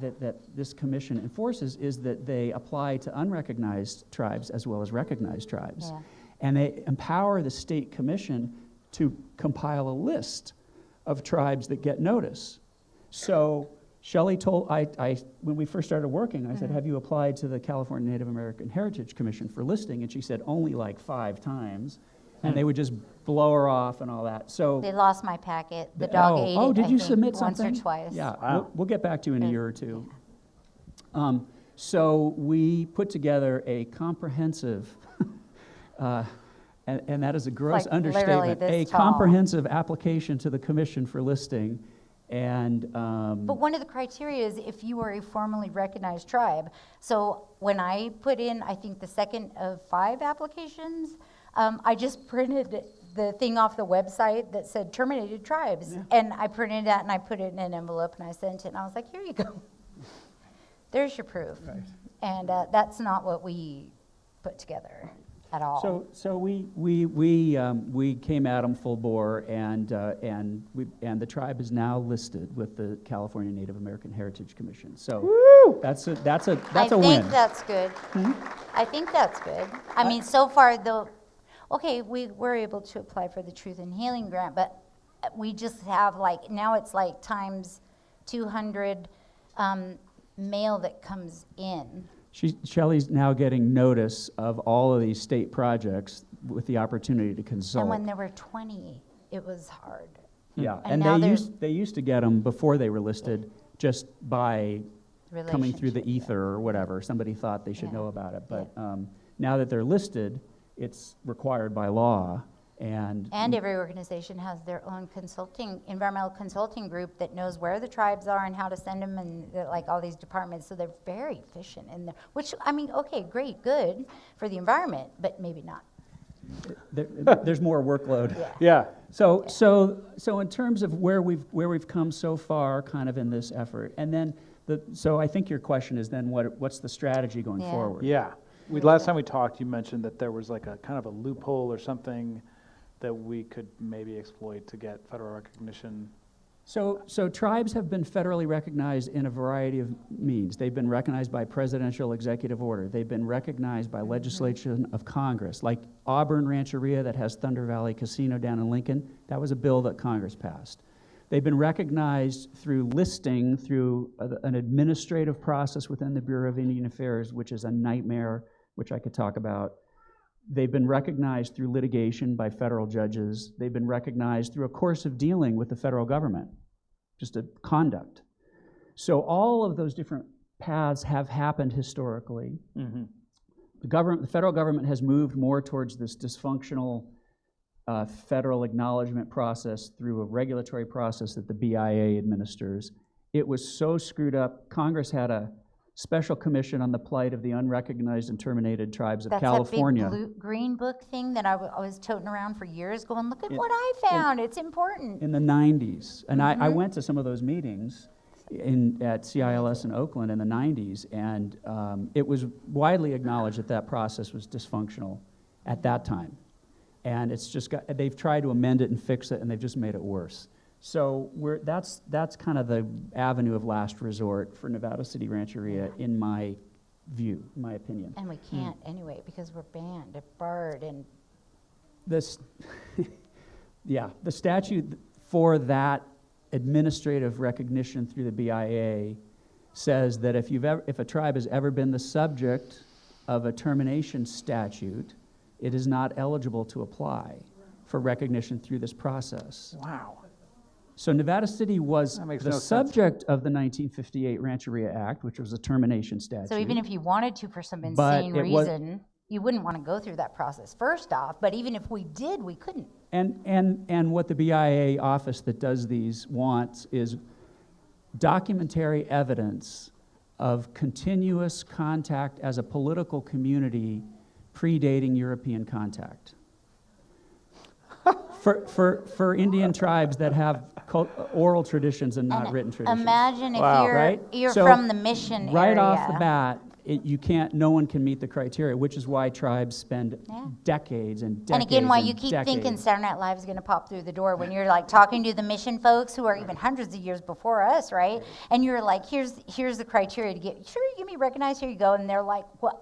this commission enforces, is that they apply to unrecognized tribes as well as recognized tribes. Yeah. And they empower the state commission to compile a list of tribes that get notice. So Shelly told, when we first started working, I said, have you applied to the California Native American Heritage Commission for listing? And she said, only like 5 times. And they would just blow her off and all that. So They lost my packet. The dog ate it. oh, did I you think, submit once something? or twice. Yeah, Wow. we'll get back to you in a year or two. So we put together a comprehensive, and that is a gross like literally understatement, this a tall. comprehensive application to the commission for listing. And But one of the criteria is if you are a formally recognized tribe. So when I put in, I think the second of 5 applications, I just printed the thing off the website that said terminated tribes. And I printed that and I put it in an envelope and I sent it and I was like, here you go. There's your proof. Right. And that's not what we put together at all. So we came at them full bore, and the tribe is now listed with the California Native American Heritage Commission. So that's a I win. think that's good. I think that's good. I mean, so far, though, okay, we were able to apply for the Truth in Healing grant, but we just have now it's times 200 mail that comes in. Shelly's now getting notice of all of these state projects with the opportunity to consult. And when there were 20, it was hard. Yeah, And and now they used to get them before they were listed just by coming through the Relationship, yeah. ether or whatever. Somebody thought they should Yeah. know about it. But now that they're listed, it's required by law. And every organization has their own environmental consulting group that knows where the tribes are and how to send them, and like all these departments. So they're very efficient in there. Which, I mean, okay, great, good for the environment, but maybe not. there's more workload. Yeah. So in terms of where we've come so far, kind of in this effort, and then so I think your question is then what's the strategy going Yeah. forward? Yeah. Last time we talked, you mentioned that there was like a kind of a loophole or something that we could maybe exploit to get federal recognition. So tribes have been federally recognized in a variety of means. They've been recognized by presidential executive order. They've been recognized by legislation of Congress, like Auburn Rancheria that has Thunder Valley Casino down in Lincoln. That was a bill that Congress passed. They've been recognized through listing, through an administrative process within the Bureau of Indian Affairs, which is a nightmare, which I could talk about. They've been recognized through litigation by federal judges. They've been recognized through a course of dealing with the federal government, just a conduct. So all of those different paths have happened historically. Mm-hmm. The federal government has moved more towards this dysfunctional federal acknowledgement process through a regulatory process that the BIA administers. It was so screwed up. Congress had a special commission on the plight of the unrecognized and terminated tribes of California. That's that big green book thing that I was toting around for years going, look at what I found, it's important. In the 90s. And I went to some of those meetings at CILS in Oakland in the 90s, and it was widely acknowledged that that process was dysfunctional at that time. And they've tried to amend it and fix it, and they've just made it worse. So that's kind of the avenue of last resort for Nevada City Rancheria, in my view, in my opinion. And we can't anyway because we're banned, barred, and The statute for that administrative recognition through the BIA says that if a tribe has ever been the subject of a termination statute, it is not eligible to apply for recognition through this process. Wow. So Nevada City was That makes the no sense. subject of the 1958 Rancheria Act, which was a termination statute. so even if you wanted to for some But insane it was- reason, you wouldn't want to go through that process first off, but even if we did, we couldn't. And what the BIA office that does these wants is documentary evidence of continuous contact as a political community predating European contact. For Indian tribes that have oral traditions and not written traditions. Imagine if Wow. you're So, from the mission right area. off the bat, no one can meet the criteria, which is why tribes spend Yeah. decades and decades And again, why you and keep decades. thinking Saturday Night Live is going to pop through the door when you're like talking to the mission folks who are even hundreds of years before us, right? And you're like, here's the criteria to get, sure, you can be recognized, here you go. And they're like, what,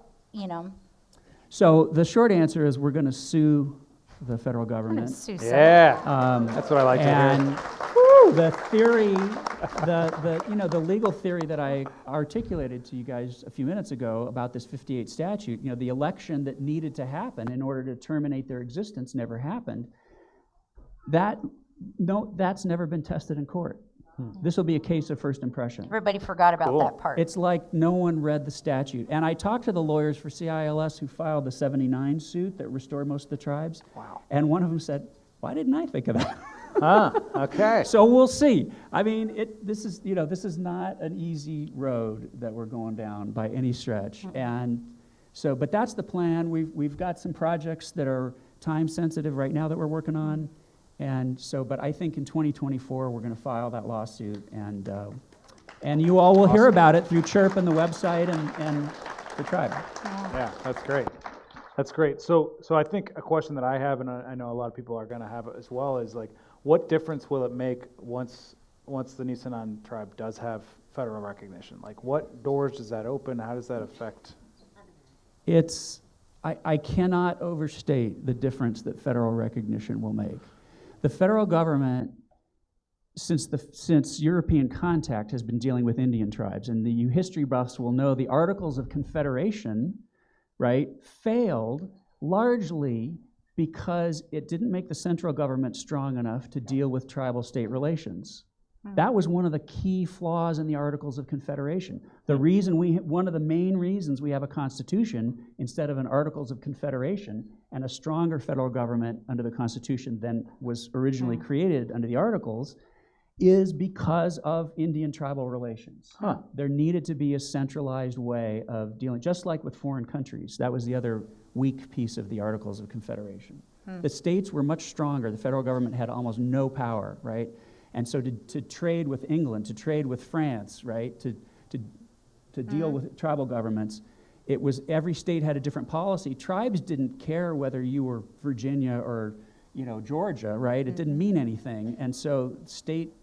So the short answer is we're going to sue the federal government. Sue Yeah. Um, That's what I like to hear. And the theory, the legal theory that I articulated to you guys a few minutes ago about this 58 statute, the election that needed to happen in order to terminate their existence never happened. That's never been tested in court. This will be a case of first impression. Everybody forgot about Cool. that part. It's like no one read the statute. And I talked to the lawyers for CILS who filed the 79 suit that restored most of the tribes. Wow. And one of them said, why didn't I think of that? Okay. So we'll see. I mean, this is not an easy road that we're going down by any stretch. And so, but that's the plan. We've got some projects that are time sensitive right now that we're working on. And so, but I think in 2024 we're going to file that lawsuit, and you all will hear about it through CHIRP and the website and the tribe. Yeah, that's great. That's great. So I think a question that I have, and I know a lot of people are going to have as well, is like, what difference will it make once the Nisenan tribe does have federal recognition? Like, what doors does that open? How does that affect? I cannot overstate the difference that federal recognition will make. The federal government, since European contact, has been dealing with Indian tribes, and the history buffs will know the Articles of Confederation, right, failed largely because it didn't make the central government strong enough to deal with tribal state relations. That was one of the key flaws in the Articles of Confederation. One of the main reasons we have a Constitution instead of an Articles of Confederation and a stronger federal government under the Constitution than was originally created under the Articles is because of Indian tribal relations. There needed to be a centralized way of dealing, just like with foreign countries. That was the other weak piece of the Articles of Confederation. The states were much stronger. The federal government had almost no power, right? And so to trade with England, to trade with France, right, to deal with tribal governments, it was every state had a different policy. Tribes didn't care whether you were Virginia or Georgia, right? It didn't mean anything. And so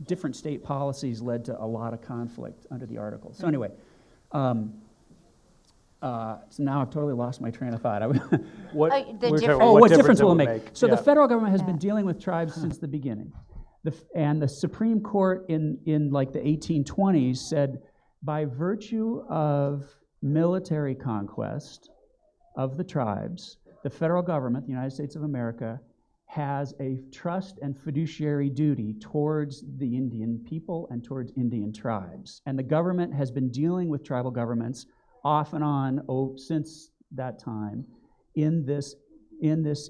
different state policies led to a lot of conflict under the Articles. So anyway, so now I've totally lost my train of thought. What difference will it make? So Yeah. the federal government has been dealing with tribes since the beginning. And the Supreme Court in like the 1820s said, by virtue of military conquest of the tribes, the federal government, the United States of America, has a trust and fiduciary duty towards the Indian people and towards Indian tribes. And the government has been dealing with tribal governments off and on since that time in this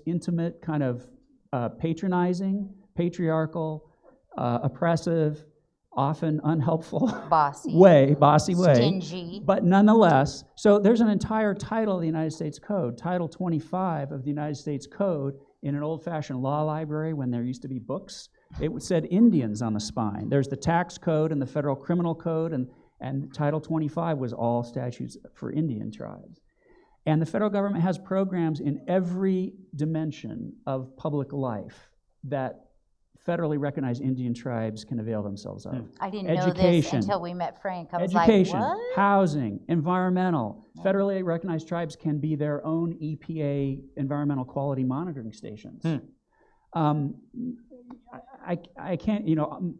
intimate kind of patronizing, patriarchal, oppressive, often unhelpful bossy way, stingy. But nonetheless, so there's an entire title of the United States Code, Title 25 of the United States Code, in an old-fashioned law library when there used to be books. It said Indians on the spine. There's the tax code and the federal criminal code, and Title 25 was all statutes for Indian tribes. And the federal government has programs in every dimension of public life that federally recognized Indian tribes can avail themselves of. I didn't know this until we met Frank. I was Education, like, what? housing, environmental. Federally recognized tribes can be their own EPA environmental quality monitoring stations. I can't,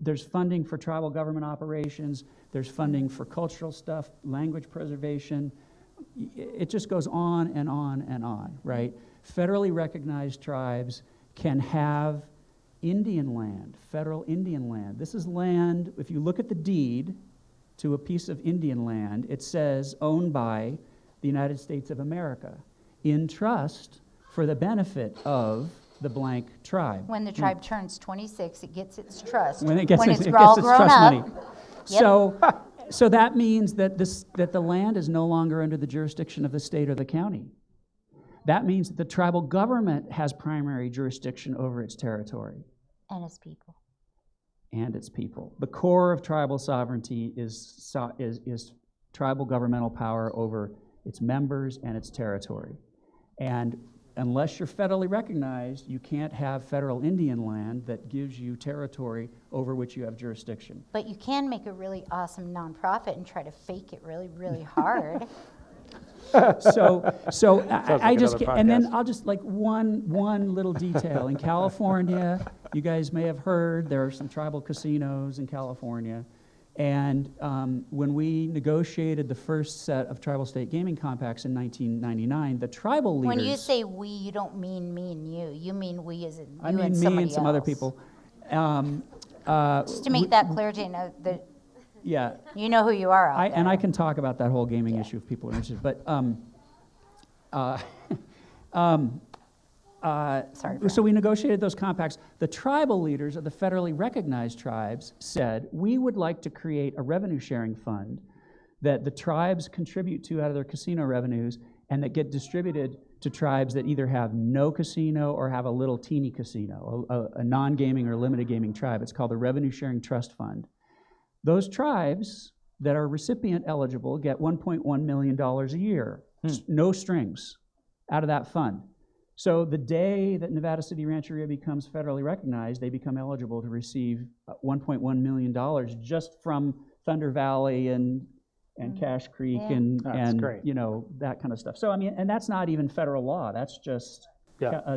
there's funding for tribal government operations, there's funding for cultural stuff, language preservation. It just goes on and on and on, right? Federally recognized tribes can have Indian land, federal Indian land. This is land, if you look at the deed to a piece of Indian land, it says owned by the United States of America in trust for the benefit of the blank tribe. When the tribe turns 26, it gets its trust. When it gets it's its all grown trust up. money. Yep. So that means that the land is no longer under the jurisdiction of the state or the county. That means that the tribal government has primary jurisdiction over its territory. And its people. And its people. The core of tribal sovereignty is tribal governmental power over its members and its territory. And unless you're federally recognized, you can't have federal Indian land that gives you territory over which you have jurisdiction. But you can make a really awesome nonprofit and try to fake it really, really hard. So I just another and then podcast. I'll just like one little detail. In California, you guys may have heard there are some tribal casinos in California, and when we negotiated the first set of tribal state gaming compacts in 1999, the tribal leaders. When you say we, you don't mean me and you. You mean we as in you I mean and me somebody and some else. other people. Just to make that clear, Jane, that Yeah. you know who you are out there. And I can talk about that whole gaming issue if people are interested. But Sorry. so we negotiated those compacts. The tribal leaders of the federally recognized tribes said, we would like to create a revenue sharing fund that the tribes contribute to out of their casino revenues and that get distributed to tribes that either have no casino or have a little teeny casino, a non-gaming or limited gaming tribe. It's called the Revenue Sharing Trust Fund. Those tribes that are recipient eligible get $1.1 million a year, no strings, out of that fund. So the day that Nevada City Rancheria becomes federally recognized, they become eligible to receive $1.1 million just from Thunder Valley and Cache Creek and great. that kind of stuff. So I mean, and that's not even federal law. That's just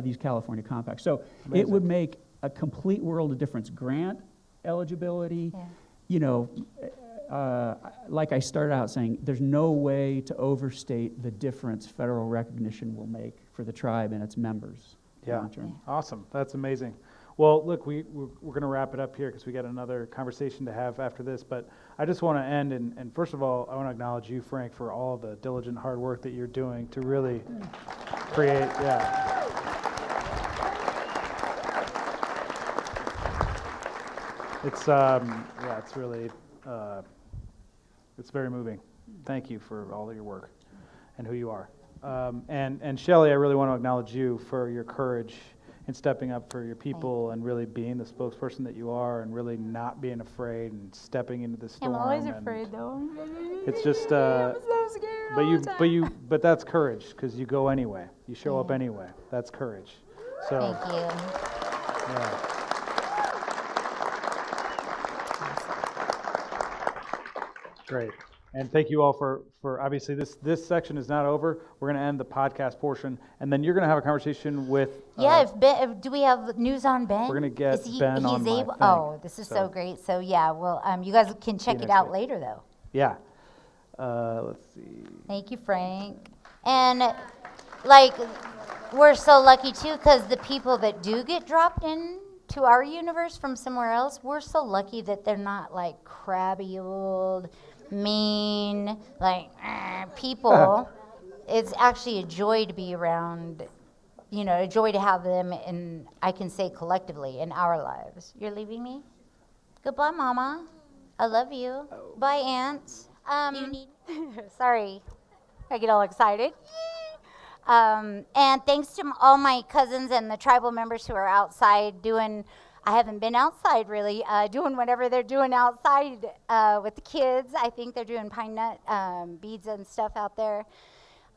these California compacts. So Amazing. It would make a complete world of difference. Grant eligibility. Like I started out saying, there's no way to overstate the difference federal recognition will make for the tribe and its members. Yeah, long term. awesome. That's amazing. Well, look, we're going to wrap it up here because we got another conversation to have after this. But I just want to end, and first of all, I want to acknowledge you, Frank, for all the diligent hard work that you're doing to really create, it's really, it's very moving. Thank you for all of your work and who you are. And Shelly, I really want to acknowledge you for your courage in stepping up for your people and really being the spokesperson that you are, and really not being afraid and stepping into the storm. I'm always afraid, though. It's just, I'm so scared. but that's courage, because you go anyway. You show up anyway. That's courage. So. Thank you. Yeah. Great. And thank you all for obviously this section is not over. We're going to end the podcast portion, and then you're going to have a conversation with. Do we have news on Ben? We're going to get Ben on my thing. Oh, this is so great. So yeah, well, you guys can check it out later, though. Yeah. Let's see. Thank you, Frank. And like, we're so lucky too, because the people that do get dropped in to our universe from somewhere else, we're so lucky that they're not like crabby old, mean, like people. It's actually a joy to be around, a joy to have them, and I can say collectively in our lives. You're leaving me? Goodbye, Mama. I love you. Bye, Aunt. Sorry, I get all excited. And thanks to all my cousins and the tribal members who are outside doing. I haven't been outside really, doing whatever they're doing outside with the kids. I think they're doing pine nut beads and stuff out there.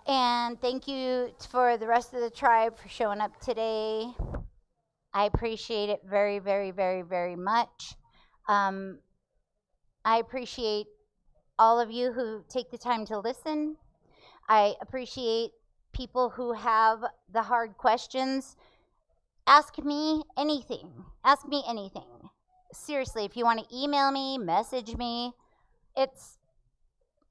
And thank you for the rest of the tribe for showing up today. I appreciate it very, very, very, very much. I appreciate all of you who take the time to listen. I appreciate people who have the hard questions. Ask me anything. Ask me anything. Seriously, if you want to email me, message me. If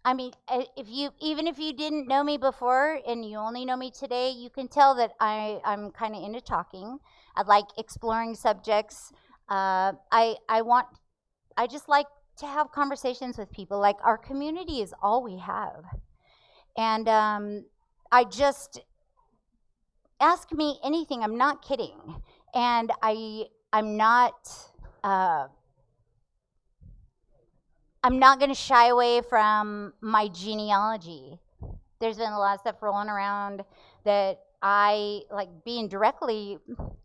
you didn't know me before and you only know me today, you can tell that I'm kind of into talking. I like exploring subjects. I just like to have conversations with people. Like, our community is all we have. And I just ask me anything. I'm not kidding. And I'm not going to shy away from my genealogy. There's been a lot of stuff rolling around that I like being directly.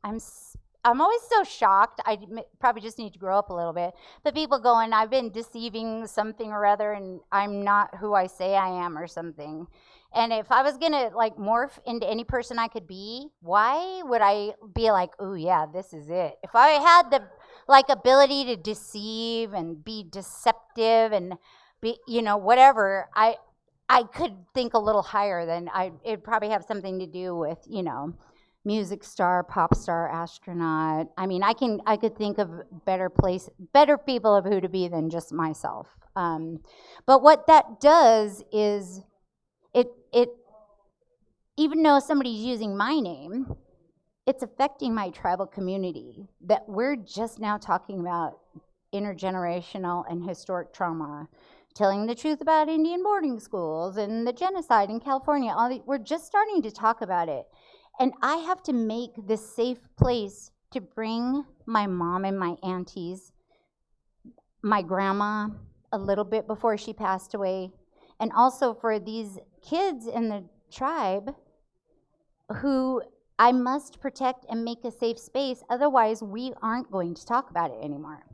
I'm always so shocked. I probably just need to grow up a little bit. But people going, I've been deceiving something or other, and I'm not who I say I am or something. And if I was gonna like morph into any person I could be, why would I be like, oh yeah, this is it? If I had the ability to deceive and be deceptive and be, whatever, I could think a little higher than it'd probably have something to do with, music star, pop star, astronaut. I mean, I could think of better people of who to be than just myself. But what that does is it even though somebody's using my name, it's affecting my tribal community. That we're just now talking about intergenerational and historic trauma, telling the truth about Indian boarding schools and the genocide in California. We're just starting to talk about it. And I have to make this safe place to bring my mom and my aunties, my grandma a little bit before she passed away, and also for these kids in the tribe who I must protect and make a safe space. Otherwise, we aren't going to talk about it anymore.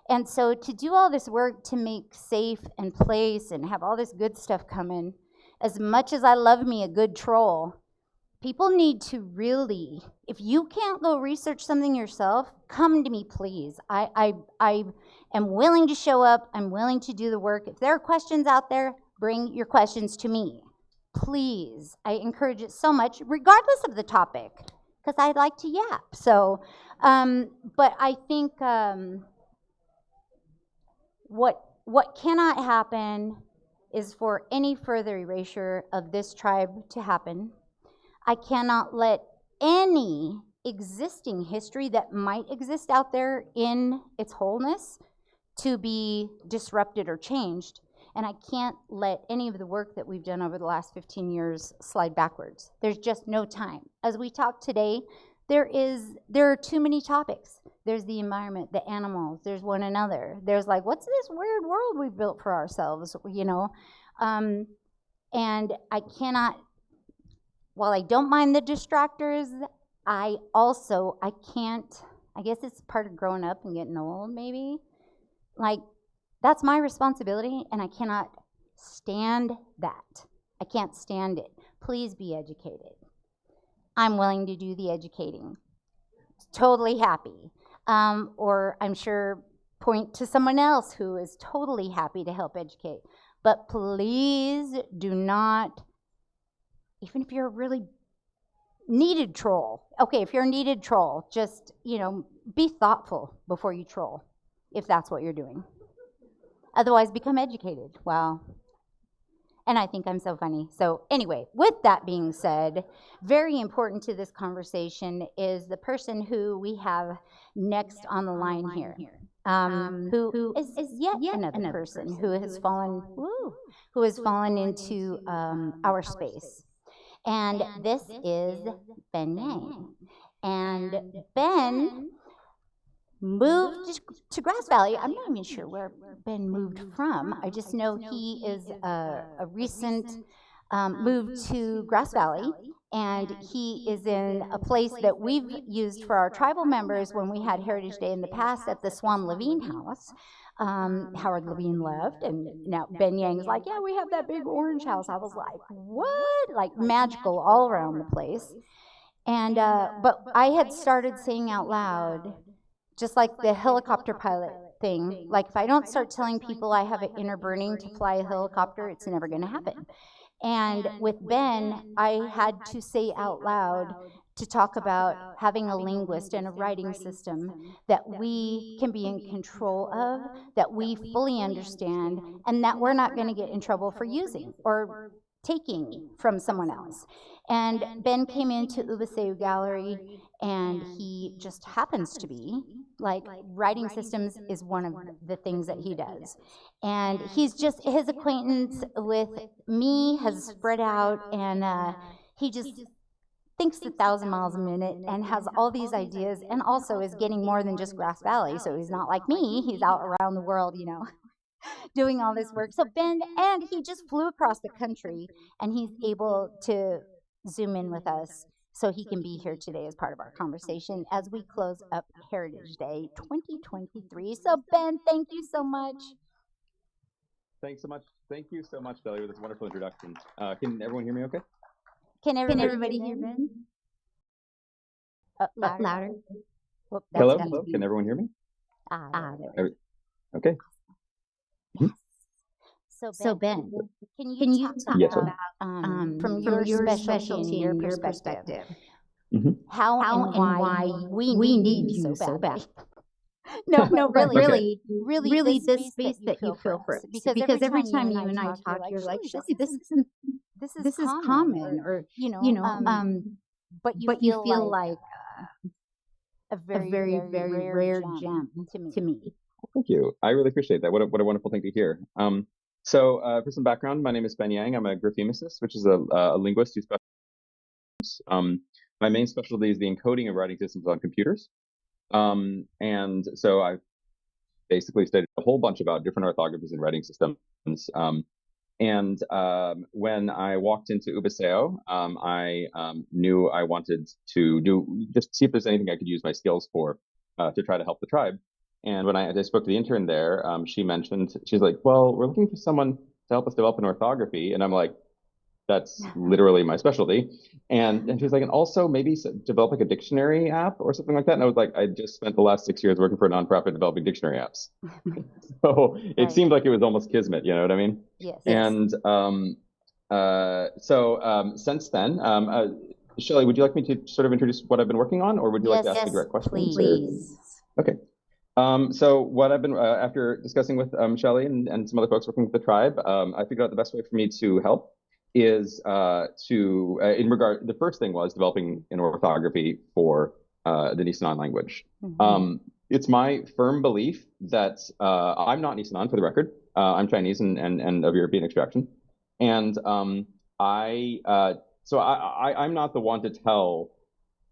And so to do all this work to make safe and place and have all this good stuff coming, as much as I love me a good troll, people need to really, if you can't go research something yourself, come to me, please. I am willing to show up. I'm willing to do the work. If there are questions out there, bring your questions to me. Please. I encourage it so much, regardless of the topic, because I like to yap. So, but I think what cannot happen is for any further erasure of this tribe to happen. I cannot let any existing history that might exist out there in its wholeness to be disrupted or changed. And I can't let any of the work that we've done over the last 15 years slide backwards. There's just no time. As we talk today, there are too many topics. There's the environment, the animals, there's one another. There's like, what's this weird world we've built for ourselves, you know? And I cannot, while I don't mind the distractors, I can't, I guess it's part of growing up and getting old maybe. Like, that's my responsibility, and I cannot stand that. I can't stand it. Please be educated. I'm willing to do the educating. Totally happy. Or I'm sure point to someone else who is totally happy to help educate. But please do not, even if you're a really needed troll. Okay, if you're a needed troll, just, you know, be thoughtful before you troll, if that's what you're doing. Otherwise, become educated. Wow. And I think I'm so funny. So anyway, with that being said, very important to this conversation is the person who we have next on the line here, who is yet another person who has fallen into our space. And this is Ben Yang. And Ben moved to Grass Valley. I'm not even sure where Ben moved from. I just know he is a recent move to Grass Valley, and he is in a place that we've used for our tribal members when we had Heritage Day in the past at the Swan Levine house. Howard Levine left, and now Ben Yang is like, yeah, we have that big orange house. I was like, what? Like magical all around the place. And but I had started saying out loud, just like the helicopter pilot thing, like if I don't start telling people I have an inner burning to fly a helicopter, it's never going to happen. And with Ben, I had to say out loud to talk about having a linguist and a writing system that we can be in control of, that we fully understand, and that we're not going to get in trouble for using or taking from someone else. And Ben came into Ubaseu Gallery, and he just happens to be, like, writing systems is one of the things that he does. And he's just, his acquaintance with me has spread out, and he just thinks 1,000 miles a minute and has all these ideas, and also is getting more than just Grass Valley. So he's not like me, he's out around the world, you know, doing all this work. So Ben, and he just flew across the country, and he's able to Zoom in with us so he can be here today as part of our conversation as we close up Heritage Day 2023. So Ben, thank you so much. Thanks so much. Thank you so much, Shelly, for this wonderful introduction. Can everyone hear me okay? Can everybody hear Ben? Louder. Whoop, Hello? Can everyone hear me? Okay. So Ben, can you talk about, from your specialty and your perspective, how and why we need you so bad? No, really, this space that you feel for us. Because every time you and I talk, you're like, Shelly, this is common, or but you feel like a very rare gem to me. Thank you. I really appreciate that. What a wonderful thing to hear. So for some background, my name is Ben Yang. I'm a graphemicist, which is a linguist who specializes. My main specialty is the encoding of writing systems on computers. And so I've basically studied a whole bunch about different orthographies and writing systems. When I walked into Ubaseo, I knew I wanted to just see if there's anything I could use my skills for to try to help the tribe. And when I spoke to the intern there, she mentioned, she's like, well, we're looking for someone to help us develop an orthography. And I'm like, that's literally my specialty. And she's like, and also maybe develop like a dictionary app or something like that. And I was like, I just spent the last 6 years working for a nonprofit developing dictionary apps. So it seemed like it was almost kismet, you know what I mean? Yes. And since then, Shelly, would you like me to sort of introduce what I've been working on, or would you like to ask me direct questions? Please. Okay. So what I've been, after discussing with Shelly and some other folks working with the tribe, I figured out the best way for me to help is the first thing was developing an orthography for the Nisenan language. It's my firm belief that I'm not Nisenan, for the record. I'm Chinese and of European extraction. And I'm not the one to tell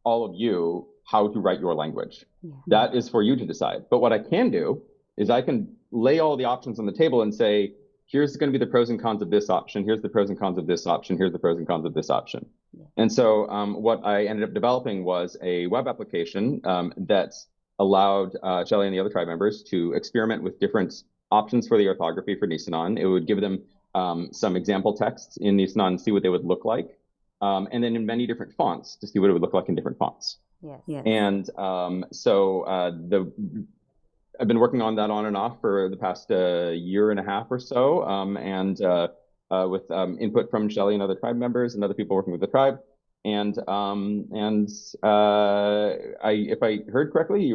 all of you how to write your language. That is for you to decide. But what I can do is I can lay all the options on the table and say, here's going to be the pros and cons of this option. Here's the pros and cons of this option. Here's the pros and cons of this option. And so what I ended up developing was a web application that allowed Shelly and the other tribe members to experiment with different options for the orthography for Nisenan. It would give them some example texts in Nisenan and see what they would look like. And then in many different fonts to see what it would look like in different fonts. And I've been working on that on and off for the past year and a half or so, with input from Shelly and other tribe members and other people working with the tribe. And if I heard correctly,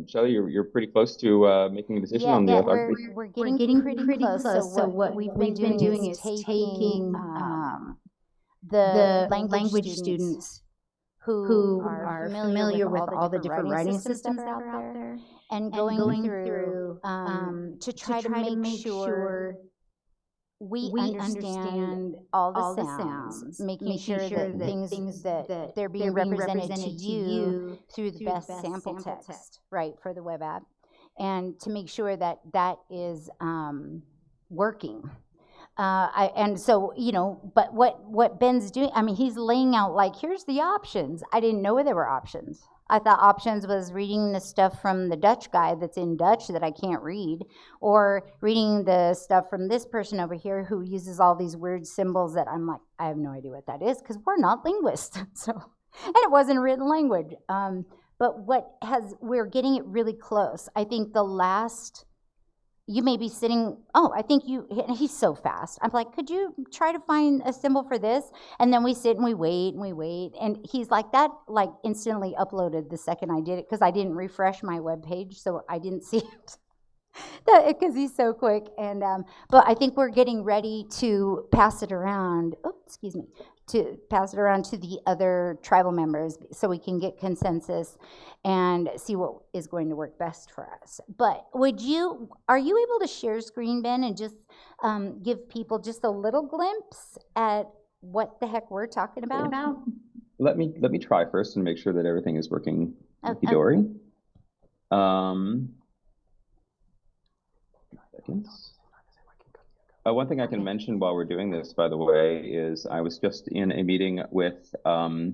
Shelly, you're pretty close to making a decision on the orthography. We're getting pretty close. So what we've been doing is taking the language students who are familiar with all the different writing systems that are out there, and going through to try to make sure we understand all the sounds, making sure that things that they're being represented to you through the best sample text, right, for the web app, and to make sure that that is working. And so, but what Ben's doing, I mean, he's laying out, like, here's the options. I didn't know there were options. I thought options was reading the stuff from the Dutch guy that's in Dutch that I can't read, or reading the stuff from this person over here who uses all these weird symbols that I'm like, I have no idea what that is, because we're not linguists. And it wasn't a written language. But we're getting it really close. I think the last, you may be sitting, he's so fast. I'm like, could you try to find a symbol for this? And then we sit and we wait. And he's like, that like instantly uploaded the second I did it, because I didn't refresh my web page, so I didn't see it. Because he's so quick. And but I think we're getting ready to pass it around. To pass it around to the other tribal members so we can get consensus and see what is going to work best for us. But are you able to share screen, Ben, and just give people just a little glimpse at what the heck we're talking about? Let me try first and make sure that everything is working hunky-dory. One thing I can mention while we're doing this, by the way, is I was just in a meeting with a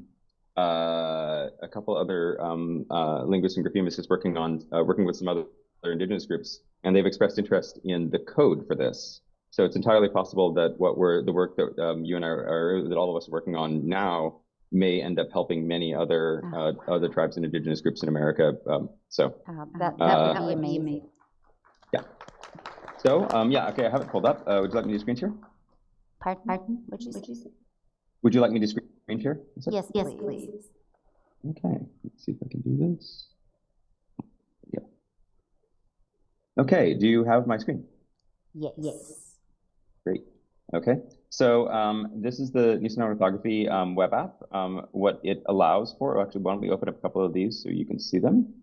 couple other linguists and graphemists working with some other indigenous groups, and they've expressed interest in the code for this. So it's entirely possible that the work that you and I that all of us are working on now may end up helping many other tribes and indigenous groups in America. That would be amazing. Yeah. So, okay, I have it pulled up. Would you like me to screen share? Pardon? What'd you say? Would you like me to screen share? Yes, please. Okay, let's see if I can do this. Yeah. Okay, do you have my screen? Yes. Great. Okay, so this is the Nisenan orthography web app. What it allows for, actually, why don't we open up a couple of these so you can see them?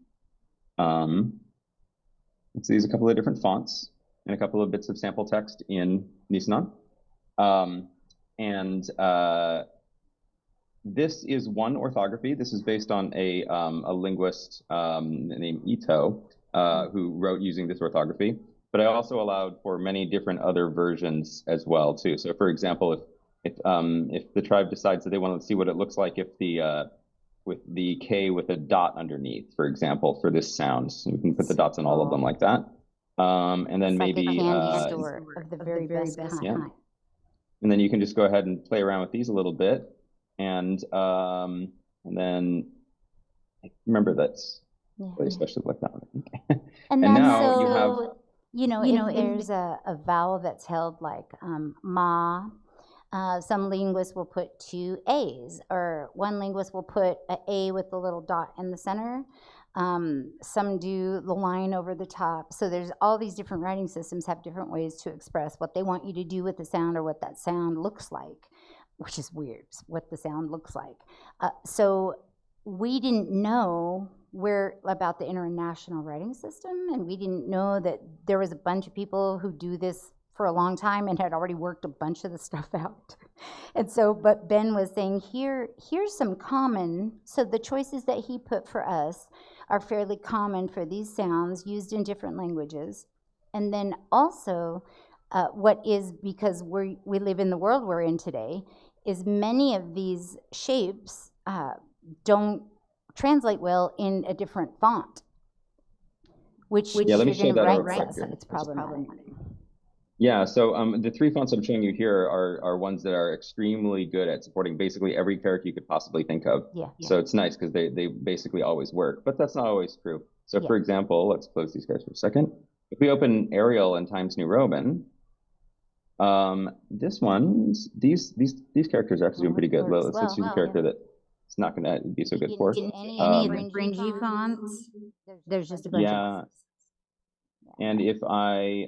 Let's use a couple of different fonts and a couple of bits of sample text in Nisenan. This is one orthography. This is based on a linguist named Ito, who wrote using this orthography. But I also allowed for many different other versions as well, too. So, for example, if the tribe decides that they want to see what it looks like if with the K with a dot underneath, for example, for this sound, so we can put the dots on all of them like that. And then It's maybe like a candy store of the very best kind. yeah. And then you can just go ahead and play around with these a little bit, and then remember that's really special like that one. Okay. And now you have, if there's a vowel that's held like ma, some linguists will put 2 A's, or one linguist will put an A with a little dot in the center. Some do the line over the top. So there's all these different writing systems have different ways to express what they want you to do with the sound or what that sound looks like, which is weird, what the sound looks like. So we didn't know about the international writing system, and we didn't know that there was a bunch of people who do this for a long time and had already worked a bunch of the stuff out. And so, but Ben was saying, here's some common, so the choices that he put for us are fairly common for these sounds used in different languages. And then also, what is, because we live in the world we're in today, is many of these shapes don't translate well in a different font, which Yeah, let me show that right, here. it's problematic. Yeah, so the 3 fonts I'm showing you here are ones that are extremely good at supporting basically every character you could possibly think of. Yeah. So it's nice because they basically always work, but that's not always true. So for example, let's close these guys for a second. If we open Arial in Times New Roman, these characters are actually doing pretty good. Let's use a character that it's not going to be so good for. Any of the fringy fonts, there's just a bunch of. And if I,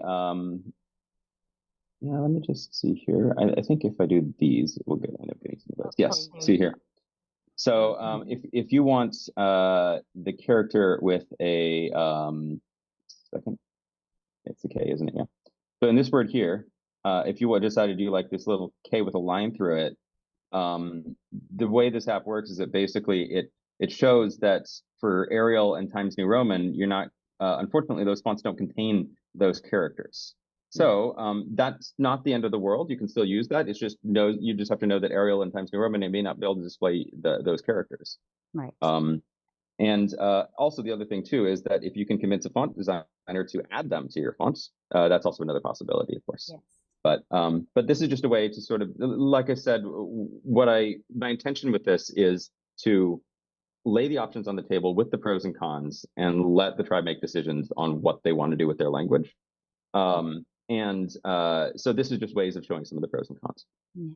let me just see here. I think if I do these, we'll end up getting some of those. Yes, see here. So if you want the character with a, second, it's a K, isn't it? Yeah. So in this word here, if you would decide to do like this little K with a line through it, the way this app works is that basically it shows that for Arial and Times New Roman, you're not, unfortunately, those fonts don't contain those characters. So that's not the end of the world. You can still use that. It's just you just have to know that Arial and Times New Roman, they may not be able to display those characters. Right. And also the other thing too is that if you can convince a font designer to add them to your fonts, that's also another possibility, of course. Yes. But this is just a way to sort of, like I said, my intention with this is to lay the options on the table with the pros and cons and let the tribe make decisions on what they want to do with their language. So this is just ways of showing some of the pros and cons. Yeah.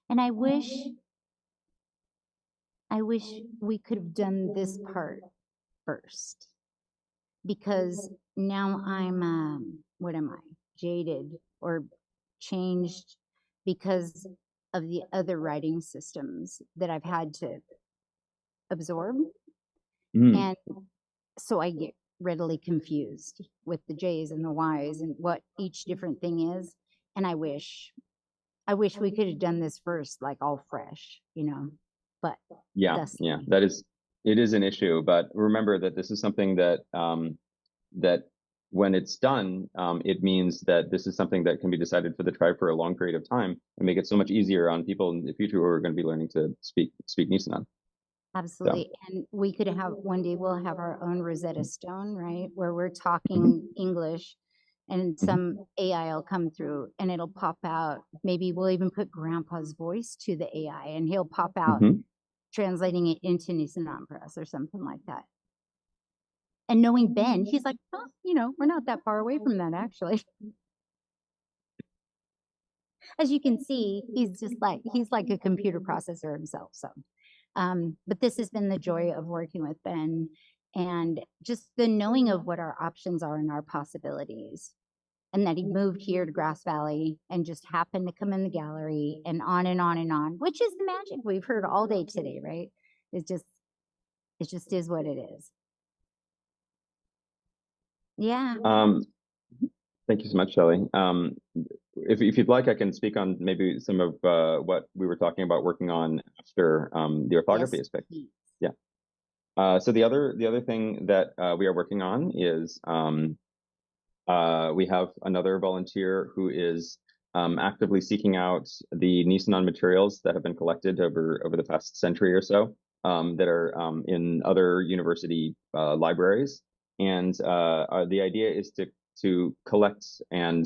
And I wish we could have done this part first, because now I'm, what am I, jaded or changed because of the other writing systems that I've had to absorb. And so I get readily confused with the J's and the Y's and what each different thing is. And I wish we could have done this first, like all fresh, but it is an issue. But remember that this is something that that when it's done, it means that this is something that can be decided for the tribe for a long period of time and make it so much easier on people in the future who are going to be learning to speak Nisenan. Absolutely. So. And we could have, one day we'll have our own Rosetta Stone, right? Where we're talking English and some AI will come through and it'll pop out. Maybe we'll even put Grandpa's voice to the AI and he'll pop out translating it into Nisenan for us or something like that. And knowing Ben, he's like, oh, we're not that far away from that, actually. As you can see, he's like a computer processor himself. So, but this has been the joy of working with Ben and just the knowing of what our options are and our possibilities. And that he moved here to Grass Valley and just happened to come in the gallery and on and on and on, which is the magic we've heard all day today, right? It just is what it is. Yeah. Thank you so much, Shelly. If you'd like, I can speak on maybe some of what we were talking about working on after the orthography is picked. Yeah. So the other thing that we are working on is we have another volunteer who is actively seeking out the Nisenan materials that have been collected over the past century or so that are in other university libraries. And the idea is to collect and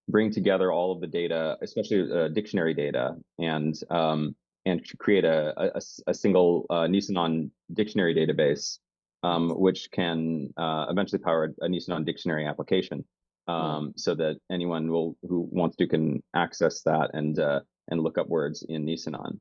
bring together all of the data, especially dictionary data, and create a single Nisenan dictionary database, which can eventually power a Nisenan dictionary application, so that anyone who wants to can access that and look up words in Nisenan.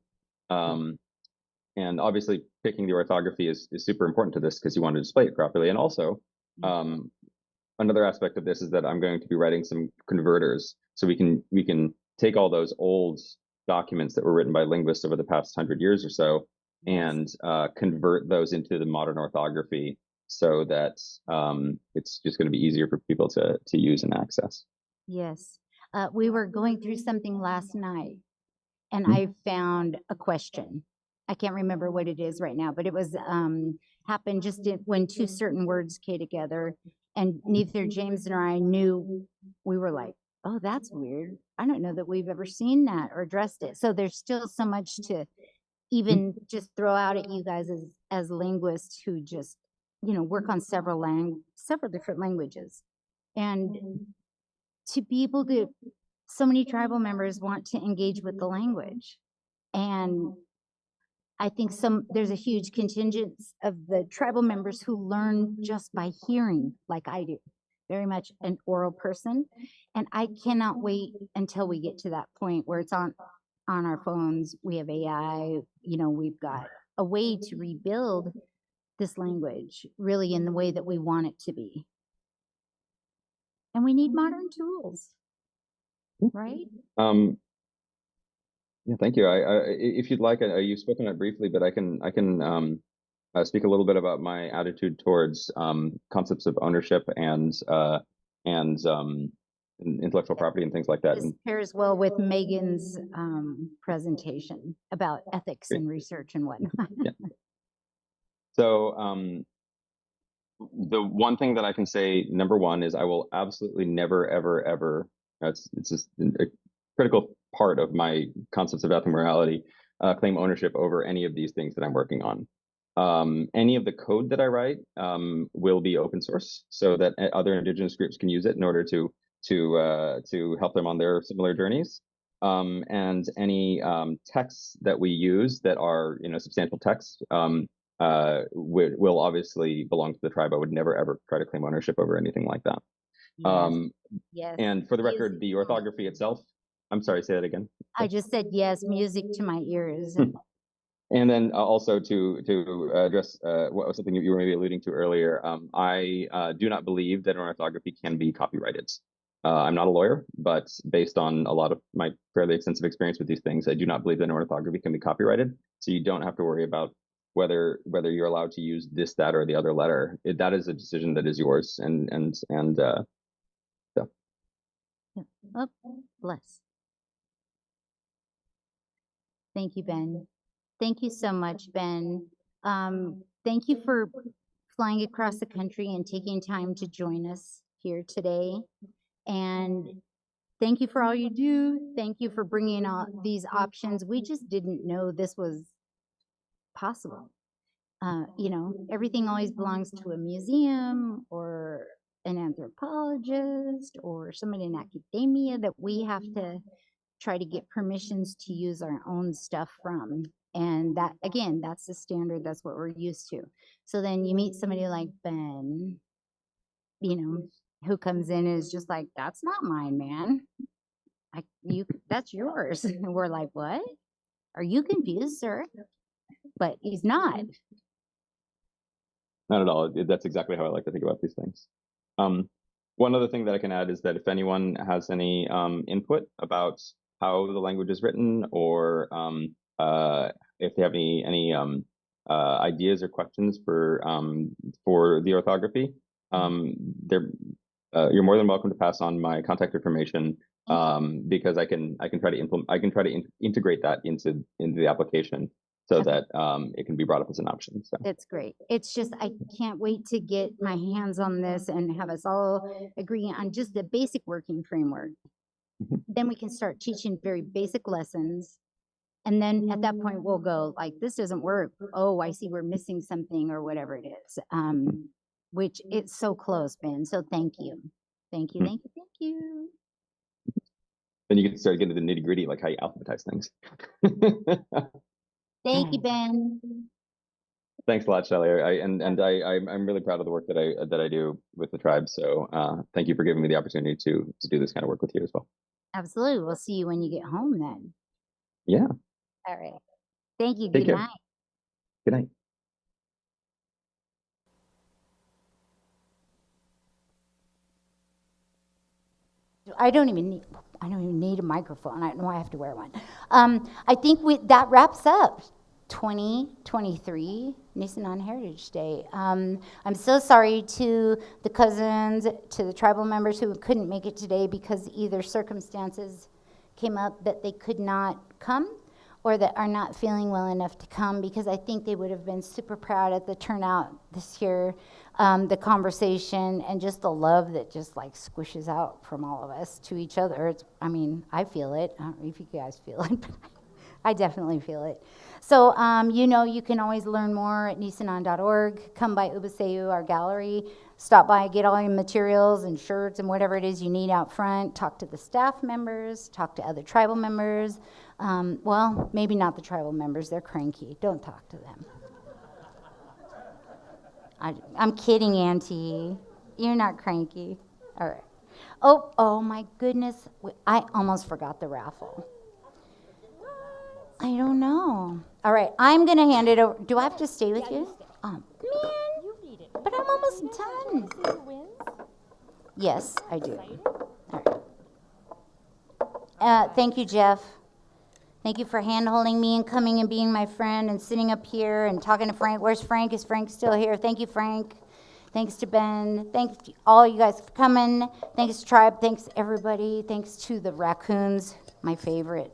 And obviously, picking the orthography is super important to this because you want to display it properly. And also, another aspect of this is that I'm going to be writing some converters, so we can take all those old documents that were written by linguists over the past 100 years or so, and convert those into the modern orthography so that it's just going to be easier for people to use and access. Yes. We were going through something last night, and I found a question. I can't remember what it is right now, but it was happened just when two certain words came together, and neither James nor I knew. We were like, oh, that's weird. I don't know that we've ever seen that or addressed it. So there's still so much to even just throw out at you guys as linguists who just, work on several different languages. And to be able to, so many tribal members want to engage with the language. And I think there's a huge contingent of the tribal members who learn just by hearing, like I do, very much an oral person. And I cannot wait until we get to that point where it's on our phones. We have AI, we've got a way to rebuild this language really in the way that we want it to be. And we need modern tools, right? Yeah, thank you. If you'd like, you've spoken it briefly, but I can speak a little bit about my attitude towards concepts of ownership and intellectual property and things like that. This pairs well with Megan's presentation about ethics and research and whatnot. Yeah. So the one thing that I can say, number one, is I will absolutely never, ever, ever, it's just a critical part of my concepts of ethical morality, claim ownership over any of these things that I'm working on. Any of the code that I write will be open source so that other indigenous groups can use it in order to help them on their similar journeys. And any texts that we use that are substantial texts will obviously belong to the tribe. I would never ever try to claim ownership over anything like that. Yes. And for the record, the orthography itself. I'm sorry, say that again. I just said yes, music to my ears. And then also to address something you were maybe alluding to earlier, I do not believe that an orthography can be copyrighted. I'm not a lawyer, but based on a lot of my fairly extensive experience with these things, I do not believe that an orthography can be copyrighted. So you don't have to worry about whether you're allowed to use this, that, or the other letter. That is a decision that is yours. And so. Oh, bless. Thank you, Ben. Thank you so much, Ben. Thank you for flying across the country and taking time to join us here today. And thank you for all you do. Thank you for bringing all these options. We just didn't know this was possible. Everything always belongs to a museum or an anthropologist or somebody in academia that we have to try to get permissions to use our own stuff from. And that, again, that's the standard. That's what we're used to. So then you meet somebody like Ben, who comes in and is just like, that's not mine, man. That's yours. And we're like, what? Are you confused, sir? But he's not. Not at all. That's exactly how I like to think about these things. One other thing that I can add is that if anyone has any input about how the language is written, or if they have any ideas or questions for the orthography, you're more than welcome to pass on my contact information, because I can try to integrate that into the application so that it can be brought up as an option. So it's great. It's just I can't wait to get my hands on this and have us all agree on just the basic working framework. Then we can start teaching very basic lessons. And then at that point, we'll go like, this doesn't work. Oh, I see we're missing something or whatever it is, which it's so close, Ben. So thank you. Thank you, thank you, thank you. Then you can start getting to the nitty gritty, like how you alphabetize things. Thank you, Ben. Thanks a lot, Shelly. I'm really proud of the work that I do with the tribe. So thank you for giving me the opportunity to do this kind of work with you as well. Absolutely. We'll see you when you get home then. Yeah. All right. Thank you. Take Good care. night. Good night. I don't even need a microphone. I know I have to wear one. I think that wraps up 2023 Nisenan Heritage Day. I'm so sorry to the cousins, to the tribal members who couldn't make it today because either circumstances came up that they could not come or that are not feeling well enough to come, because I think they would have been super proud at the turnout this year, the conversation and just the love that just like squishes out from all of us to each other. I feel it. I don't know if you guys feel it, but I definitely feel it. So, you can always learn more at nisenan.org. Come by Ubaseu, our gallery. Stop by, get all your materials and shirts and whatever it is you need out front. Talk to the staff members. Talk to other tribal members. Well, maybe not the tribal members. They're cranky. Don't talk to them. I'm kidding, Auntie. You're not cranky. All right. Oh my goodness. I almost forgot the raffle. I don't know. All right, I'm going to hand it over. Do I have to stay with you? Oh, man. You read it. But I'm almost done. See who wins? Yes, I do. All right. Thank you, Geoff. Thank you for hand-holding me and coming and being my friend and sitting up here and talking to Frank. Where's Frank? Is Frank still here? Thank you, Frank. Thanks to Ben. Thanks to all you guys for coming. Thanks to Tribe. Thanks to everybody. Thanks to the raccoons, my favorite.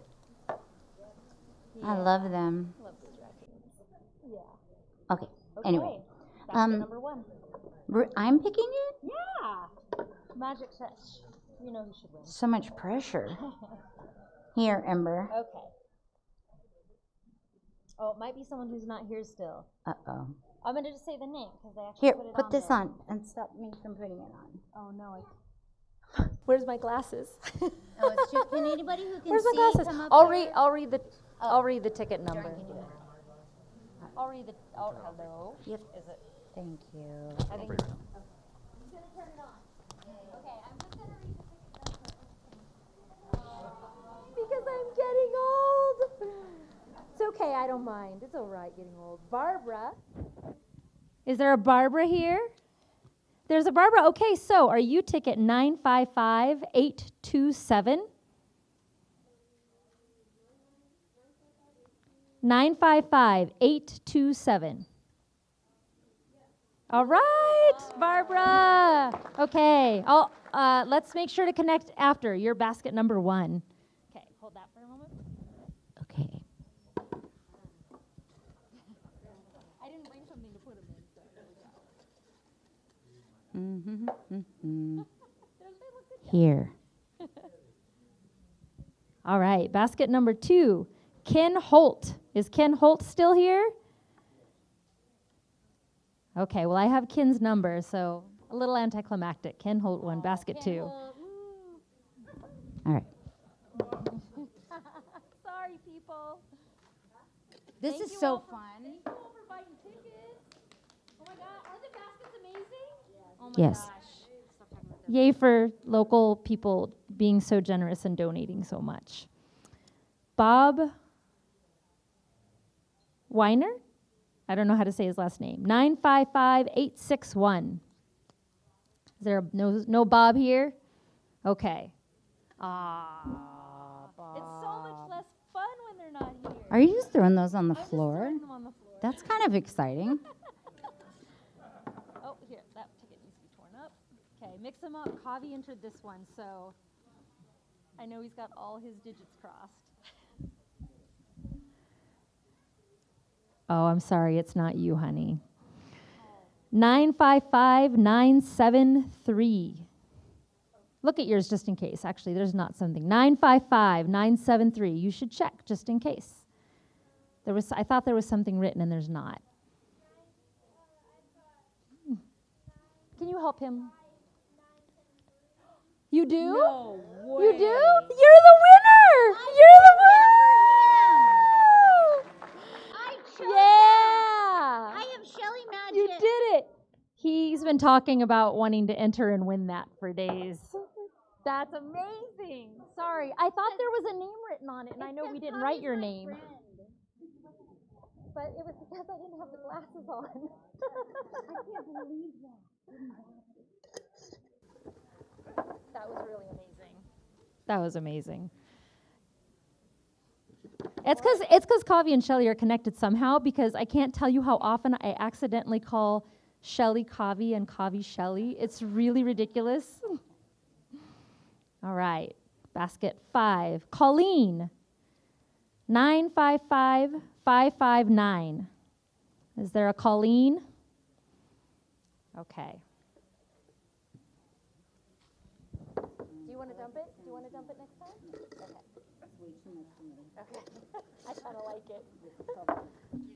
I love them. Yeah. Okay. Anyway, Basket number 1. I'm picking it? Yeah. Magic touch. You know who should win. So much pressure. Here, Ember. Okay. Oh, it might be someone who's not here still. Uh-oh. I'm going to just say the name because they actually Here, put it put on this there. on and stop me from putting it on. Oh, no. Where's my glasses? Oh, it's too, can anybody who can Where's my see glasses? come up I'll here? read the ticket number. I'll read the. Oh, hello. Yep. Is it? Thank you. I think. Who's gonna turn it on? Okay, I'm just gonna read the ticket number. Because I'm getting old. It's okay. I don't mind. It's all right getting old. Barbara. Is there a Barbara here? There's a Barbara. Okay, so are you ticket 955827? 955827. All right, Barbara. Okay, let's make sure to connect after. Your basket number 1. Okay, hold that for a moment. Okay. I didn't bring something to put them in. Here. All right, basket number 2. Ken Holt. Is Ken Holt still here? Okay, well, I have Ken's number, so a little anticlimactic. Ken Holt won basket Ken 2. All right. Sorry, people. This Thank is you so all fun. Thank you all for buying tickets. Oh my God, are the baskets amazing? Oh my Yes. gosh. Yay for local people being so generous and donating so much. Bob Weiner? I don't know how to say his last name. 955861. Is there no Bob here? Okay. Bob. It's so much less fun when they're not here. Are you just throwing those on the I'm just floor? throwing them on the floor. That's kind of exciting. Oh, here, that ticket needs to be torn up. Okay, mix them up. Javi entered this one, so I know he's got all his digits crossed. Oh, I'm sorry, it's not you, honey. 955973. Look at yours just in case. Actually, there's not something. 955973. You should check just in case. I thought there was something written and there's not. Can you help him? You do? No way. You do? You're the winner! You're the winner! Yeah! I have Shelly magic. You did it! He's been talking about wanting to enter and win that for days. That's amazing. Sorry, I thought there was a name written on it, and I know we didn't write your name. But it was because I didn't have the glasses on. I can't believe that. That was really amazing. That was amazing. It's because Kavi and Shelly are connected somehow, because I can't tell you how often I accidentally call Shelly Kavi and Kavi Shelly. It's really ridiculous. All right, basket 5. Colleen, 955559. Is there a Colleen? Okay. Do you want to dump it? Do you want to dump it next time? Okay. I kind of like it.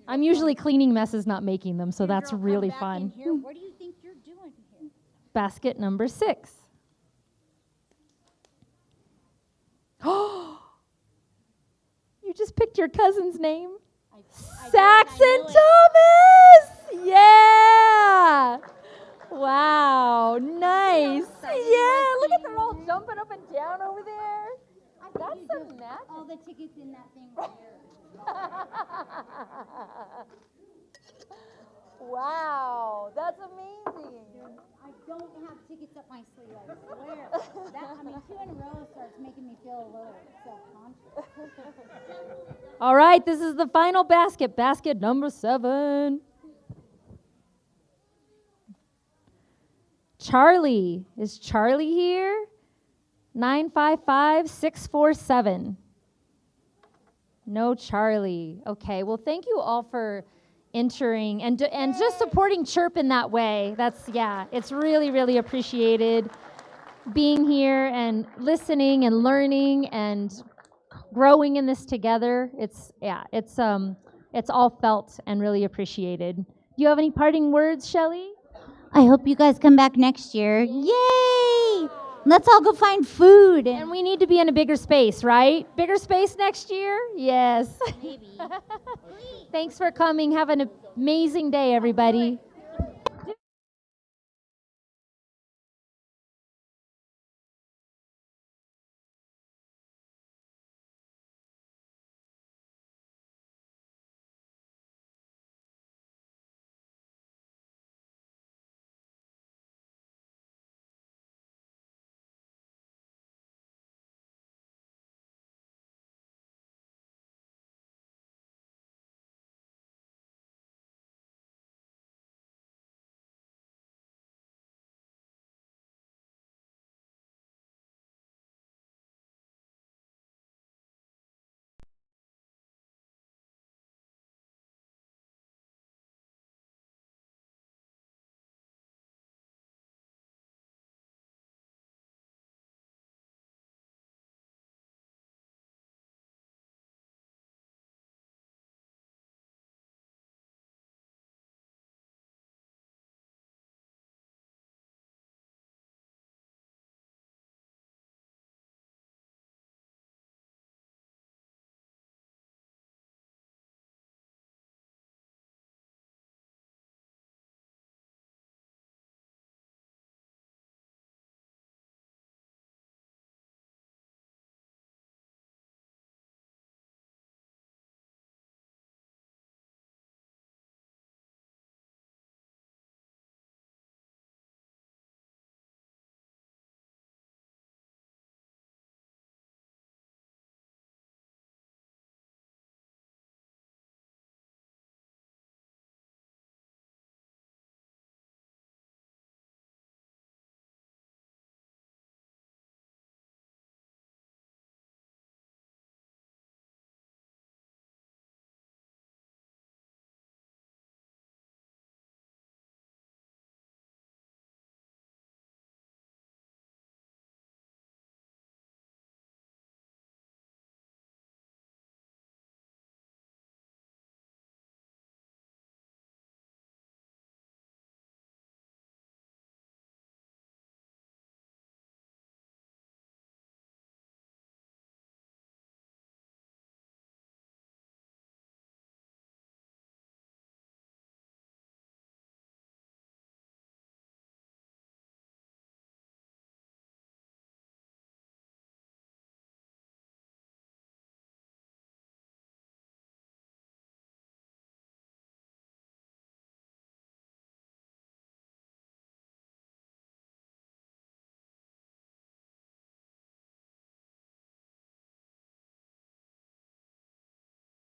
I'm usually cleaning messes, not making them, so that's really fun. What do you think you're doing here? Basket number 6. Oh, you just picked your cousin's name? Saxon Thomas! Yeah! Wow, nice. Yeah, look at them all jumping up and down over there. That's some magic. All the tickets in that thing right here. Wow, that's amazing. I don't have tickets up my sleeve, I swear. 2 in a row starts making me feel a little self-conscious. All right, this is the final basket, basket number 7. Charlie, is Charlie here? 955647. No Charlie. Okay, well, thank you all for entering and just supporting CHIRP in that way. It's really, really appreciated being here and listening and learning and growing in this together. It's all felt and really appreciated. Do you have any parting words, Shelly? I hope you guys come back next year. Yay! Let's all go find food. And we need to be in a bigger space, right? Bigger space next year? Yes. Maybe. Thanks for coming. Have an amazing day, everybody.